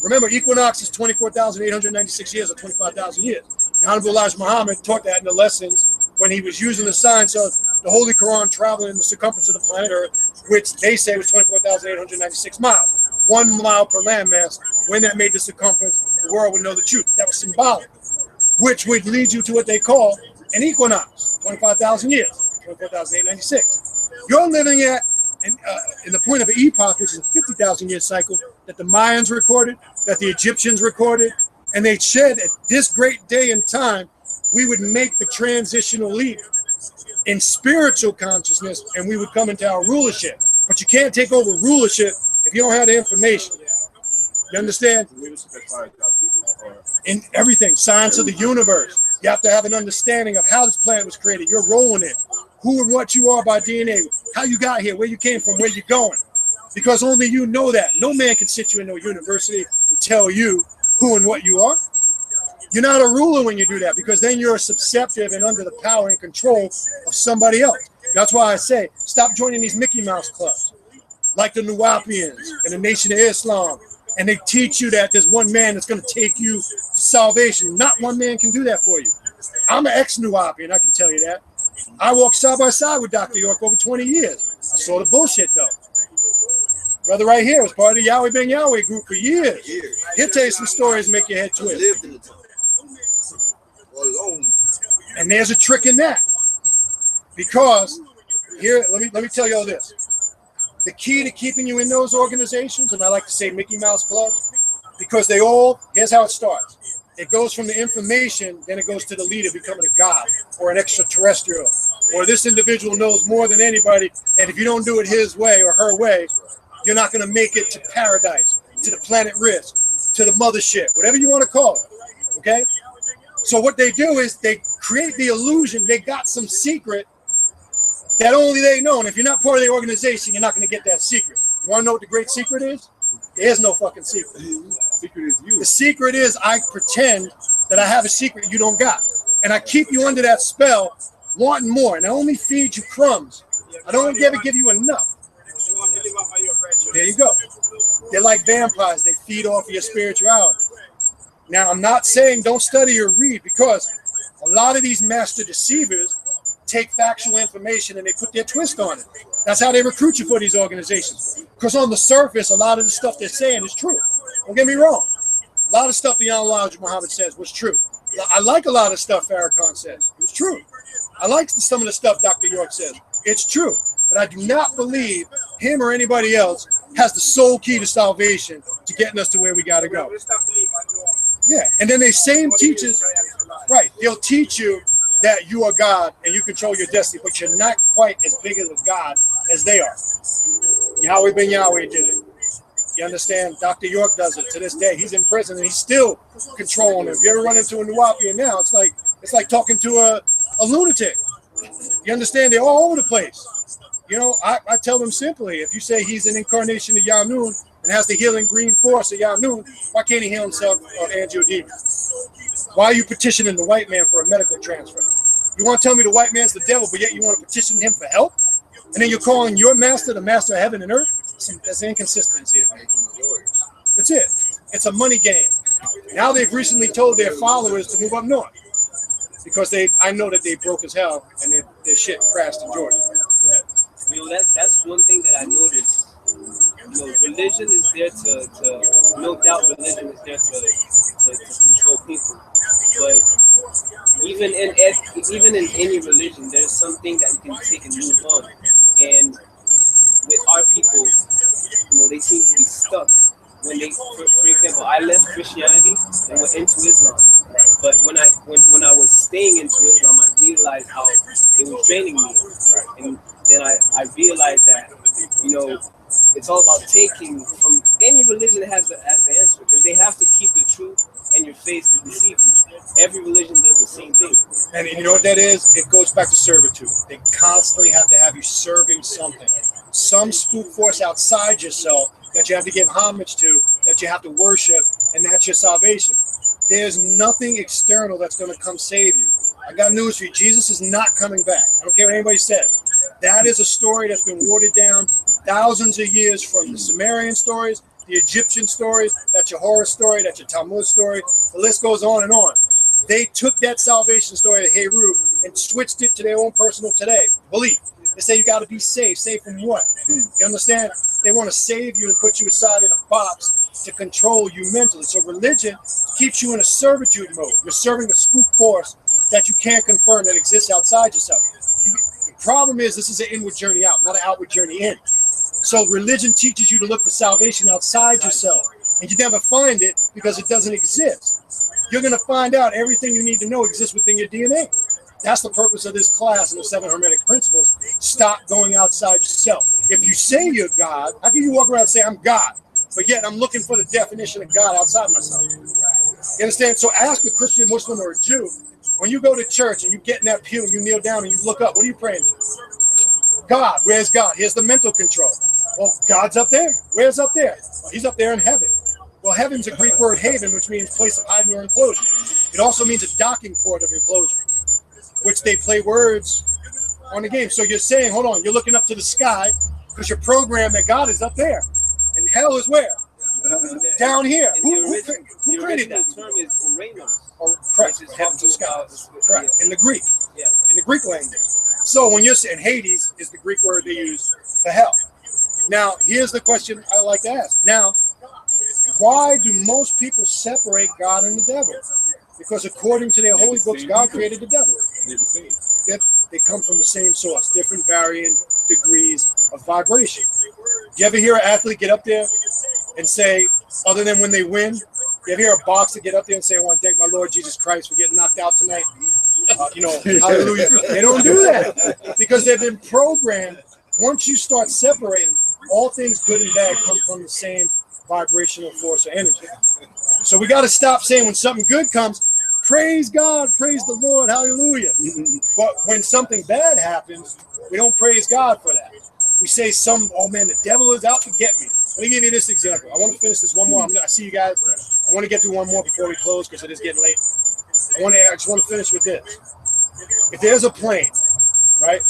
Remember, equinox is 24,896 years or 25,000 years. The Honorable Elijah Muhammad taught that in the lessons when he was using the science of the Holy Quran traveling in the circumference of the planet Earth, which they say was 24,896 miles. 1 mile per landmass. When that made the circumference, the world would know the truth. That was symbolic, which would lead you to what they call an equinox, 25,000 years, 24,896. You're living at in the point of an epoch, which is a 50,000 year cycle that the Mayans recorded, that the Egyptians recorded, and they said at this great day and time, we would make the transitional leap in spiritual consciousness and we would come into our rulership. But you can't take over rulership if you don't have the information. You understand? In everything, science of the universe, you have to have an understanding of how this planet was created, your role in it, who and what you are by DNA, how you got here, where you came from, where you're going. Because only you know that. No man can sit you in no university and tell you who and what you are. You're not a ruler when you do that, because then you're susceptible and under the power and control of somebody else. That's why I say, stop joining these Mickey Mouse clubs, like the Nubians and the Nation of Islam. And they teach you that there's one man that's going to take you to salvation. Not one man can do that for you. I'm an ex-Nubian, I can tell you that. I walked side by side with Dr. York over 20 years. I saw the bullshit, though. Brother right here was part of the Yahweh Ben Yahweh group for years. He'll tell you some stories make your head twist. And there's a trick in that. Because, here, let me tell you all this. The key to keeping you in those organizations, and I like to say Mickey Mouse clubs, because they all, here's how it starts. It goes from the information, then it goes to the leader becoming a god or an extraterrestrial. Or this individual knows more than anybody, and if you don't do it his way or her way, you're not going to make it to paradise, to the planet Risk, to the mothership, whatever you want to call it, okay? So what they do is they create the illusion they got some secret that only they know, and if you're not part of the organization, you're not going to get that secret. You want to know what the great secret is? There is no fucking secret. The secret is you. The secret is I pretend that I have a secret you don't got, and I keep you under that spell, wanting more, and I only feed you crumbs. I don't ever give you enough. There you go. They're like vampires. They feed off of your spirituality. Now, I'm not saying don't study or read, because a lot of these master deceivers take factual information and they put their twist on it. That's how they recruit you for these organizations. Because on the surface, a lot of the stuff they're saying is true. Don't get me wrong. A lot of stuff the Elijah Muhammad says was true. I like a lot of stuff Farrakhan says. It was true. I like some of the stuff Dr. York says. It's true. But I do not believe him or anybody else has the sole key to salvation to getting us to where we got to go. Yeah. And then they same teachers, right, they'll teach you that you are God and you control your destiny, but you're not quite as big as a God as they are. Yahweh Ben Yahweh did it. You understand? Dr. York does it to this day. He's in prison and he's still controlling it. If you ever run into a Nubian now, it's like talking to a lunatic. You understand? They're all over the place. You know, I tell them simply, if you say he's an incarnation of Yanun and has the healing green force of Yanun, why can't he heal himself of angioedema? Why are you petitioning the white man for a medical transfer? You want to tell me the white man's the devil, but yet you want to petition him for help? And then you're calling your master the master of heaven and earth? That's inconsistency. That's it. It's a money game. Now they've recently told their followers to move up north because I know that they broke as hell and their shit crashed in Georgia. Go ahead. You know, that's one thing that I noticed. You know, religion is there to no doubt religion is there to control people. But even in any religion, there's something that you can take and move on. And with our people, you know, they seem to be stuck. When they, for example, I left Christianity and went into Islam. Right. But when I was staying into Islam, I realized how it was draining me. Right. And then I realized that, you know, it's all about taking from any religion that has the answer, because they have to keep the truth in your face to deceive you. Every religion does the same thing. And you know what that is? It goes back to servitude. They constantly have to have you serving something. Some spook force outside yourself that you have to give homage to, that you have to worship, and that's your salvation. There's nothing external that's going to come save you. I got news for you. Jesus is not coming back. I don't care what anybody says. That is a story that's been watered down thousands of years from the Sumerian stories, the Egyptian stories, that's your horror story, that's your Talmud story. The list goes on and on. They took that salvation story of Heru and switched it to their own personal today belief. They say you got to be safe. Safe from what? You understand? They want to save you and put you aside in a box to control you mentally. So religion keeps you in a servitude mode. You're serving a spook force that you can't confirm that exists outside yourself. The problem is this is an inward journey out, not an outward journey in. So religion teaches you to look for salvation outside yourself, and you never find it because it doesn't exist. You're going to find out everything you need to know exists within your DNA. That's the purpose of this class and the 7 Hermetic principles. Stop going outside yourself. If you say you're God, how can you walk around and say I'm God, but yet I'm looking for the definition of God outside myself? You understand? So ask a Christian, Muslim, or a Jew, when you go to church and you get in that pew and you kneel down and you look up, what are you praying to? God. Where's God? Here's the mental control. Well, God's up there. Where's up there? Well, he's up there in heaven. Well, heaven's a Greek word, haven, which means place of hiding or enclosure. It also means a docking port of enclosure, which they play words on the game. So you're saying, hold on, you're looking up to the sky because you're programmed that God is up there. And hell is where? Down here. Who created that? The term is Uranus. Or, correct. Heaven to the sky. Correct. In the Greek. Yeah. In the Greek language. So when you're saying Hades is the Greek word they use for hell. Now, here's the question I like to ask. Now, why do most people separate God and the devil? Because according to their holy books, God created the devil. They come from the same source, different varying degrees of vibration. You ever hear an athlete get up there and say, other than when they win, you ever hear a boxer get up there and say, I want to thank my Lord Jesus Christ for getting knocked out tonight? Hallelujah. They don't do that because they've been programmed. Once you start separating, all things good and bad come from the same vibrational force or energy. So we got to stop saying when something good comes, praise God, praise the Lord, hallelujah. But when something bad happens, we don't praise God for that. We say oh man, the devil is out to get me. Let me give you this example. I want to finish this one more. I see you guys. I want to get through one more before we close because it is getting late. I just want to finish with this. If there's a plane, right?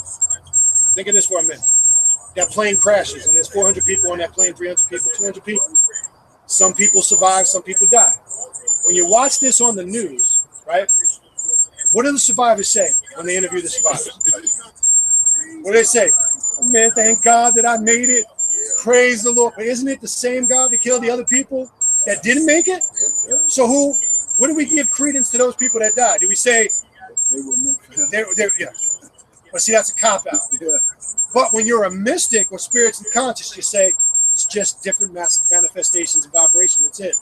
Think of this for a minute. That plane crashes and there's 400 people on that plane, 300 people, 200 people. Some people survive, some people die. When you watch this on the news, right? What do the survivors say when they interview the survivors? What do they say? Oh, man, thank God that I made it. Praise the Lord. But isn't it the same God that killed the other people that didn't make it? So what do we give credence to those people that died? Do we say They were meant for hell. yeah? But see, that's a cop-out. Yeah. But when you're a mystic or spiritually conscious, you say it's just different manifestations of vibration. That's it.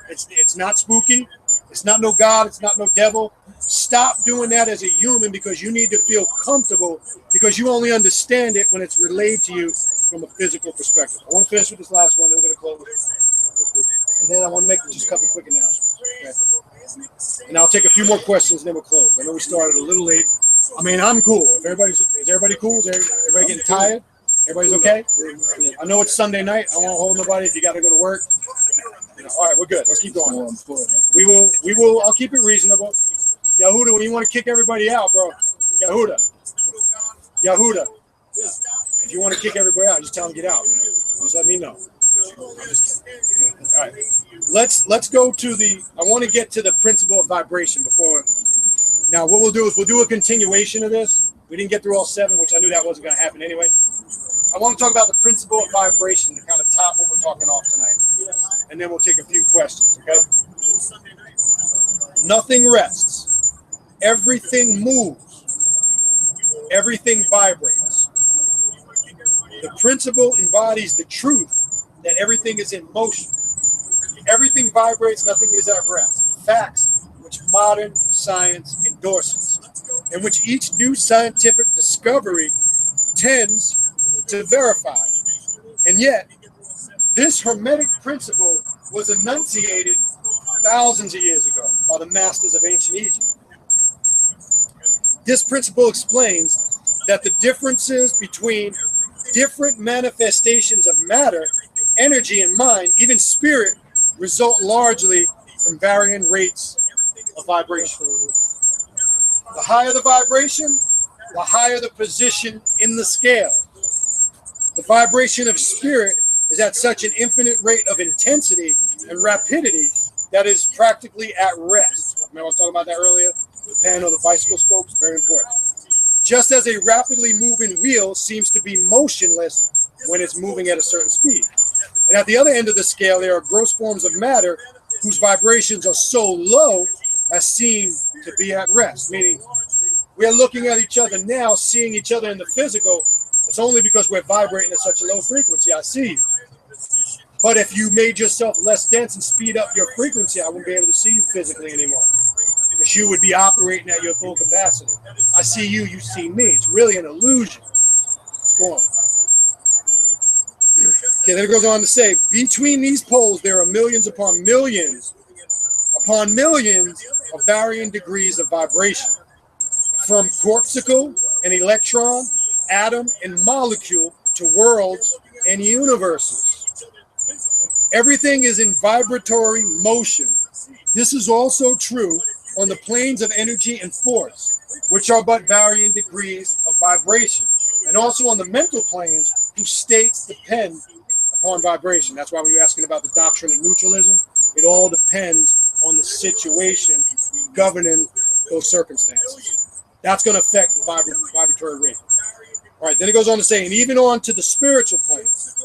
It's not spooky. It's not no God. It's not no devil. Stop doing that as a human because you need to feel comfortable because you only understand it when it's relayed to you from a physical perspective. I want to finish with this last one, then we're going to close. And then I want to make just a couple quick announcements. Okay? And I'll take a few more questions and then we'll close. I know we started a little late. I mean, I'm cool. Is everybody cool? Is everybody getting tired? Everybody's okay? I know it's Sunday night. I won't hold nobody if you got to go to work. All right, we're good. Let's keep going. We will. I'll keep it reasonable. Yahuda, when you want to kick everybody out, bro. Yahuda. If you want to kick everybody out, just tell them get out, man. Just let me know. All right. Let's go to I want to get to the principle of vibration before. Now, what we'll do is we'll do a continuation of this. We didn't get through all 7, which I knew that wasn't going to happen anyway. I want to talk about the principle of vibration to kind of top what we're talking off tonight. And then we'll take a few questions, okay? Nothing rests. Everything moves. Everything vibrates. The principle embodies the truth that everything is in motion. Everything vibrates, nothing is at rest. Facts which modern science endorses, and which each new scientific discovery tends to verify. And yet, this Hermetic principle was enunciated thousands of years ago by the masters of ancient Egypt. This principle explains that the differences between different manifestations of matter, energy, and mind, even spirit, result largely from varying rates of vibration. The higher the vibration, the higher the position in the scale. The vibration of spirit is at such an infinite rate of intensity and rapidity that is practically at rest. Remember I was talking about that earlier? The pen or the bicycle spokes, very important. Just as a rapidly moving wheel seems to be motionless when it's moving at a certain speed. And at the other end of the scale, there are gross forms of matter whose vibrations are so low as seem to be at rest. Meaning, we're looking at each other now, seeing each other in the physical. It's only because we're vibrating at such a low frequency. I see you. But if you made yourself less dense and speed up your frequency, I wouldn't be able to see you physically anymore. Because you would be operating at your full capacity. I see you, you see me. It's really an illusion. Let's go on. Okay, then it goes on to say, between these poles, there are millions upon millions of varying degrees of vibration. From corpuscle and electron, atom and molecule to worlds and universes. Everything is in vibratory motion. This is also true on the planes of energy and force, which are but varying degrees of vibration, and also on the mental planes, whose states depend upon vibration. That's why when you're asking about the doctrine of neutralism, it all depends on the situation governing those circumstances. That's going to affect the vibratory rate. All right, then it goes on to say, and even on to the spiritual planes.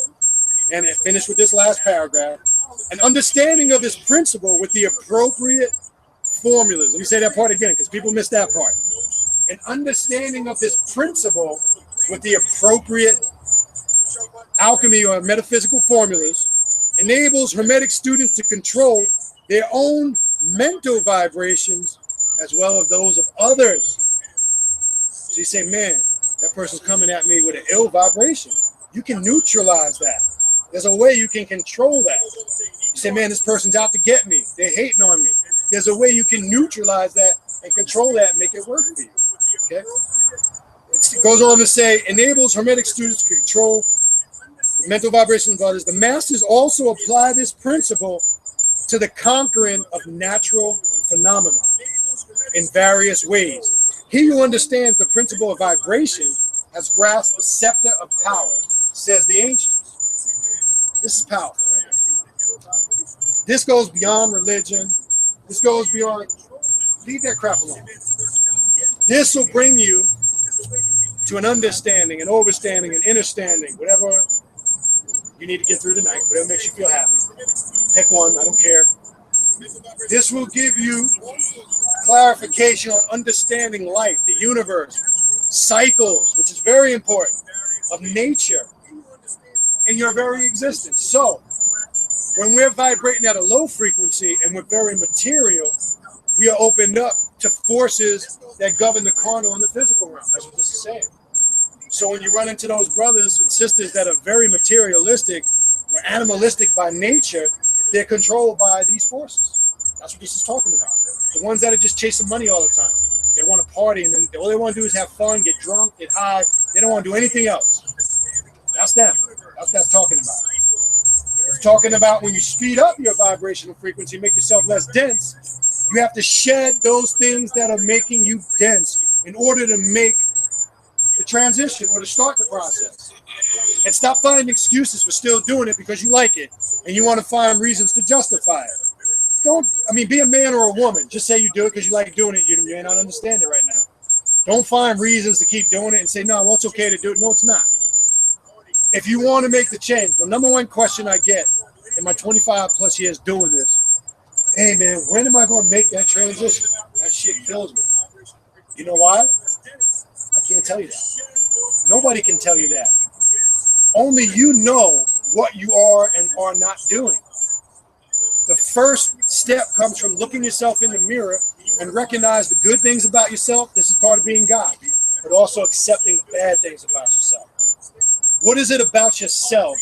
And it finished with this last paragraph. An understanding of this principle with the appropriate formulas. Let me say that part again, because people miss that part. An understanding of this principle with the appropriate alchemy or metaphysical formulas enables Hermetic students to control their own mental vibrations as well as those of others. So you say, man, that person's coming at me with an ill vibration. You can neutralize that. There's a way you can control that. You say, man, this person's out to get me. They're hating on me. There's a way you can neutralize that and control that and make it work for you. Okay? It goes on to say, enables Hermetic students to control the mental vibrations of others. The masters also apply this principle to the conquering of natural phenomena in various ways. He who understands the principle of vibration has grasped the scepter of power, says the ancients. This is powerful right here. This goes beyond religion. This goes beyond, leave that crap alone. This will bring you to an understanding, an overstanding, an understanding, whatever you need to get through tonight, whatever makes you feel happy. Pick one, I don't care. This will give you clarification on understanding life, the universe, cycles, which is very important, of nature, and your very existence. So, when we're vibrating at a low frequency and we're very material, we are opened up to forces that govern the carnal and the physical realm. That's what this is saying. So when you run into those brothers and sisters that are very materialistic or animalistic by nature, they're controlled by these forces. That's what this is talking about. The ones that are just chasing money all the time. They want to party and then all they want to do is have fun, get drunk, get high. They don't want to do anything else. That's them. That's what that's talking about. It's talking about when you speed up your vibrational frequency, make yourself less dense, you have to shed those things that are making you dense in order to make the transition or to start the process. And stop finding excuses for still doing it because you like it and you want to find reasons to justify it. Be a man or a woman. Just say you do it because you like doing it. You may not understand it right now. Don't find reasons to keep doing it and say, no, well, it's okay to do it. No, it's not. If you want to make the change, the number one question I get in my 25 plus years doing this, hey man, when am I going to make that transition? That shit kills me. You know why? I can't tell you that. Nobody can tell you that. Only you know what you are and are not doing. The first step comes from looking yourself in the mirror and recognize the good things about yourself. This is part of being God, but also accepting the bad things about yourself. What is it about yourself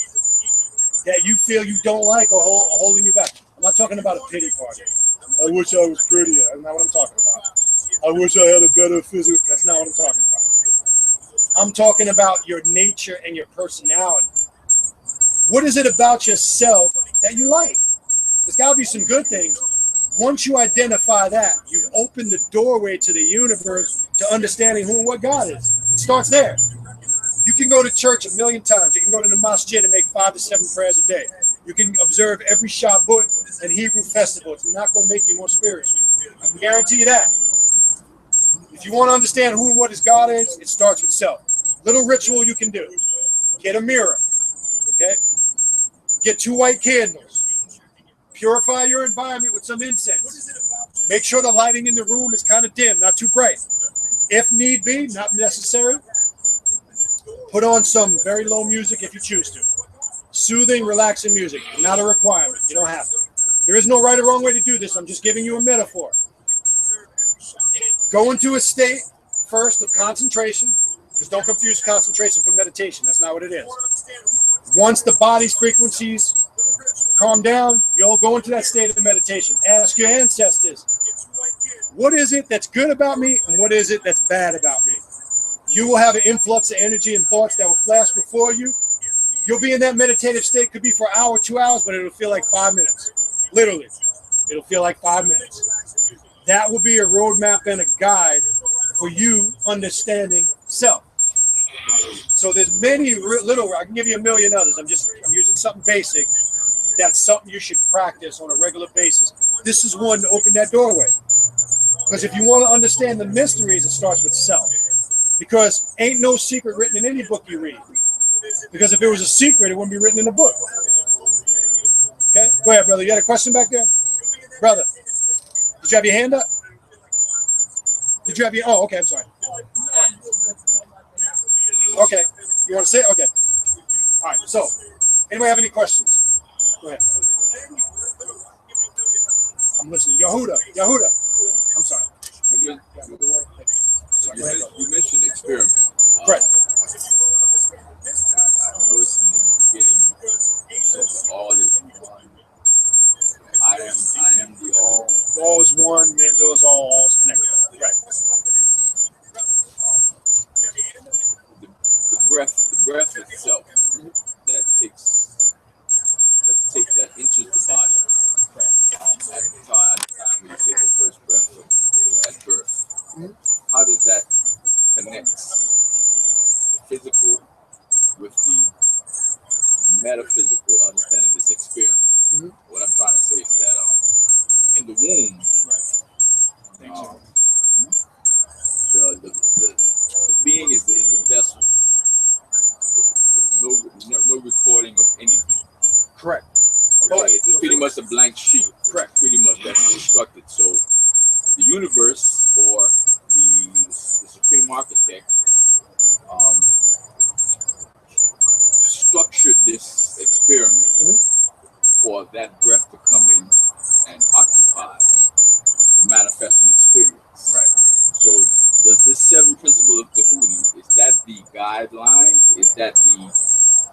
that you feel you don't like or holding you back? I'm not talking about a pity party. I wish I was prettier. That's not what I'm talking about. I wish I had a better physical. That's not what I'm talking about. I'm talking about your nature and your personality. What is it about yourself that you like? There's got to be some good things, Once you identify that, you've opened the doorway to the universe to understanding who and what God is. It starts there. You can go to church 1,000,000 times. You can go to the masjid and make 5 to 7 prayers a day. You can observe every Shabbat and Hebrew festival. It's not going to make you more spiritual. I can guarantee you that. If you want to understand who and what is God is, it starts with self. Little ritual you can do. Get a mirror. Okay? Get 2 white candles. Purify your environment with some incense. Make sure the lighting in the room is kind of dim, not too bright. If need be, not necessary, put on some very low music if you choose to. Soothing, relaxing music, not a requirement. You don't have to. There is no right or wrong way to do this. I'm just giving you a metaphor. Go into a state first of concentration, because don't confuse concentration for meditation. That's not what it is. Once the body's frequencies calm down, you'll go into that state of meditation. Ask your ancestors, what is it that's good about me and what is it that's bad about me? You will have an influx of energy and thoughts that will flash before you. You'll be in that meditative state, could be for an hour, 2 hours, but it'll feel like 5 minutes. Literally, it'll feel like 5 minutes. That will be a roadmap and a guide for you understanding self. So there's many little, I can give you 1,000,000 others. I'm using something basic. That's something you should practice on a regular basis. This is one to open that doorway. Because if you want to understand the mysteries, it starts with self. Because ain't no secret written in any book you read. Because if it was a secret, it wouldn't be written in a book. Okay? Go ahead, brother. You had a question back there? Brother, did you have your hand up? Did you have your... Oh, okay, I'm sorry. Okay. You want to say it? Okay. All right. So, anybody have any questions? Go ahead. I'm listening. Yehuda. I'm sorry. You mentioned experiment. Correct. I noticed in the beginning you said the all is one. I am the all. All is one, mental is all is connected. Right. The breath itself that enters the body. At the time when you take the first breath at birth, how does that connect the physical with the metaphysical understanding of this experiment? What I'm trying to say is that in the womb, the being is a vessel with no recording of anything. Correct. Okay, it's pretty much a blank sheet. Correct. Pretty much that's constructed. So the universe or the supreme architect structured this experiment for that breath to come in and occupy to manifest an experience. Right. So does this 7 principle of Tehuti, is that the guidelines? Is that the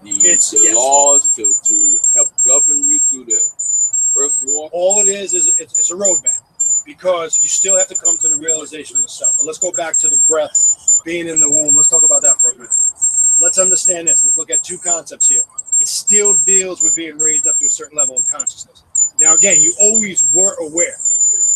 Yes. laws to help govern you through the earth walk? All it is it's a roadmap, because you still have to come to the realization of yourself. But let's go back to the breath being in the womb. Let's talk about that for a minute. Let's understand this. Let's look at 2 concepts here. It still deals with being raised up to a certain level of consciousness. Now, again, you always were aware.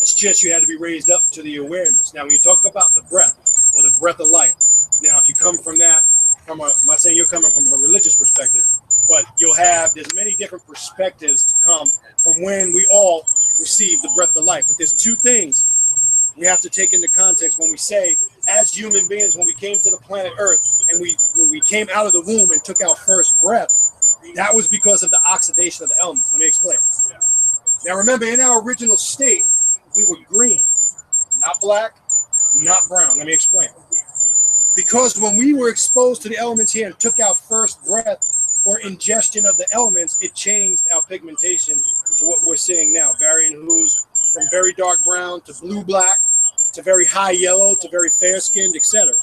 It's just you had to be raised up to the awareness. Now, when you talk about the breath or the breath of life, now, if you come from that, I'm not saying you're coming from a religious perspective, but there's many different perspectives to come from when we all receive the breath of life. But there's 2 things we have to take into context when we say, as human beings, when we came to the planet Earth and when we came out of the womb and took our first breath, that was because of the oxidation of the elements. Let me explain. Now, remember, in our original state, we were green, not black, not brown. Let me explain. Because when we were exposed to the elements here and took our first breath or ingestion of the elements, it changed our pigmentation to what we're seeing now, varying hues from very dark brown to blue-black to very high yellow to very fair-skinned, etc.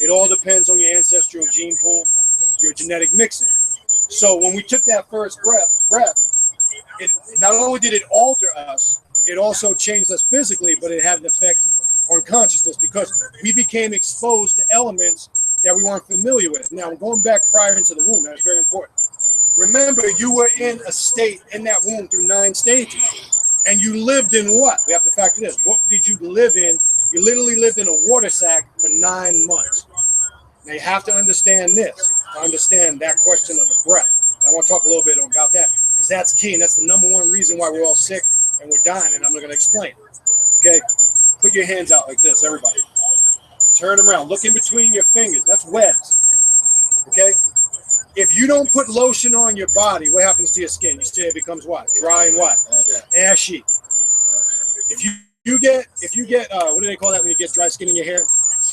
It all depends on your ancestral gene pool, your genetic mixing. So when we took that first breath, it not only did it alter us, it also changed us physically, but it had an effect on consciousness because we became exposed to elements that we weren't familiar with. Now, going back prior into the womb, that's very important. Remember, you were in a state in that womb through 9 stages. And you lived in what? We have to factor this. What did you live in? You literally lived in a water sack for 9 months. Now you have to understand this, to understand that question of the breath. And I want to talk a little bit about that, because that's key, and that's the number one reason why we're all sick and we're dying, and I'm going to explain. Okay? Put your hands out like this, everybody. Turn them around. Look in between your fingers. That's webs. Okay? If you don't put lotion on your body, what happens to your skin? Your skin becomes what? Dry and what? Ashy. If you get what do they call that when you get dry skin in your hair?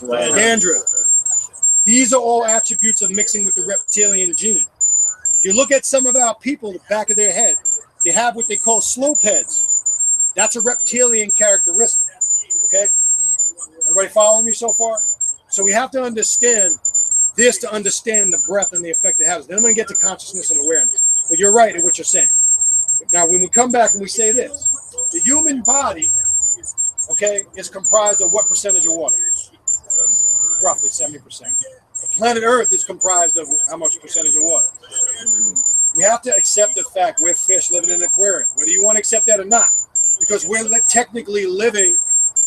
Dandruff. These are all attributes of mixing with the reptilian gene. If you look at some of our people, the back of their head, they have what they call slope heads. That's a reptilian characteristic. Okay? Everybody following me so far? So we have to understand this to understand the breath and the effect it has. Then I'm going to get to consciousness and awareness. But you're right in what you're saying. Now, when we come back and we say this, the human body, okay, is comprised of what percentage of water? Roughly 70%. The planet Earth is comprised of how much percentage of water? We have to accept the fact we're fish living in an aquarium, whether you want to accept that or not. Because we're technically living,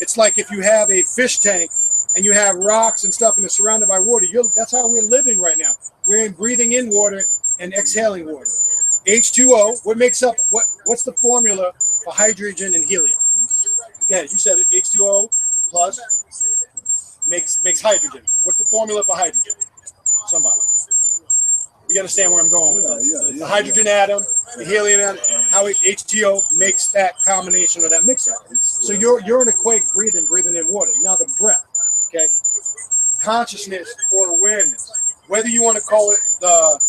it's like if you have a fish tank and you have rocks and stuff and it's surrounded by water, that's how we're living right now. We're breathing in water and exhaling water. H2O, what's the formula for hydrogen and helium? Yeah, you said it, H2O plus makes hydrogen. What's the formula for hydrogen? Somebody. You understand where I'm going with this? The hydrogen atom, the helium atom, how H2O makes that combination or that mix-up. So you're in a quake breathing in water. Now the breath, okay? Consciousness or awareness, whether you want to call it the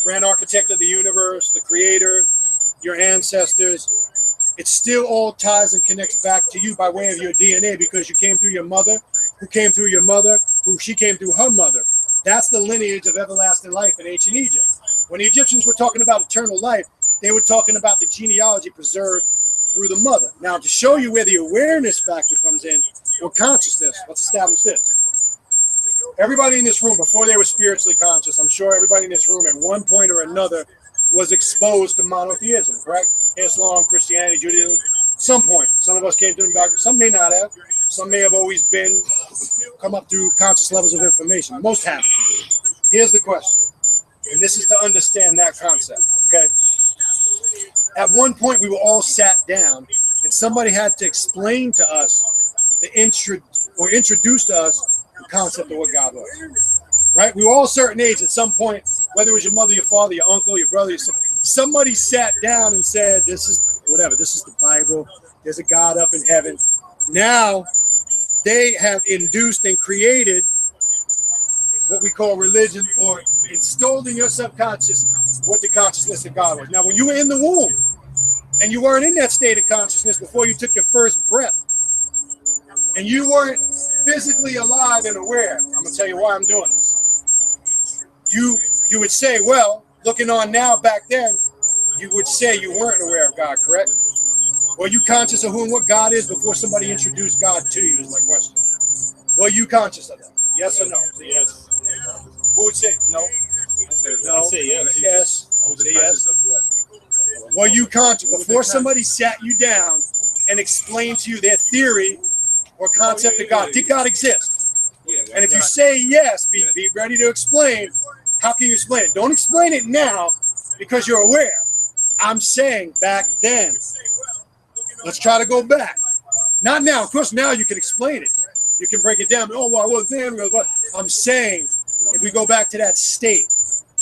grand architect of the universe, the creator, your ancestors, it still all ties and connects back to you by way of your DNA, because you came through your mother, who came through your mother, who she came through her mother. That's the lineage of everlasting life in ancient Egypt. When the Egyptians were talking about eternal life, they were talking about the genealogy preserved through the mother. Now, to show you where the awareness factor comes in, or consciousness, let's establish this. Everybody in this room, before they were spiritually conscious, I'm sure everybody in this room at one point or another was exposed to monotheism, correct? Islam, Christianity, Judaism, some point. Some of us came through the back, some may not have. Some may have always come up through conscious levels of information. Most haven't. Here's the question, and this is to understand that concept, okay? At one point, we were all sat down, and somebody had to explain to us, introduce to us the concept of what God was, right? We were all a certain age at some point, whether it was your mother, your father, your uncle, your brother, somebody sat down and said, this is the Bible, there's a God up in heaven. Now, they have induced and created what we call religion, or installed in your subconscious what the consciousness of God was. Now, when you were in the womb and you weren't in that state of consciousness before you took your first breath, and you weren't physically alive and aware, I'm going to tell you why I'm doing this. You would say, well, looking on now, back then, you would say you weren't aware of God, correct? Were you conscious of who and what God is before somebody introduced God to you, is my question. Were you conscious of that? Yes or no? Say yes. Who would say no? I said No. say yes. Yes. I was Say conscious yes. of what? Were you conscious before somebody sat you down and explained to you their theory or concept of God? Did God exist? Yeah, And if you say yes, be ready to explain. How can you explain it? Don't explain it now because you're aware. I'm saying back then. Let's try to go back. Not now. Of course, now you can explain it. You can break it down. Oh, well, I was there. I'm saying, if we go back to that state,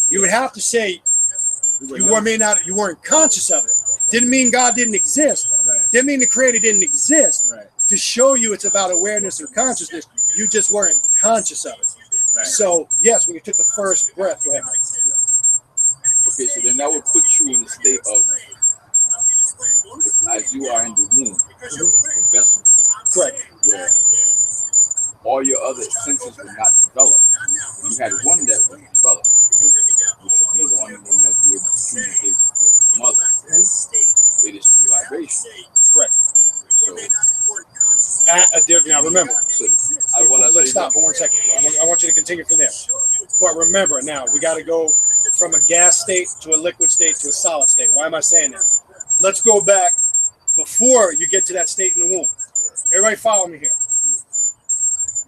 you would have to say you weren't conscious of it. Didn't mean God didn't exist. Right. Didn't mean the Creator didn't exist. Right. To show you it's about awareness and consciousness, you just weren't conscious of it. Right. So, yes, when you took the first breath, go ahead. Okay, so then that would put you in a state of, as you are in the womb, a vessel, Correct. where all your other senses were not developed. You had one that was developed, which would be the only one that you able to communicate with the mother. It is through vibration. Correct. So, Now, remember. let's stop for 1 second. I want you to continue from there. But remember, now, we got to go from a gas state to a liquid state to a solid state. Why am I saying that? Let's go back before you get to that state in the womb. Everybody follow me here.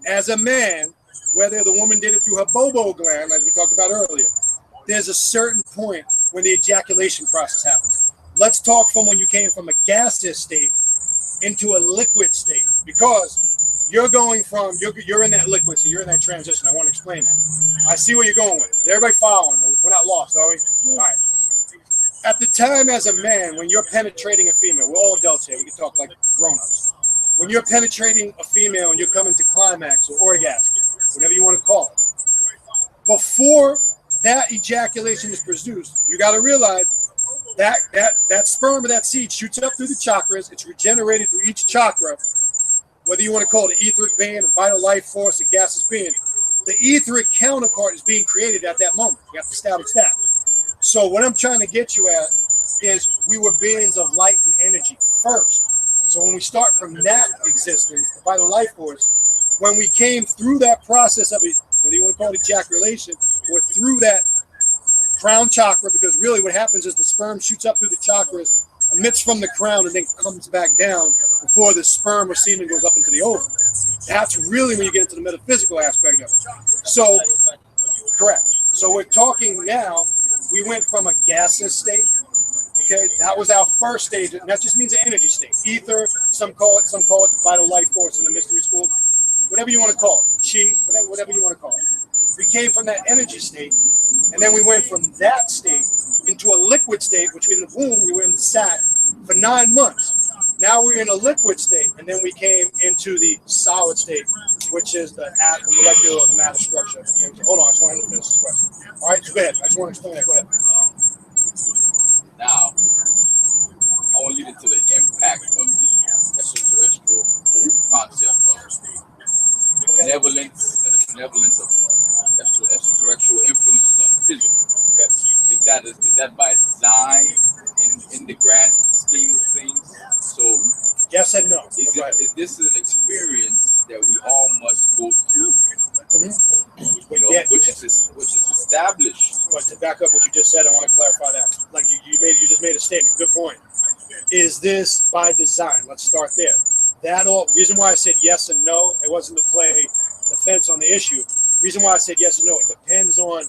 As a man, whether the woman did it through her bobo gland, as we talked about earlier, there's a certain point when the ejaculation process happens. Let's talk from when you came from a gaseous state into a liquid state, because you're going from, you're in that liquid, so you're in that transition. I want to explain that. I see where you're going with it. Everybody following? We're not lost, are we? Yeah. All right. At the time as a man, when you're penetrating a female, we're all adults here. We can talk like grown-ups. When you're penetrating a female and you're coming to climax or orgasm, whatever you want to call it, before that ejaculation is produced, you got to realize that sperm or that seed shoots up through the chakras. It's regenerated through each chakra, whether you want to call it an etheric being, a vital life force, a gaseous being. The etheric counterpart is being created at that moment. You have to establish that. So what I'm trying to get you at is we were beings of light and energy first. So when we start from that existence, the vital life force, when we came through that process of it, whether you want to call it ejaculation, or through that crown chakra, because really what happens is the sperm shoots up through the chakras, emits from the crown, and then comes back down before the sperm or semen goes up into the ovum. That's really when you get into the metaphysical aspect of it. So, correct. So we're talking now, we went from a gaseous state. Okay, that was our first stage, and that just means an energy state. Ether, some call it the vital life force in the mystery school, whatever you want to call it, chi, whatever you want to call it. We came from that energy state, and then we went from that state into a liquid state, which in the womb, we were in the sac for 9 months. Now we're in a liquid state, and then we came into the solid state, which is the molecular or the matter structure. Okay, so hold on, I just want to finish this question. All right, so go ahead. I just want to explain that. Go ahead. Now, I want to get into the impact of the extraterrestrial concept of benevolence and the benevolence of extraterrestrial influences on the physical. Okay. Is that by design in the grand scheme of things? So yes and no. Is this an experience that we all must go through? Mm-hmm. You know, yeah, which is established. But to back up what you just said, I want to clarify that. Like you just made a statement. Good point. Is this by design? Let's start there. Reason why I said yes and no, it wasn't to play the fence on the issue. Reason why I said yes and no, it depends on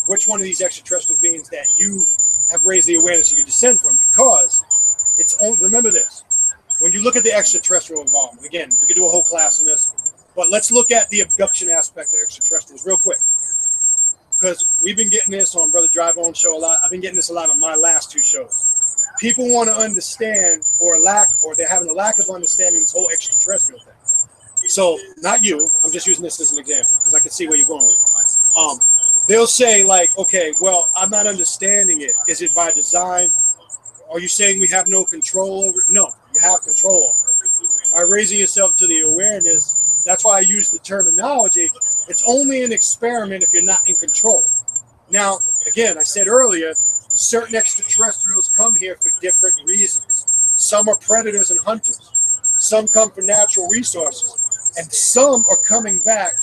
which one of these extraterrestrial beings that you have raised the awareness you descend from. Because remember this. When you look at the extraterrestrial involvement, again, we could do a whole class on this, but let's look at the abduction aspect of extraterrestrials real quick. Because we've been getting this on Brother Drive-On show a lot. I've been getting this a lot on my last 2 shows. People want to understand or they're having a lack of understanding this whole extraterrestrial thing. So, not you, I'm just using this as an example because I can see where you're going with it. They'll say like, okay, well, I'm not understanding it. Is it by design? Are you saying we have no control over it? No, you have control over it. By raising yourself to the awareness, that's why I use the terminology. It's only an experiment if you're not in control. Now, again, I said earlier, certain extraterrestrials come here for different reasons. Some are predators and hunters. Some come for natural resources. And some are coming back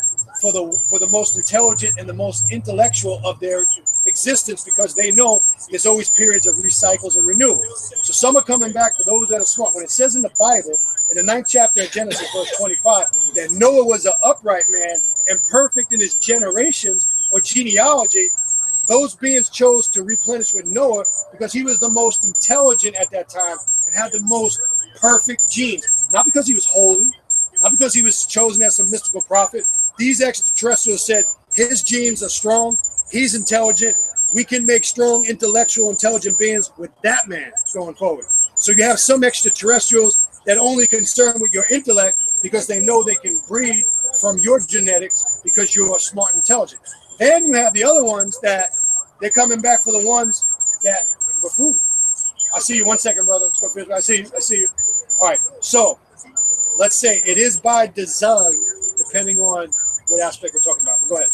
for the most intelligent and the most intellectual of their existence because they know there's always periods of recycles and renewal. So some are coming back for those that are smart. When it says in the Bible, in the 9th chapter of Genesis, verse 25, that Noah was an upright man and perfect in his generations or genealogy, those beings chose to replenish with Noah because he was the most intelligent at that time and had the most perfect genes. Not because he was holy, not because he was chosen as some mystical prophet. These extraterrestrials said his genes are strong, he's intelligent, we can make strong, intellectual, intelligent beings with that man going forward. So you have some extraterrestrials that only concerned with your intellect because they know they can breed from your genetics because you are smart and intelligent. Then you have the other ones that they're coming back for the ones that for food. I see you. 1 second, brother. Let's go finish. I see you. All right. So let's say it is by design, depending on what aspect we're talking about. But go ahead.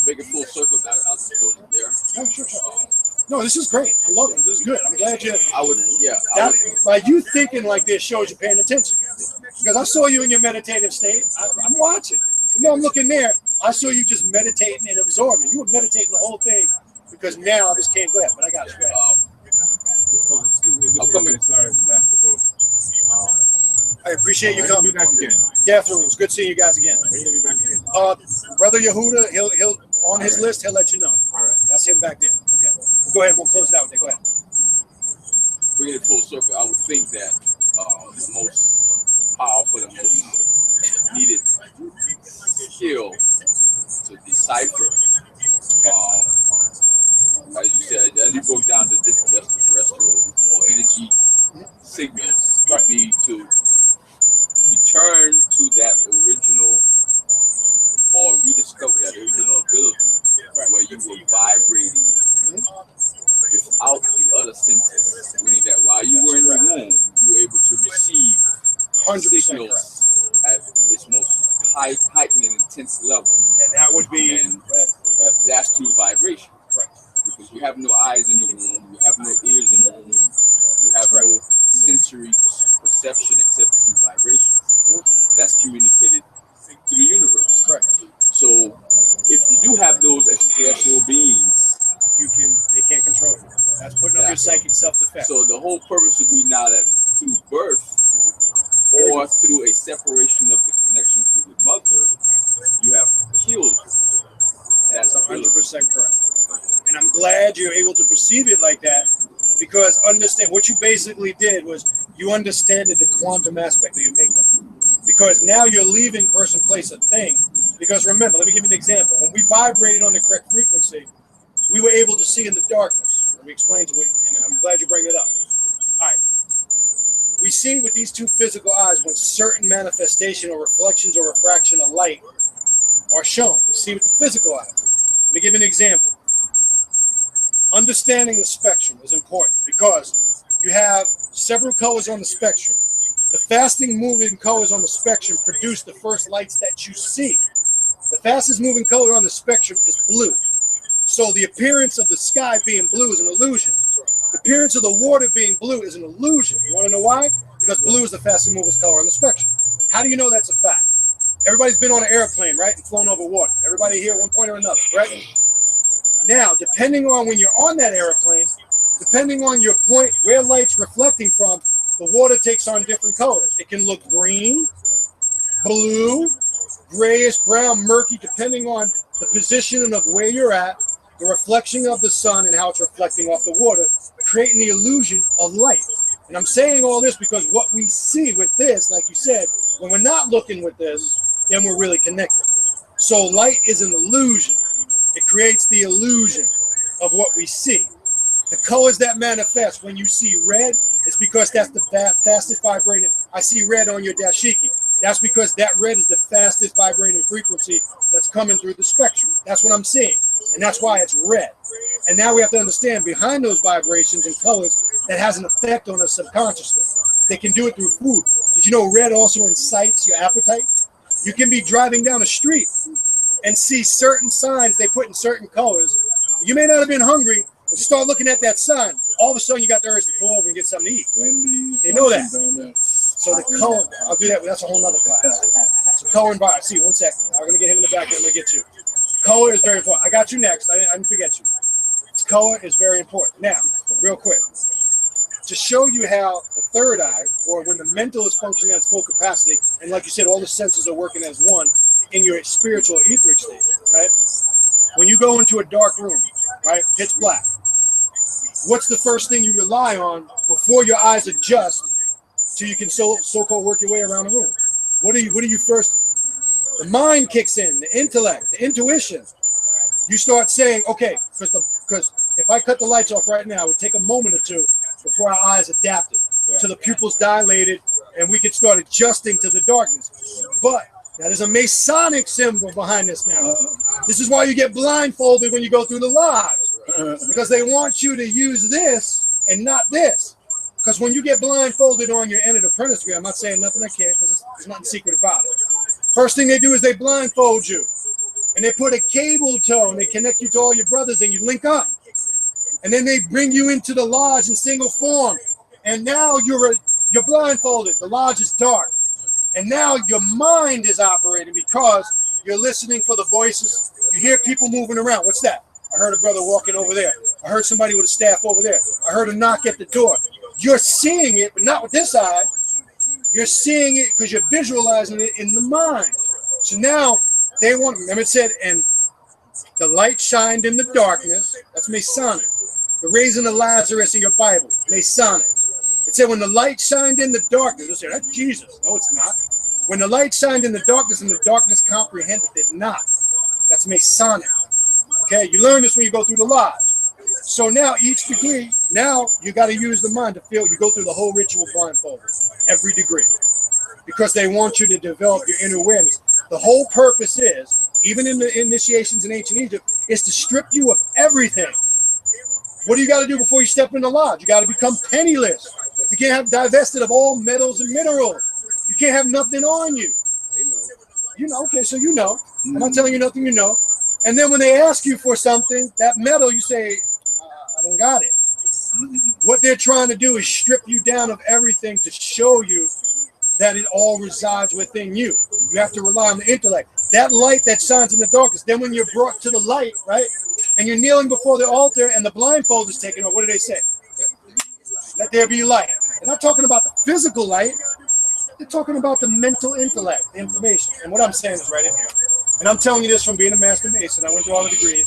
Make it full circle. I'll just close it there. Oh, sure. No, this is great. I love it. This is good. I'm glad you. By you thinking like this shows you're paying attention. Because I saw you in your meditative state. I'm watching. You know, I'm looking there. I saw you just meditating and absorbing. You were meditating the whole thing because now this came. Go ahead, but I got it. Go ahead. Excuse me. I'm coming. Sorry, I appreciate you We'll coming. be back again. Definitely, it's good seeing you guys again. We're gonna be back again. Brother Yehuda, he'll on his list. He'll let you know. All right. That's him back there. Okay. Go ahead. We'll close it out there. Go ahead. Bringing it full circle, I would think that the most powerful and most needed skill to decipher, as you said, as you broke down the different extraterrestrial or energy signals, would be to return to that original or rediscover that original ability where you were vibrating without the other senses, meaning that while you were in the womb, you were able to receive 100% signals at its most heightened and intense level. And that would be that's through vibration. Right. Because you have no eyes in the womb, you have no ears in the womb, you have no sensory perception except through vibration. That's communicated to the universe. Correct. So if you do have those extraterrestrial beings, they can't control you. That's putting up your psychic self-defense. So the whole purpose would be now that through birth or through a separation of the connection to the mother, you have killed. That's 100% correct. And I'm glad you're able to perceive it like that, because understand what you basically did was you understood the quantum aspect of your makeup. Because now you're leaving person, place, a thing. Because remember, let me give you an example. When we vibrated on the correct frequency, we were able to see in the darkness. Let me explain to you, and I'm glad you bring it up. All right. We see with these two physical eyes when certain manifestation or reflections or refraction of light are shown. We see with the physical eye. Let me give you an example. Understanding the spectrum is important because you have several colors on the spectrum. The fastest moving colors on the spectrum produce the first lights that you see. The fastest moving color on the spectrum is blue. So the appearance of the sky being blue is an illusion. The appearance of the water being blue is an illusion. You want to know why? Because blue is the fastest moving color on the spectrum. How do you know that's a fact? Everybody's been on an airplane, right? And flown over water. Everybody here at one point or another, right? Now, depending on when you're on that airplane, depending on your point where light's reflecting from, the water takes on different colors. It can look green, blue, grayish, brown, murky, depending on the position of where you're at, the reflection of the sun and how it's reflecting off the water, creating the illusion of light. And I'm saying all this because what we see with this, like you said, when we're not looking with this, then we're really connected. So light is an illusion. It creates the illusion of what we see. The colors that manifest when you see red, it's because that's the fastest vibrating. I see red on your dashiki. That's because that red is the fastest vibrating frequency that's coming through the spectrum. That's what I'm seeing. And that's why it's red. And now we have to understand behind those vibrations and colors that has an effect on us subconsciously. They can do it through food. Did you know red also incites your appetite? You can be driving down a street and see certain signs they put in certain colors. You may not have been hungry, but you start looking at that sign. All of a sudden, you got the urge to pull over and get something to eat. They know that. So the color, I'll do that, but that's a whole nother class. So color and vibe. See, one sec. I'm going to get him in the back, and I'm going to get you. Color is very important. I got you next. I didn't forget you. Color is very important. Now, real quick, to show you how the third eye, or when the mental is functioning at its full capacity, and like you said, all the senses are working as one in your spiritual etheric state, right? When you go into a dark room, right, pitch black, what's the first thing you rely on before your eyes adjust so you can so-called work your way around the room? What do you first? The mind kicks in, the intellect, the intuition. You start saying, okay, because if I cut the lights off right now, it would take a moment or two before our eyes adapted, to the pupils dilated, and we could start adjusting to the darkness. But now there's a Masonic symbol behind this now. This is why you get blindfolded when you go through the lodge, because they want you to use this and not this. Because when you get blindfolded on your entered apprentice degree, I'm not saying nothing I can't, because there's nothing secret about it. First thing they do is they blindfold you, and they put a cable tow, and they connect you to all your brothers, and you link up. And then they bring you into the lodge in single form, and now you're blindfolded. The lodge is dark. And now your mind is operating because you're listening for the voices. You hear people moving around. What's that? I heard a brother walking over there. I heard somebody with a staff over there. I heard a knock at the door. You're seeing it, but not with this eye. You're seeing it because you're visualizing it in the mind. So now they want, remember it said, and the light shined in the darkness. That's Masonic. The raising of Lazarus in your Bible, Masonic. It said when the light shined in the darkness, they say, that's Jesus. No, it's not. When the light shined in the darkness and the darkness comprehended it not. That's Masonic. Okay, you learn this when you go through the lodge. So now each degree, now you got to use the mind to feel. You go through the whole ritual blindfolded, every degree, because they want you to develop your inner awareness. The whole purpose is, even in the initiations in ancient Egypt, is to strip you of everything. What do you got to do before you step in the lodge? You got to become penniless. You can't have divested of all metals and minerals. You can't have nothing on you. You know, okay, so you know. I'm not telling you nothing you know. And then when they ask you for something, that metal, you say, I don't got it. What they're trying to do is strip you down of everything to show you that it all resides within you. You have to rely on the intellect. That light that shines in the darkness. Then when you're brought to the light, right, and you're kneeling before the altar and the blindfold is taken off, what do they say? Let there be light. They're not talking about the physical light. They're talking about the mental intellect, the information. And what I'm saying is right in here. And I'm telling you this from being a master mason. I went through all the degrees.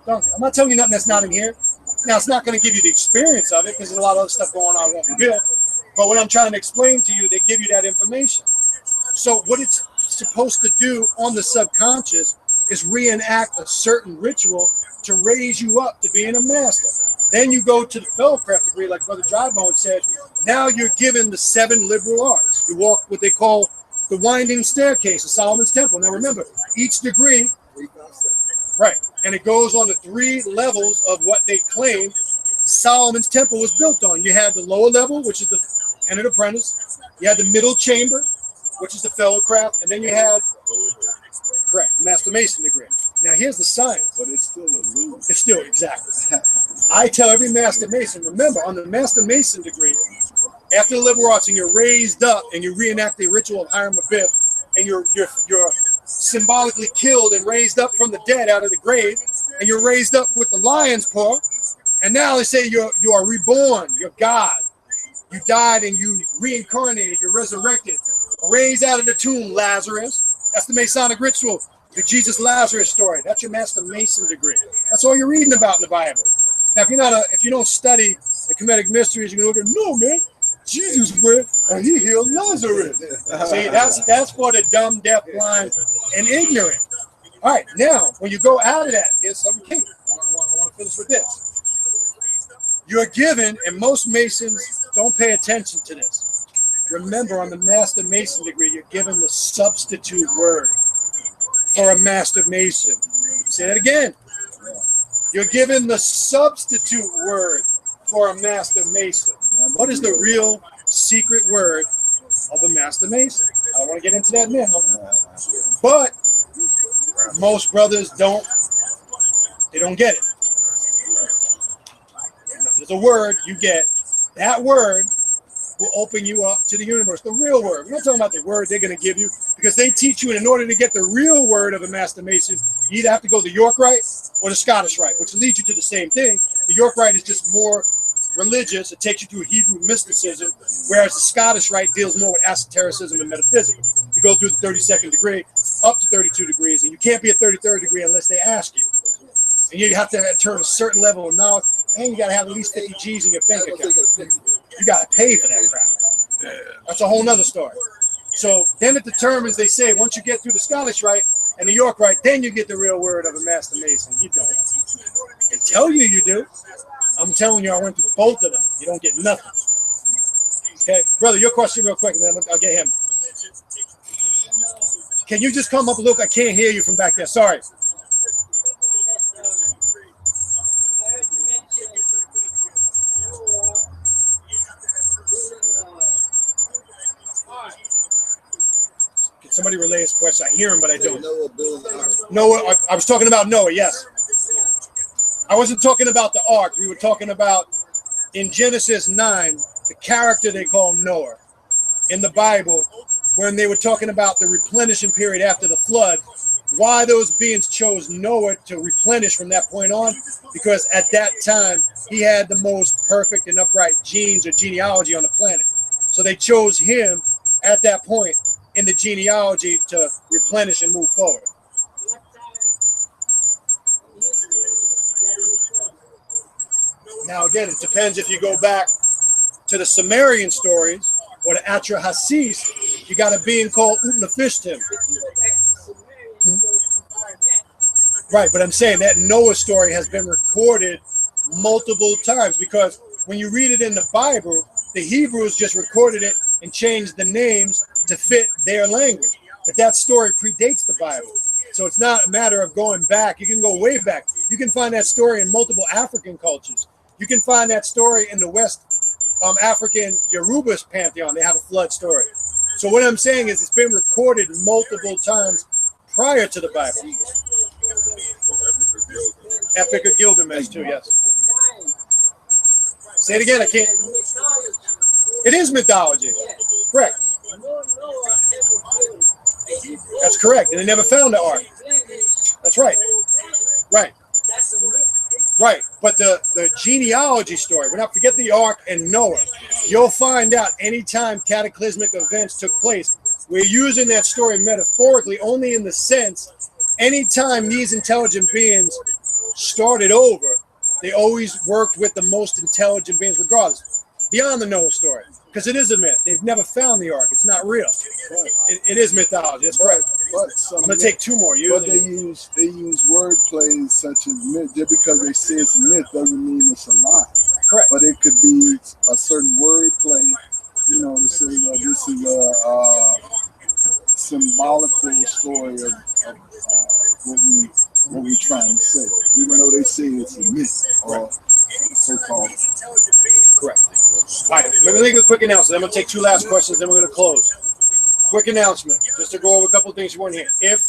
I'm not telling you nothing that's not in here. Now, it's not going to give you the experience of it because there's a lot of other stuff going on I won't reveal. But what I'm trying to explain to you, they give you that information. So what it's supposed to do on the subconscious is reenact a certain ritual to raise you up to being a master. Then you go to the fellowcraft degree, like Brother Drybone said. Now you're given the 7 liberal arts. You walk what they call the winding staircase of Solomon's Temple. Now remember, each degree, right, and it goes on the 3 levels of what they claim Solomon's Temple was built on. You had the lower level, which is the entered apprentice. You had the middle chamber, which is the fellowcraft, and then you had, correct, Master Mason degree. Now here's the science. But it's still a loop. It's still, exactly. I tell every Master Mason, remember, on the Master Mason degree, after the liberal arts and you're raised up and you reenact the ritual of Hiram Abiff, and you're symbolically killed and raised up from the dead out of the grave, and you're raised up with the lion's paw, and now they say you are reborn, you're God. You died and you reincarnated, you're resurrected, raised out of the tomb, Lazarus. That's the Masonic ritual, the Jesus Lazarus story. That's your Master Mason degree. That's all you're reading about in the Bible. Now, if you don't study the Hermetic mysteries, you're gonna look at, no, man, Jesus went and he healed Lazarus. See, that's for the dumb, deaf, blind, and ignorant. All right, now when you go out of that, here's something key. I want to finish with this. You're given, and most Masons don't pay attention to this. Remember, on the Master Mason degree, you're given the substitute word for a Master Mason. Say that again. You're given the substitute word for a Master Mason. What is the real secret word of a Master Mason? I don't want to get into that now. But most brothers don't get it. There's a word you get. That word will open you up to the universe, the real word. We're not talking about the word they're going to give you, because they teach you in order to get the real word of a Master Mason, you either have to go the York Rite or the Scottish Rite, which leads you to the same thing. The York Rite is just more religious. It takes you through Hebrew mysticism, whereas the Scottish Rite deals more with esotericism and metaphysics. You go through the 32nd degree, up to 32 degrees, and you can't be a 33rd degree unless they ask you. And you have to turn a certain level of knowledge, and you got to have at least 50 G's in your bank account. You got to pay for that crap. That's a whole nother story. So then it determines, they say, once you get through the Scottish Rite and the York Rite, then you get the real word of a Master Mason. You don't. They tell you you do. I'm telling you, I went through both of them. You don't get nothing. Okay, brother, your question real quick, and then I'll get him. Can you just come up, Luke? I can't hear you from back there. Sorry. Can somebody relay his question? I hear him, but I don't. Noah, I was talking about Noah, yes. I wasn't talking about the ark. We were talking about, in Genesis 9, the character they call Noah. In the Bible, when they were talking about the replenishing period after the flood, why those beings chose Noah to replenish from that point on, because at that time he had the most perfect and upright genes or genealogy on the planet. So they chose him at that point in the genealogy to replenish and move forward. Now again, it depends if you go back to the Sumerian stories or the Atrahasis, you got a being called Utnapishtim. Right, but I'm saying that Noah story has been recorded multiple times, because when you read it in the Bible, the Hebrews just recorded it and changed the names to fit their language. But that story predates the Bible. So it's not a matter of going back. You can go way back. You can find that story in multiple African cultures. You can find that story in the West African Yoruba's pantheon. They have a flood story. So what I'm saying is it's been recorded multiple times prior to the Bible. Epic of Gilgamesh too, yes. Say it again, I can't. It is mythology. Correct. That's correct. And they never found the ark. That's right. Right. Right. But the genealogy story, we're not forget the ark and Noah. You'll find out anytime cataclysmic events took place, we're using that story metaphorically only in the sense anytime these intelligent beings started over, they always worked with the most intelligent beings regardless, beyond the Noah story, because it is a myth. They've never found the ark. It's not real. It is mythology. That's correct. But I'm going to take two more. But they use wordplay such as myth. Just because they say it's a myth doesn't mean it's a lie. Correct. But it could be a certain wordplay, you know, to say this is a symbolical story of what we trying to say, even though they say it's a myth or so-called. Correct. All right, let me make a quick announcement. I'm going to take two last questions, then we're going to close. Quick announcement, just to go over a couple of things you weren't here. If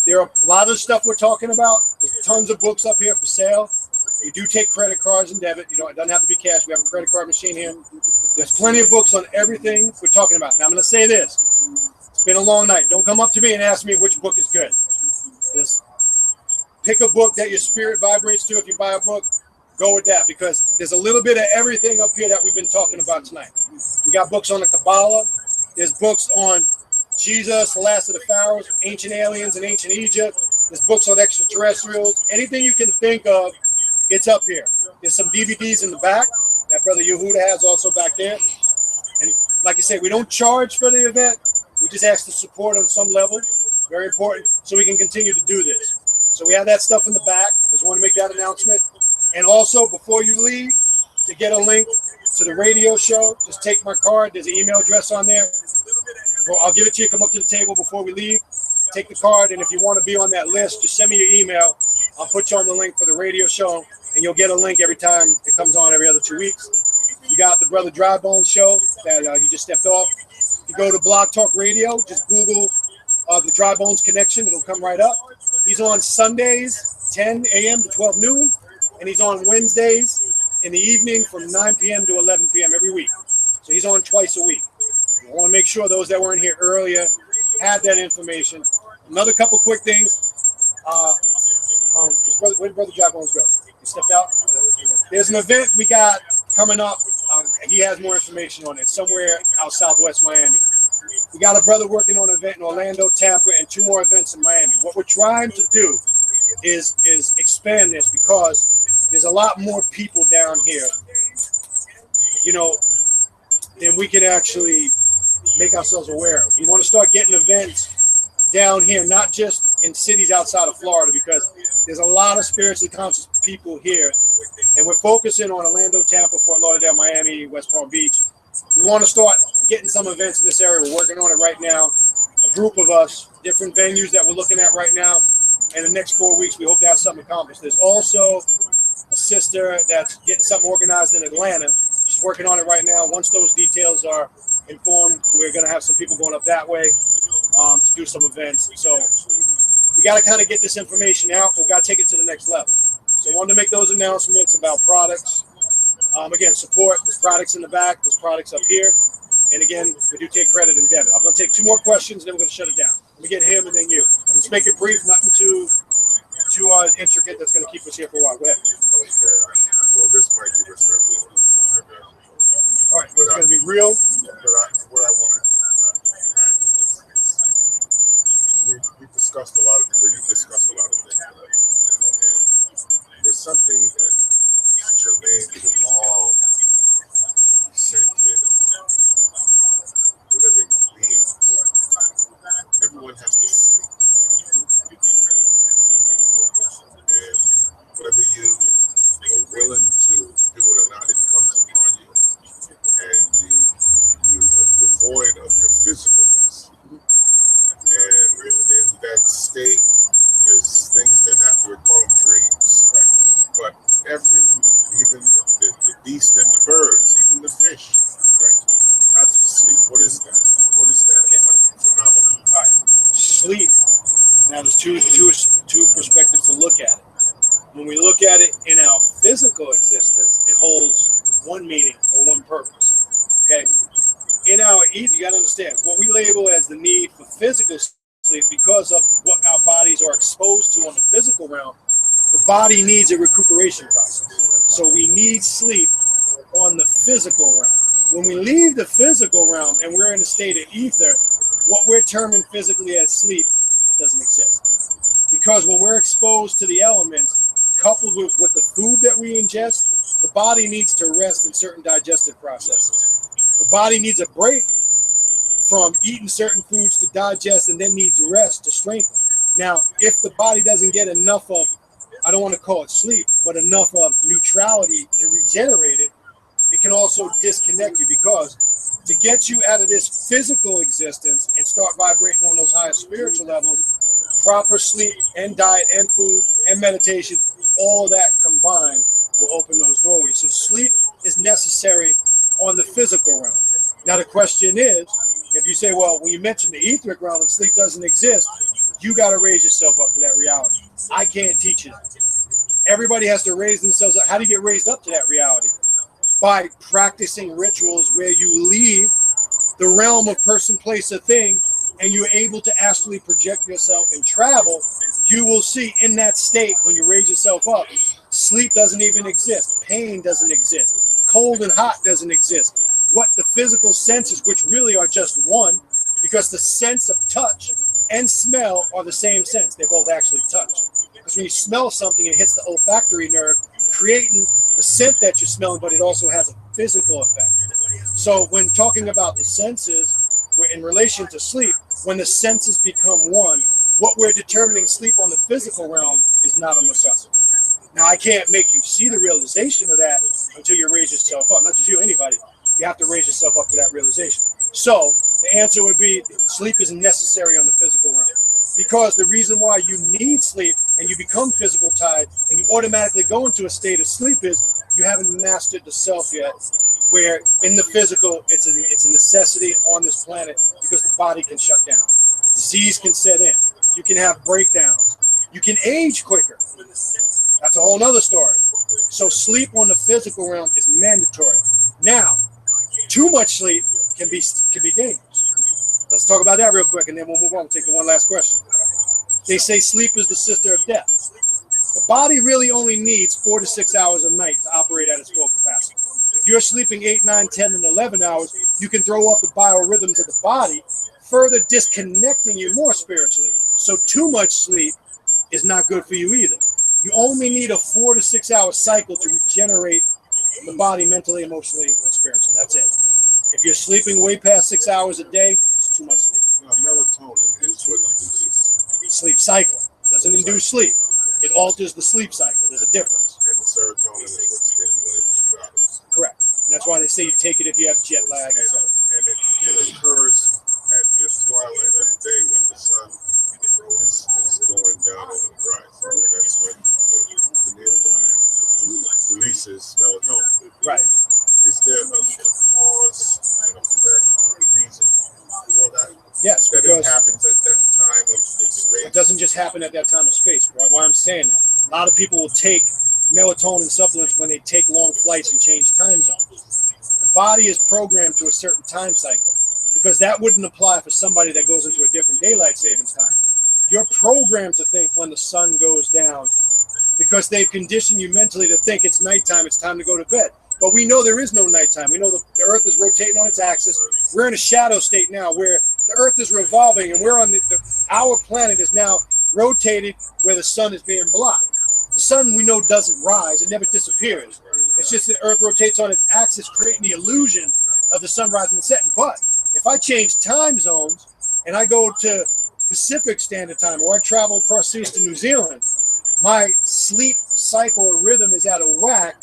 there are a lot of the stuff we're talking about, there's tons of books up here for sale. We do take credit cards and debit. You know, it doesn't have to be cash. We have a credit card machine here. There's plenty of books on everything we're talking about. Now, I'm going to say this. It's been a long night. Don't come up to me and ask me which book is good. Just pick a book that your spirit vibrates to. If you buy a book, go with that, because there's a little bit of everything up here that we've been talking about tonight. We got books on the Kabbalah. There's books on Jesus, the last of the pharaohs, ancient aliens in ancient Egypt. There's books on extraterrestrials. Anything you can think of, it's up here. There's some DVDs in the back that Brother Yehuda has also back there. And like I say, we don't charge for the event. We just ask to support on some level. Very important, so we can continue to do this. So we have that stuff in the back. Just want to make that announcement. And also, before you leave, to get a link to the radio show, just take my card. There's an email address on there. I'll give it to you. Come up to the table before we leave. Take the card, and if you want to be on that list, just send me your email. I'll put you on the link for the radio show, and you'll get a link every time it comes on every other 2 weeks. You got the Brother Dry Bones show that he just stepped off. You go to Blog Talk Radio, just Google the Dry Bones Connection. It'll come right up. He's on Sundays, 10 a.m. to 12 noon, and he's on Wednesdays in the evening from 9 p.m. to 11 p.m. every week. So he's on twice a week. I want to make sure those that weren't here earlier had that information. Another couple quick things. Where did Brother Dry Bones go? He stepped out. There's an event we got coming up. He has more information on it. Somewhere out southwest Miami. We got a brother working on an event in Orlando, Tampa, and 2 more events in Miami. What we're trying to do is expand this, because there's a lot more people down here, you know, than we can actually make ourselves aware of. We want to start getting events down here, not just in cities outside of Florida, because there's a lot of spiritually conscious people here, and we're focusing on Orlando, Tampa, Fort Lauderdale, Miami, West Palm Beach. We want to start getting some events in this area. We're working on it right now. A group of us, different venues that we're looking at right now. In the next 4 weeks, we hope to have something accomplished. There's also a sister that's getting something organized in Atlanta. She's working on it right now. Once those details are informed, we're going to have some people going up that way to do some events. So we got to kind of get this information out, but we got to take it to the next level. So I wanted to make those announcements about products. Again, support. There's products in the back. There's products up here. And again, we do take credit and debit. I'm going to take 2 more questions, and then we're going to shut it down. Let me get him and then you. And let's make it brief, nothing too intricate that's going to keep us here for a while. Go ahead. Okay. Well, this might give us a All right, it's going to be real. what I want to add to this is we discussed a lot of things. Well, you discussed a lot of things. And there's something that germane to all sentient living beings. Everyone has to sleep. And whether you are willing to do it or not, it comes upon you. And you are devoid of your physicalness. And in that state, there's things that happen, we call them dreams. But everyone, even the beast and the birds, even the fish, have to sleep. What is that? What is that phenomenon? All right, sleep. Now there's two perspectives to look at it. When we look at it in our physical existence, it holds one meaning or one purpose. Okay? In our ether, you got to understand what we label as the need for physical sleep because of what our bodies are exposed to on the physical realm. The body needs a recuperation process. So we need sleep on the physical realm. When we leave the physical realm and we're in a state of ether, what we're terming physically as sleep, it doesn't exist. Because when we're exposed to the elements, coupled with the food that we ingest, the body needs to rest in certain digestive processes. The body needs a break from eating certain foods to digest and then needs rest to strengthen. Now, if the body doesn't get enough of, I don't want to call it sleep, but enough of neutrality to regenerate it, it can also disconnect you because to get you out of this physical existence and start vibrating on those higher spiritual levels, proper sleep and diet and food and meditation, all of that combined will open those doorways. So sleep is necessary on the physical realm. Now the question is, if you say, well, when you mention the etheric realm and sleep doesn't exist, you got to raise yourself up to that reality. I can't teach you that. Everybody has to raise themselves up. How do you get raised up to that reality? By practicing rituals where you leave the realm of person, place, or thing, and you're able to actually project yourself and travel. You will see in that state when you raise yourself up, sleep doesn't even exist. Pain doesn't exist. Cold and hot doesn't exist. What the physical senses, which really are just one, because the sense of touch and smell are the same sense. They both actually touch. Because when you smell something, it hits the olfactory nerve, creating the scent that you're smelling, but it also has a physical effect. So when talking about the senses, in relation to sleep, when the senses become one, what we're determining sleep on the physical realm is not a necessity. Now, I can't make you see the realization of that until you raise yourself up. Not just you, anybody. You have to raise yourself up to that realization. So the answer would be sleep is necessary on the physical realm. Because the reason why you need sleep and you become physical tired and you automatically go into a state of sleep is you haven't mastered the self yet, where in the physical, it's a necessity on this planet because the body can shut down. Disease can set in. You can have breakdowns. You can age quicker. That's a whole nother story. So sleep on the physical realm is mandatory. Now, too much sleep can be dangerous. Let's talk about that real quick, and then we'll move on. We'll take the one last question. They say sleep is the sister of death. The body really only needs 4 to 6 hours a night to operate at its full capacity. If you're sleeping 8, 9, 10, and 11 hours, you can throw off the biorhythms of the body, further disconnecting you more spiritually. So too much sleep is not good for you either. You only need a 4 to 6 hour cycle to regenerate the body mentally, emotionally, and spiritually. That's it. If you're sleeping way past 6 hours a day, it's too much sleep. Melatonin is what induces sleep cycle. Doesn't induce sleep. It alters the sleep cycle. There's a difference. And the serotonin is what stimulates you out of sleep. Correct. And that's why they say you take it if you have jet lag, etc. And it occurs at the twilight of the day when the sun is going down over the horizon. That's when the pineal gland releases melatonin. Right. Is there a cause and effect reason for that? Yes, that because it happens at that time of space. It doesn't just happen at that time of space. Why I'm saying that. A lot of people will take melatonin supplements when they take long flights and change time zones. The body is programmed to a certain time cycle because that wouldn't apply for somebody that goes into a different daylight savings time. You're programmed to think when the sun goes down because they've conditioned you mentally to think it's nighttime, it's time to go to bed. But we know there is no nighttime. We know the Earth is rotating on its axis. We're in a shadow state now where the Earth is revolving, and we're on our planet is now rotated where the sun is being blocked. The sun, we know, doesn't rise. It never disappears. It's just the Earth rotates on its axis, creating the illusion of the sun rising and setting. But if I change time zones and I go to Pacific Standard Time, or I travel across seas to New Zealand, my sleep cycle or rhythm is out of whack.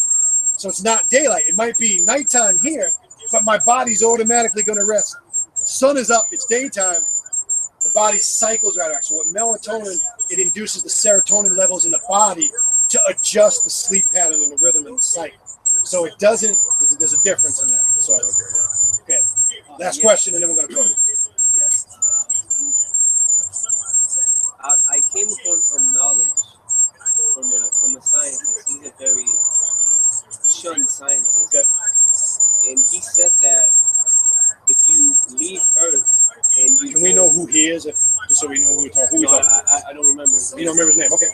So it's not daylight. It might be nighttime here, but my body's automatically going to rest. The sun is up, it's daytime. The body's cycles are out of whack. So what melatonin, it induces the serotonin levels in the body to adjust the sleep pattern and the rhythm and the cycle. So it doesn't, there's a difference in that. So, okay. Last question, and then we're going to go. Yes. I came upon some knowledge from a scientist. He's a very shunned scientist. Okay. And he said that if you leave Earth and you... Can we know who he is, just so we know who we're talking about? I don't remember his name. You don't remember his name? Okay.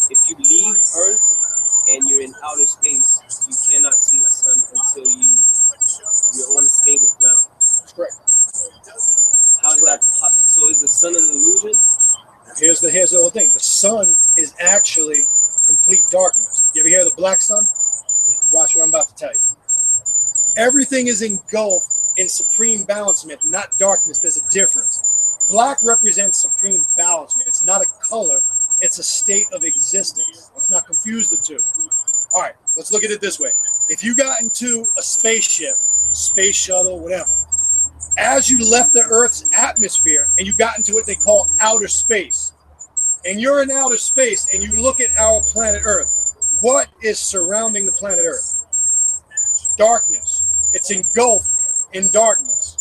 If you leave Earth and you're in outer space, you cannot see the sun until you're on a stable ground. That's correct. How is that? So is the sun an illusion? Here's the whole thing. The sun is actually complete darkness. You ever hear of the black sun? Watch what I'm about to tell you. Everything is engulfed in supreme balancement, not darkness. There's a difference. Black represents supreme balancement. It's not a color. It's a state of existence. Let's not confuse the two. All right, let's look at it this way. If you got into a spaceship, space shuttle, whatever, as you left the Earth's atmosphere and you got into what they call outer space, and you're in outer space and you look at our planet Earth, what is surrounding the planet Earth? Darkness. It's engulfed in darkness.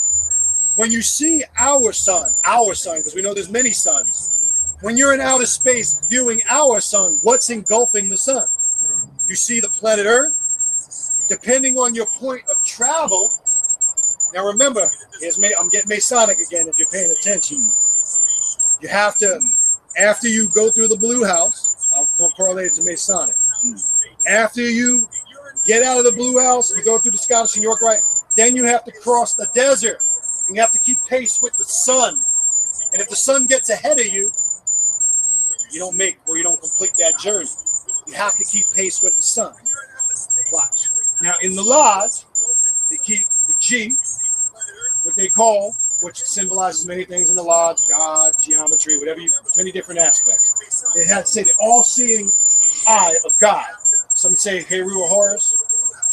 When you see our sun, because we know there's many suns, when you're in outer space viewing our sun, what's engulfing the sun? You see the planet Earth. Depending on your point of travel, now remember, I'm getting Masonic again if you're paying attention. You have to, after you go through the blue house, I'll correlate it to Masonic. After you get out of the blue house, you go through the Scottish and York Rite, then you have to cross the desert. And you have to keep pace with the sun. And if the sun gets ahead of you, you don't make or you don't complete that journey. You have to keep pace with the sun. Watch. Now in the lodge, they keep the G, what they call, which symbolizes many things in the lodge, God, geometry, whatever, many different aspects. They had to say the all-seeing eye of God. Some say Heru or Horus,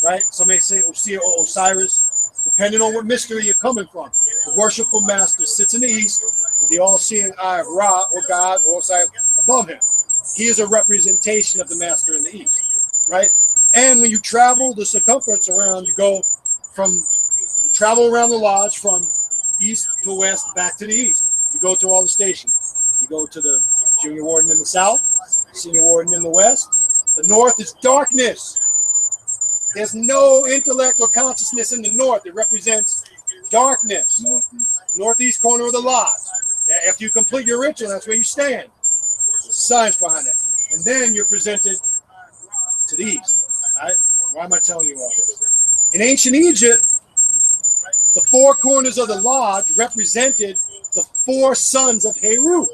right? Some may say Osir or Osiris, depending on what mystery you're coming from. The worshipful master sits in the east with the all-seeing eye of Ra or God or Osiris above him. He is a representation of the master in the east, right? And when you travel the circumference around, you travel around the lodge from east to west, back to the east. You go to all the stations. You go to the junior warden in the south, senior warden in the west. The north is darkness. There's no intellect or consciousness in the north. It represents darkness. Northeast corner of the lodge. After you complete your ritual, that's where you stand. There's science behind that. And then you're presented to the east. All right? Why am I telling you all this? In ancient Egypt, the four corners of the lodge represented the four sons of Heru,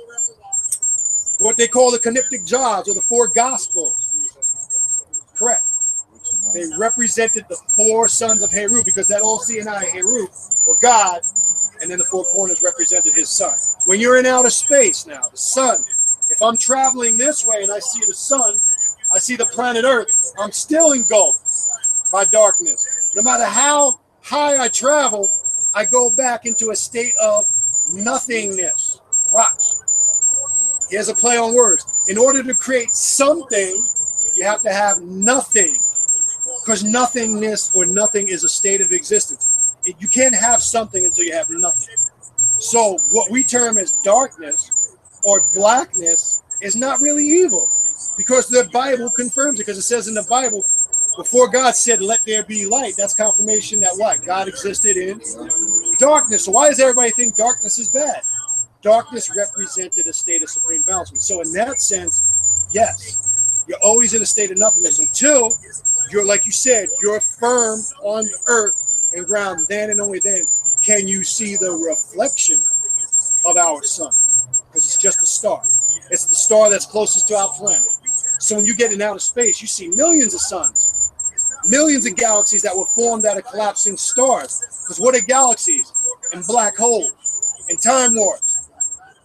what they call the Canoptic jars or the four gospels. Correct. They represented the four sons of Heru because that all-seeing eye, Heru, or God, and then the four corners represented his son. When you're in outer space now, the sun, if I'm traveling this way and I see the sun, I see the planet Earth, I'm still engulfed by darkness. No matter how high I travel, I go back into a state of nothingness. Watch. Here's a play on words. In order to create something, you have to have nothing. Because nothingness or nothing is a state of existence. You can't have something until you have nothing. So what we term as darkness or blackness is not really evil. Because the Bible confirms it. Because it says in the Bible, before God said, let there be light, that's confirmation that what? God existed in Darkness. So why does everybody think darkness is bad? Darkness represented a state of supreme balance. So in that sense, yes, you're always in a state of nothingness until you're, like you said, you're firm on the earth and ground. Then and only then can you see the reflection of our sun, because it's just a star. It's the star that's closest to our planet. So when you get in outer space, you see millions of suns, millions of galaxies that were formed out of collapsing stars. Because what are galaxies? And black holes and time warps.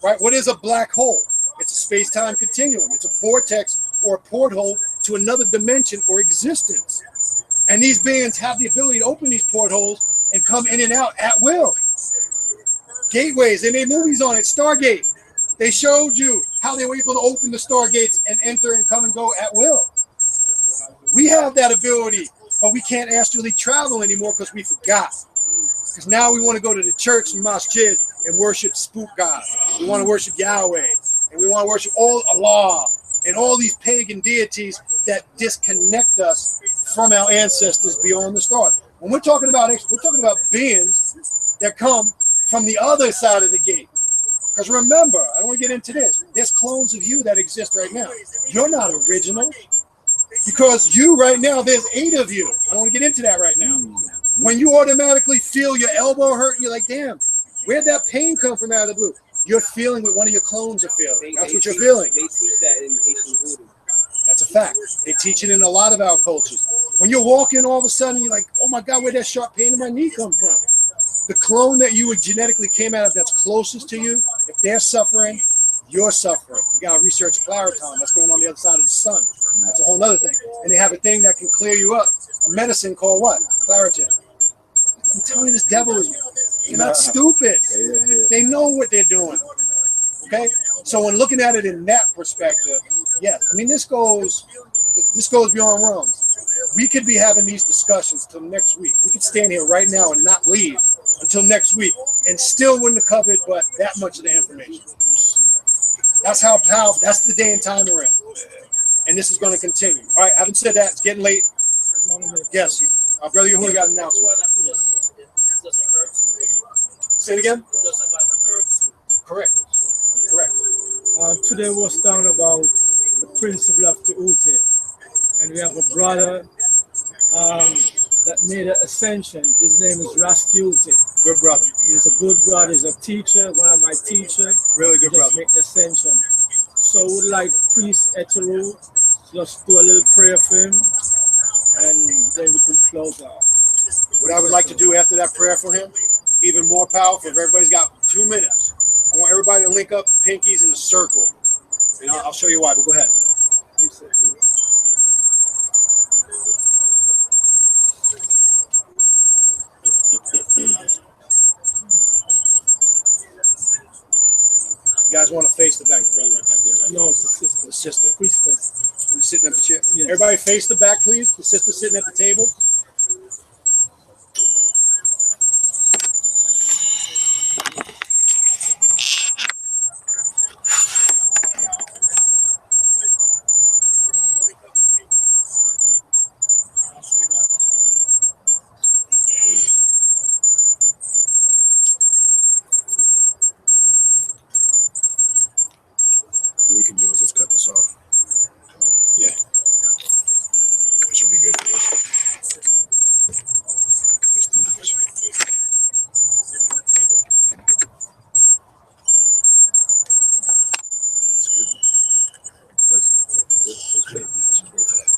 Right? What is a black hole? It's a space-time continuum. It's a vortex or a porthole to another dimension or existence. And these beings have the ability to open these portholes and come in and out at will. Gateways, they made movies on it. Stargate. They showed you how they were able to open the stargates and enter and come and go at will. We have that ability, but we can't astrally travel anymore because we forgot. Because now we want to go to the church and masjid and worship spook God. We want to worship Yahweh. And we want to worship all Allah and all these pagan deities that disconnect us from our ancestors beyond the stars. When we're talking about beings that come from the other side of the gate. Because remember, I don't want to get into this. There's clones of you that exist right now. You're not original. Because you right now, there's 8 of you. I don't want to get into that right now. When you automatically feel your elbow hurt, you're like, damn, where'd that pain come from out of the blue? You're feeling what one of your clones are feeling. That's what you're feeling. They teach that in Haitian voodoo. That's a fact. They teach it in a lot of our cultures. When you're walking, all of a sudden, you're like, oh my God, where'd that sharp pain in my knee come from? The clone that you genetically came out of that's closest to you, if they're suffering, you're suffering. You got to research clariton. That's going on the other side of the sun. That's a whole other thing. And they have a thing that can clear you up. A medicine called what? Claritin. I'm telling you, this devil is, they're not stupid. They know what they're doing. Okay? So when looking at it in that perspective, yeah, I mean, this goes beyond realms. We could be having these discussions till next week. We could stand here right now and not leave until next week and still wouldn't have covered but that much of the information. That's how powerful, that's the day and time we're in. And this is going to continue. All right, having said that, it's getting late. Yes, our brother Yehuda got an announcement. Say it again? Correct. Today we was talking about the principle of Tehuti. And we have a brother that made an ascension. His name is Tehuti. Good brother. He's a good brother. He's a teacher, one of my teachers. Really good brother. Just make the ascension. So would like Priest Etero just do a little prayer for him, and then we can close out. What I would like to do after that prayer for him, even more powerful, if everybody's got 2 minutes, I want everybody to link up pinkies in a circle. And I'll show you why, but go ahead. You guys want to face the back, the brother right back there, right? No, it's the sister. The sister. Priestess. And sitting at the chair. Yes. Everybody face the back, please. The sister sitting at the table. What we can do is let's cut this off. Yeah. That should be good. Where's the match? That's good. Let's wait for that.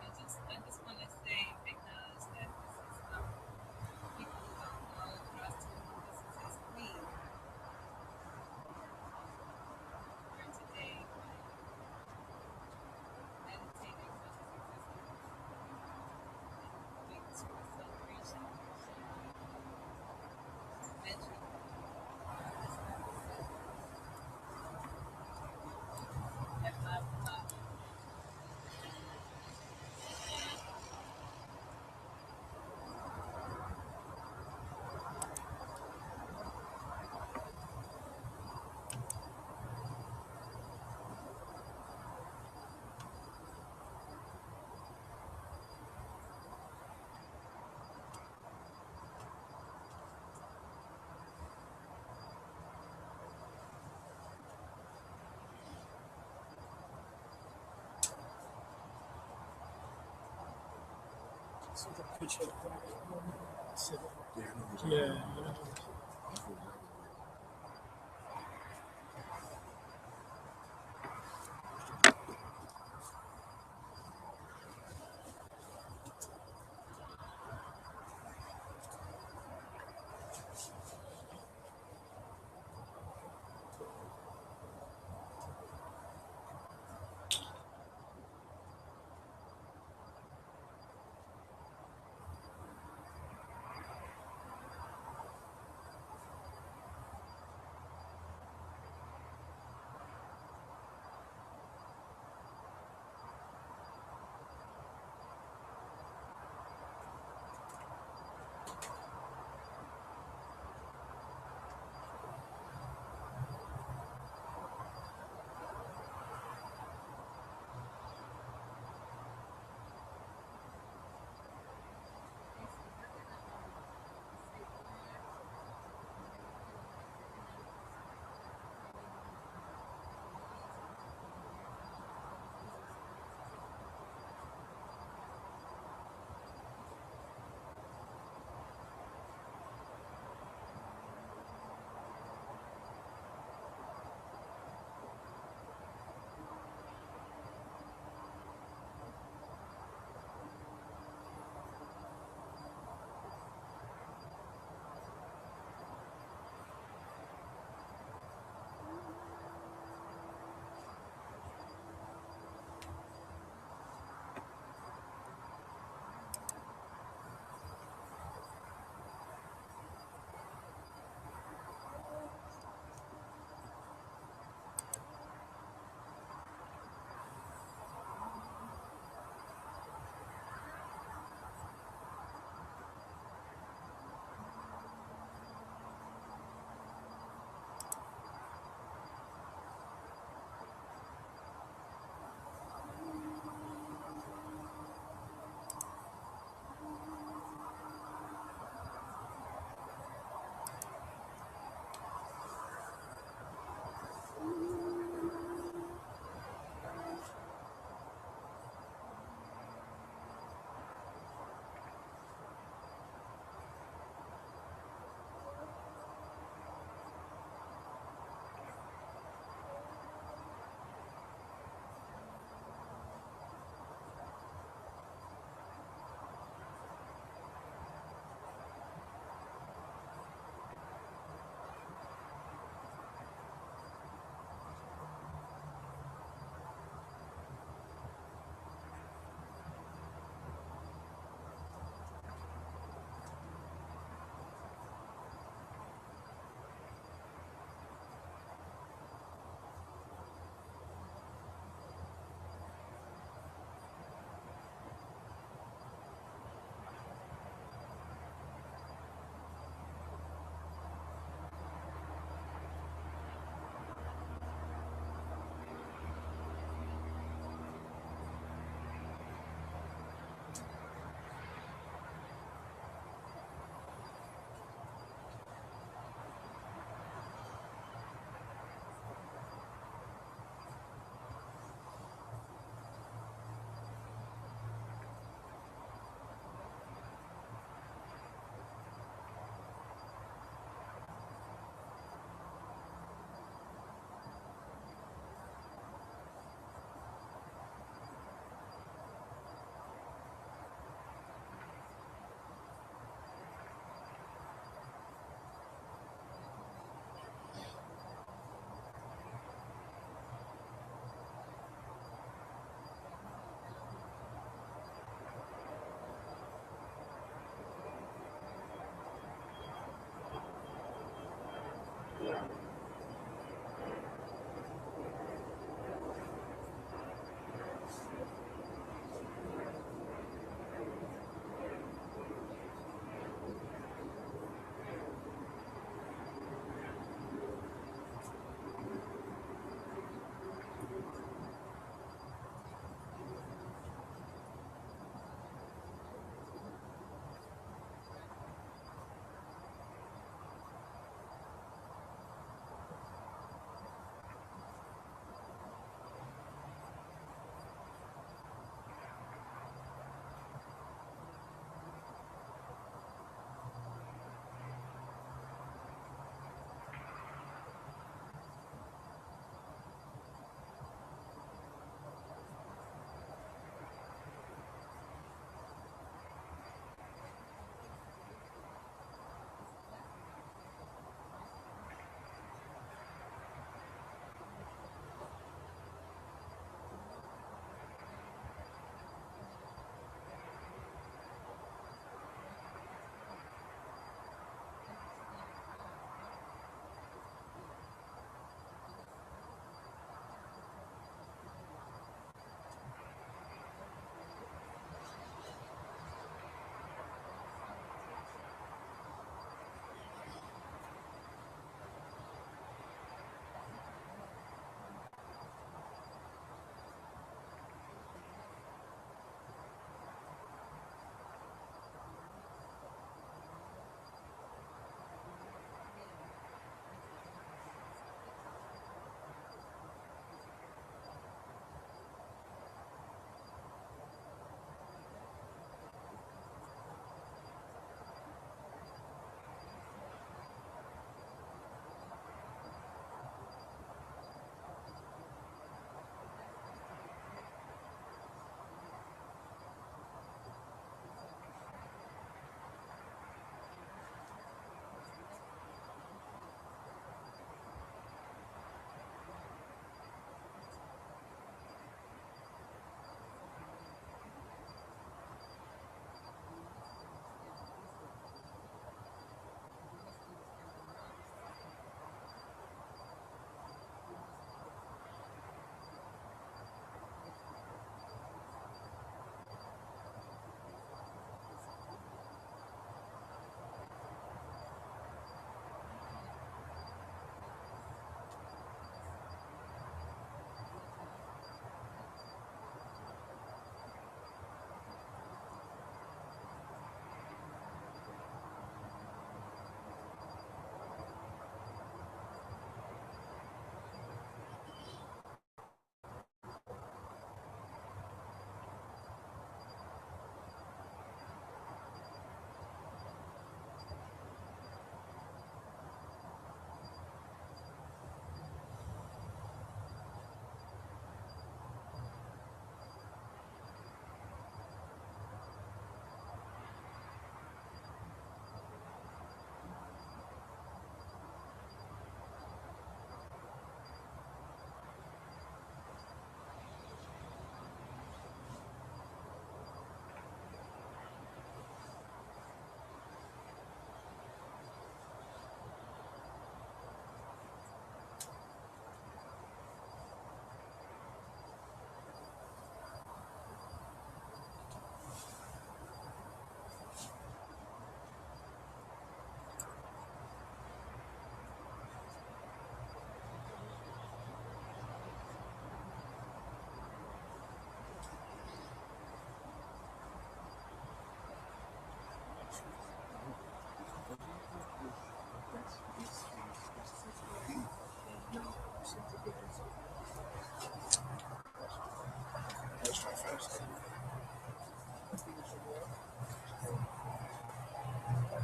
I just want to say, because that this is people who don't know trust him, this is his queen. For today, See the picture. Yeah.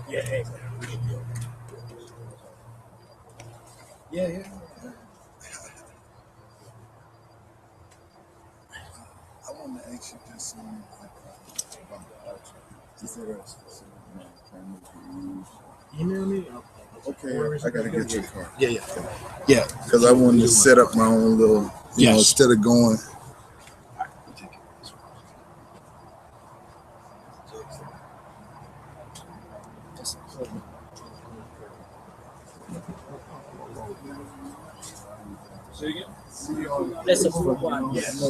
Yeah. Yeah. I want to ask you just something about the altar. Is there a specific kind of Email me. Okay, I gotta get your card. Yeah. Because I wanted to set up my own little, you know, instead of going. Say again? Let's approve one. Yes.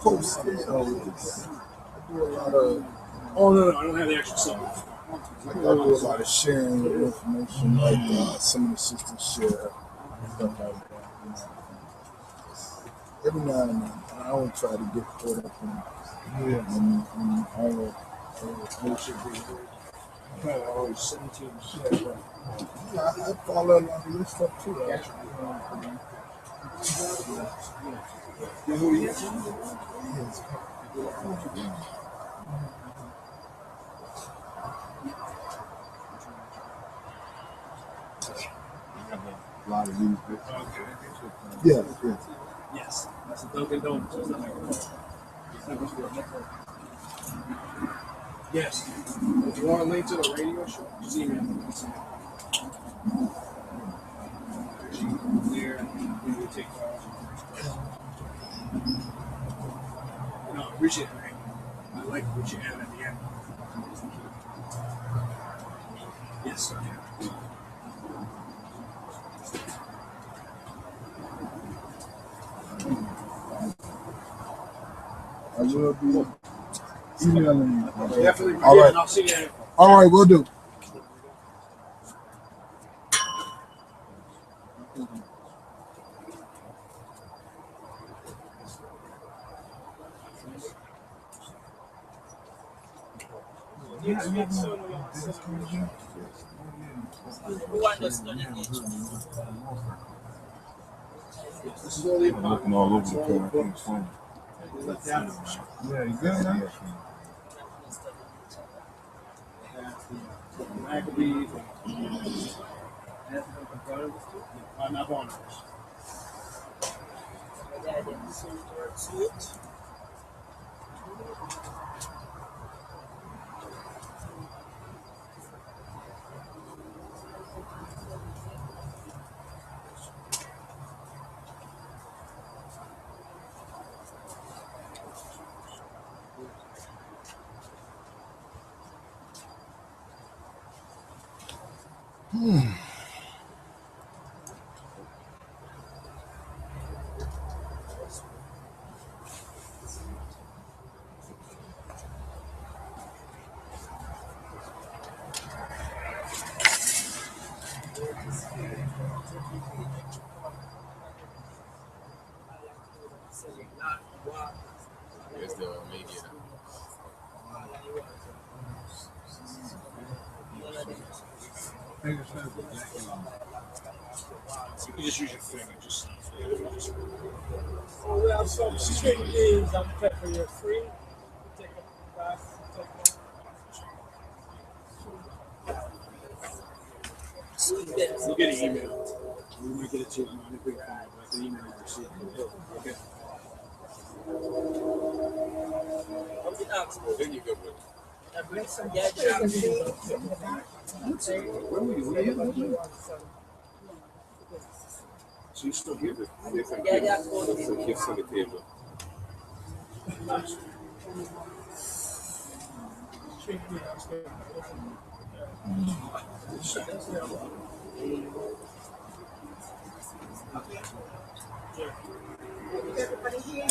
Post it always. I do a lot of. Oh no, I don't have the extra stuff. Like I do a lot of sharing of information, like some of the sisters share stuff like that. You know. Every now and then, I don't try to get caught up in all bullshit. I always 17 shit. I follow a lot of this stuff too. Actually. You know who he is? Yes. A lot of these bits. Yeah. Yes. That's a Dunkin' Donuts. Yes. If you want a link to the radio show, just email me. There, we will take calls. No, I appreciate it, man. I like what you have at the end. Yes, sir. I will be emailing you. Definitely. All right. And I'll see you. All right, we'll do. This is all the Looking all over the place. Yeah, you good, man? Maccabees. I'm not on It's the media. You can just use your finger. Just. We have some strict days I'm for you free. Take a class. You'll get an email. We might get it to you on a big file, but the email you receive. Okay. Then you go with it. So you still give it? It's a kiss on the table. Everybody here.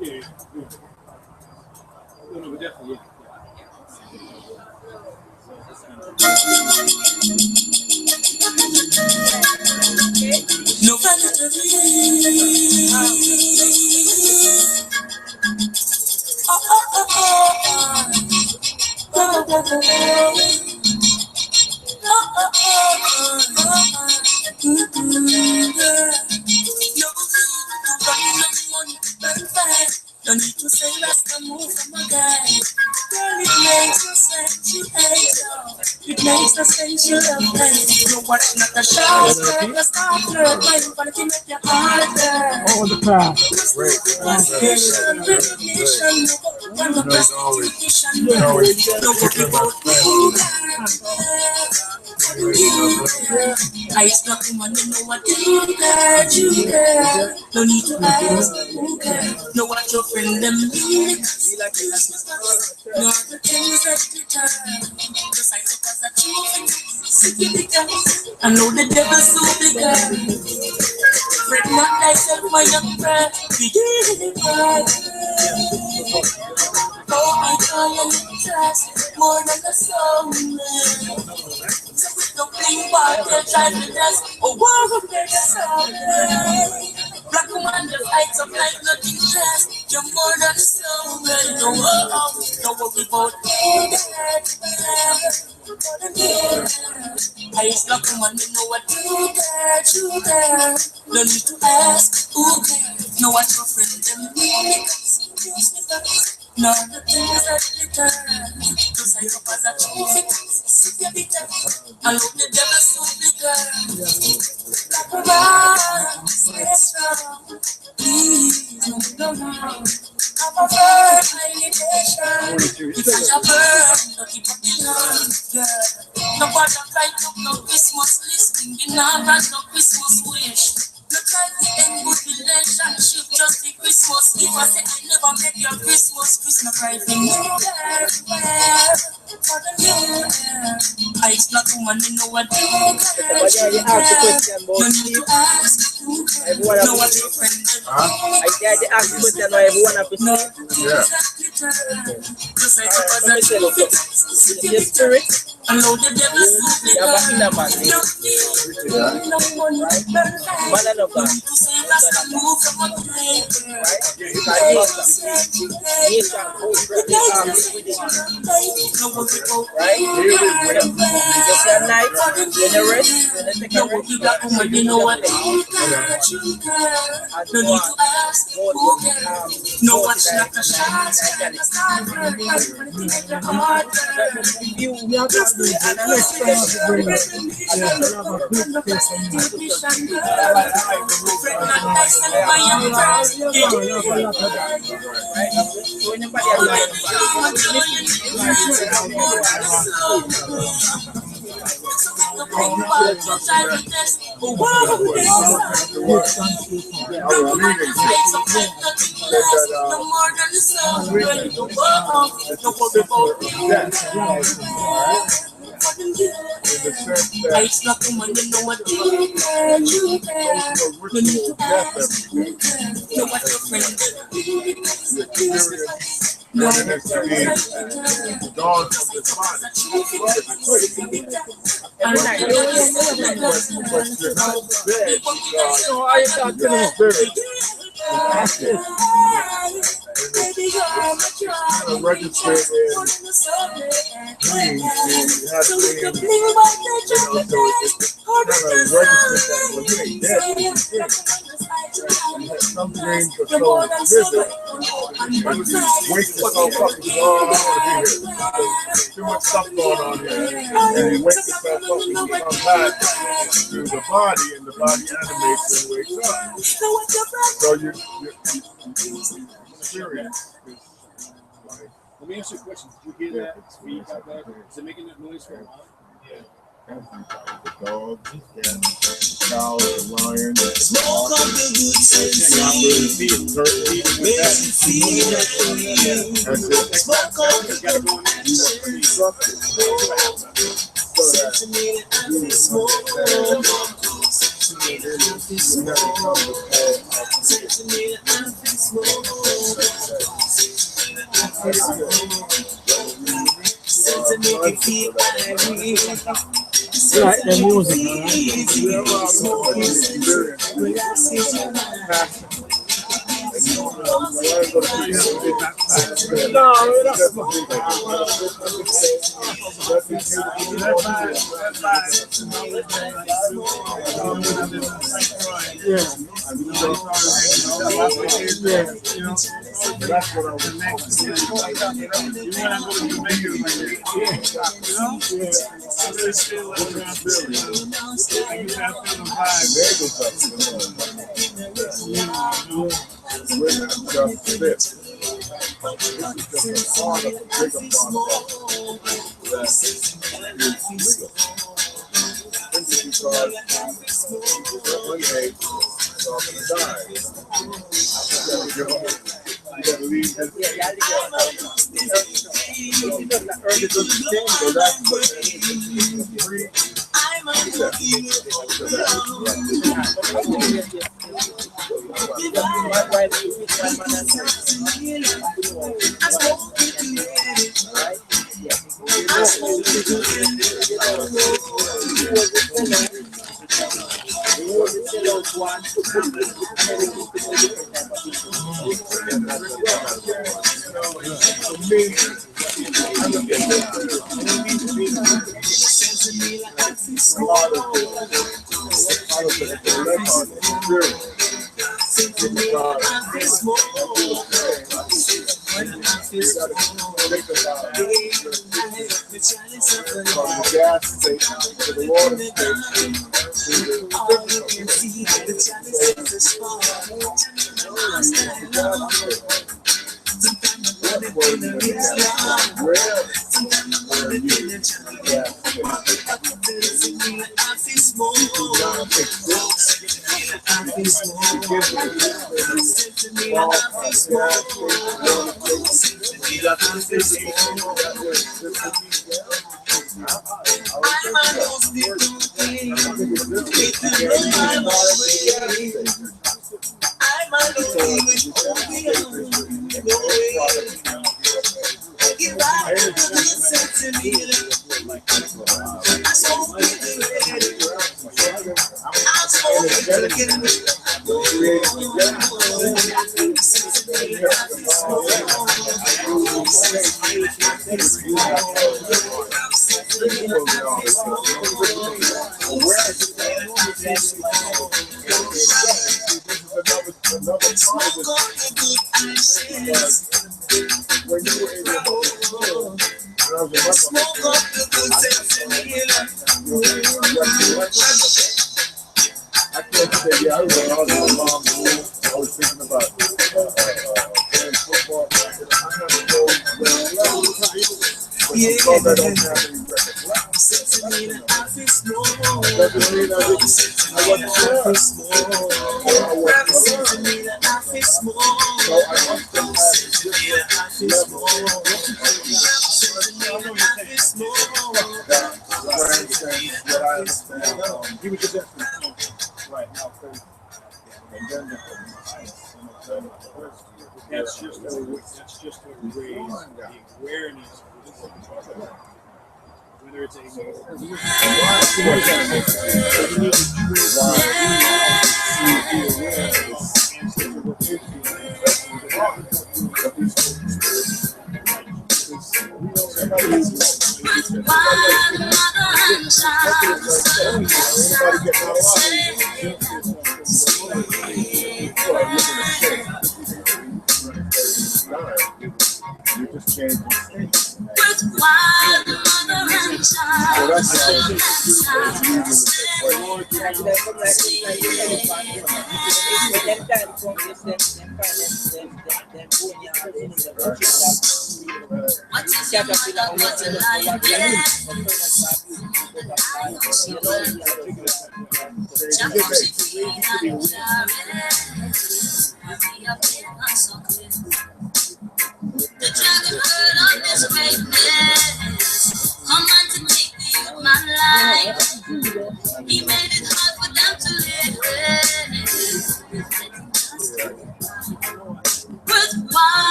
Yeah. No, definitely, yeah. No All the time. I struck him and you know what you girl. No need to ask, who care? Know what your friend them need. No the things that you turn. Cause I took as a truth. I know the devil's so big. Fret not thyself, my young friend. Begin oh, I call you trust more than the soul. So we don't bring back the childless. Oh, war of their soul. Black woman, the fights of life, nothing less. You're more than the soul. No worry about I is black woman, you know what you care. No need to ask, who care? Know what your friend them need. No, the things that they turn. Cause I up as a truth. Sit your bitter. I love the devil so bigger. Like a rock, stay strong. Please, no. Have a firm meditation. If I have burn, don't keep up the line. Yeah. No bother fight up no Christmas listing. You know that no Christmas wish. No try to end good relationship, just the Christmas Eve. I say I never make your Christmas cry for me. For the new year. I it's not woman, you know what you you ask the question about no need to ask. everyone Know have what to your friend did. I ask the question about everyone have to No, Yeah. just like a Let me tell you something. Your spirit, allow the devil to you have a inner man. Man and of God. Nature goes within. Right? Just your night, when you rest, when you take a rest, you know what? No need to ask. No watch not a shot. It's not the one you know what you can. You need to ask. Know what your friend No, the next the dawn of this body. I'm like, So I thought to the spirit. Registered in dreams, you have to be registered that when you dead, some dreams are so vivid, you wake yourself up and go, oh, I want to be here. Too much stuff going on here. And you wake yourself up and you come back to the body, and the body animates and wakes up. So you experience this. Let me ask you a question. Did you hear that? Feedback back? Is it making that noise for a while? Yeah. The dog, the cat, the cow, the lion, the Smoke up the good sense. Makes you feel like smoke up the good sentiment and the smoke. Like the music,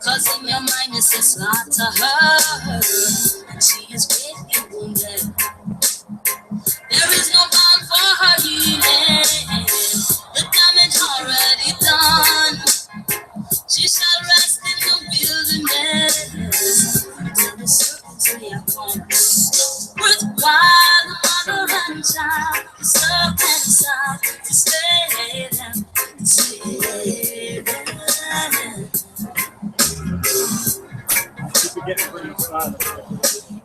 Cause in your mind it's a slaughter child, serve and sound, slay them, slay them.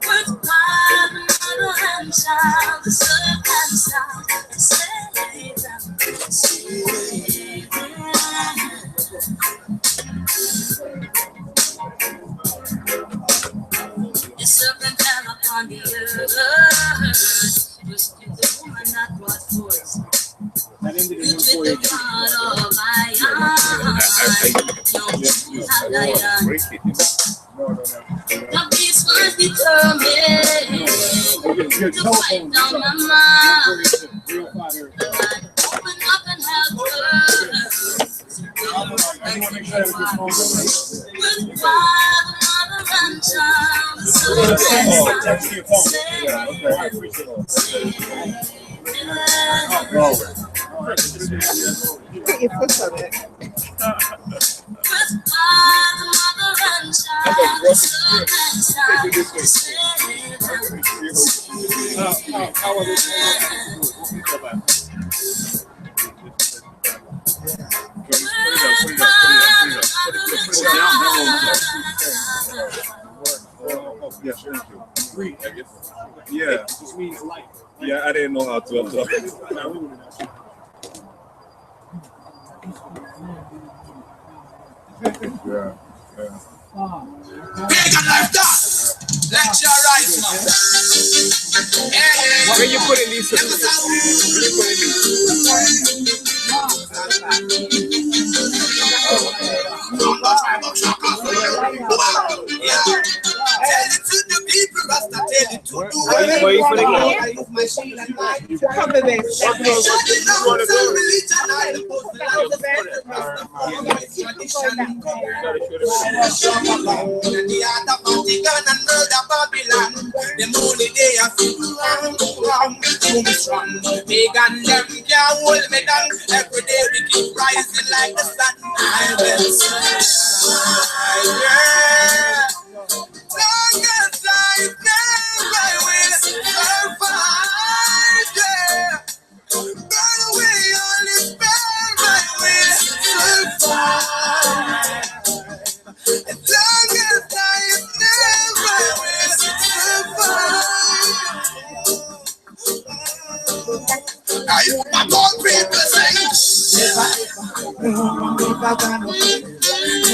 With father, mother, and child, serve and sound, slay them, slay them. The serpent fell upon the earth, twisted the woman that brought forth. With the God of iron, the beast was determined to fight down my mind. Open up and help her. With father, mother, and child, Put your foot on it. Yes, thank you. Yeah. Yeah, I didn't know how to apply. Yeah. Pagan like that. Let your right now. Where you putting these? Where you putting Yeah. Tell it to the people, Rasta, tell it to the world. Where you putting it? Come to this. Shut it down, some religion, I oppose the life of the art of Vatican and murder Babylon. The only day I feel wrong, too strong. Pagan them can't hold me down. Every day we keep rising like the sun. I will survive. Longest life, never will survive. Burn away all this pain, I will survive. As long as life, never will survive. My poor people say,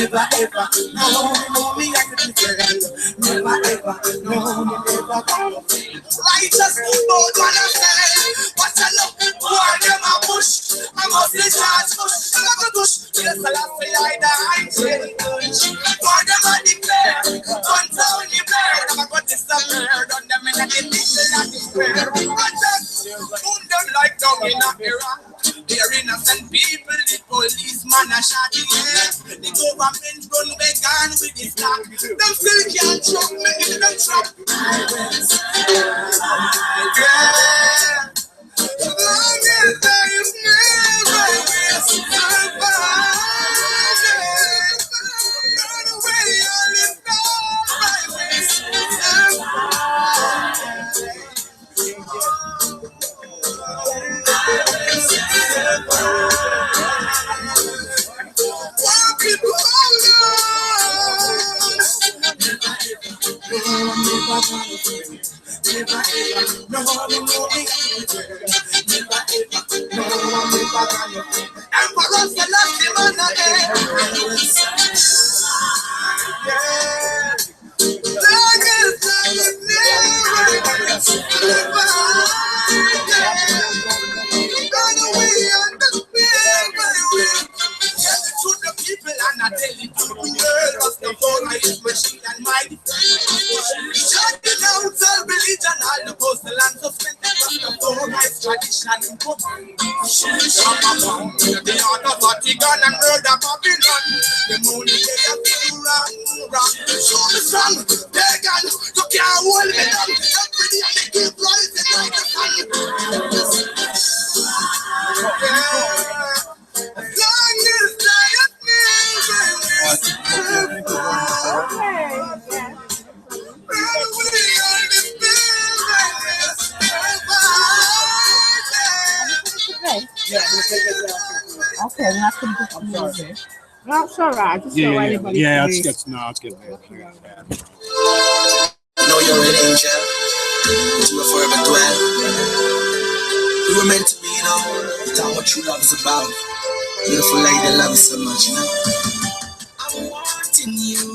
never ever, no, me I can never ever, no, never righteous, bold one of them. What's a look? Why them a push? I must be charged push. I'm a push. Yes, I love me like that. I'm saying, why them a declare? One town you bear. I'm a got this up there. Done them in a little like this square. Moon them like down in a Iraq. They're innocent people. The policeman a shot in the air. The government run back on with this lock. Them still can't trap me in the trap. I will survive. As long as I am never will survive. Run away all this time, I will One people hold on. Never ever, no, Emperor Selassie, man, to the people and I tell it to the world. Cause the phone is machine and mighty. Shut it down, all religion, all the postal and suspended. Cause the phone is tradition and book. The art of Vatican and murder Babylon. The money they have to run. Show me strong, pagan, you can't hold me down. Every day they keep rising like the sun. As long as I am Okay. Yeah, I'm gonna take it down. Okay, then I can just move it. No, it's all right. Just Yeah, so yeah, anybody yeah. can It's read. good. No, it's good. Man. Know you're an angel, but you will forever dwell. We were meant to be, you know. That's what true love is about. Beautiful lady, I love you so much, you know. I'm wanting you.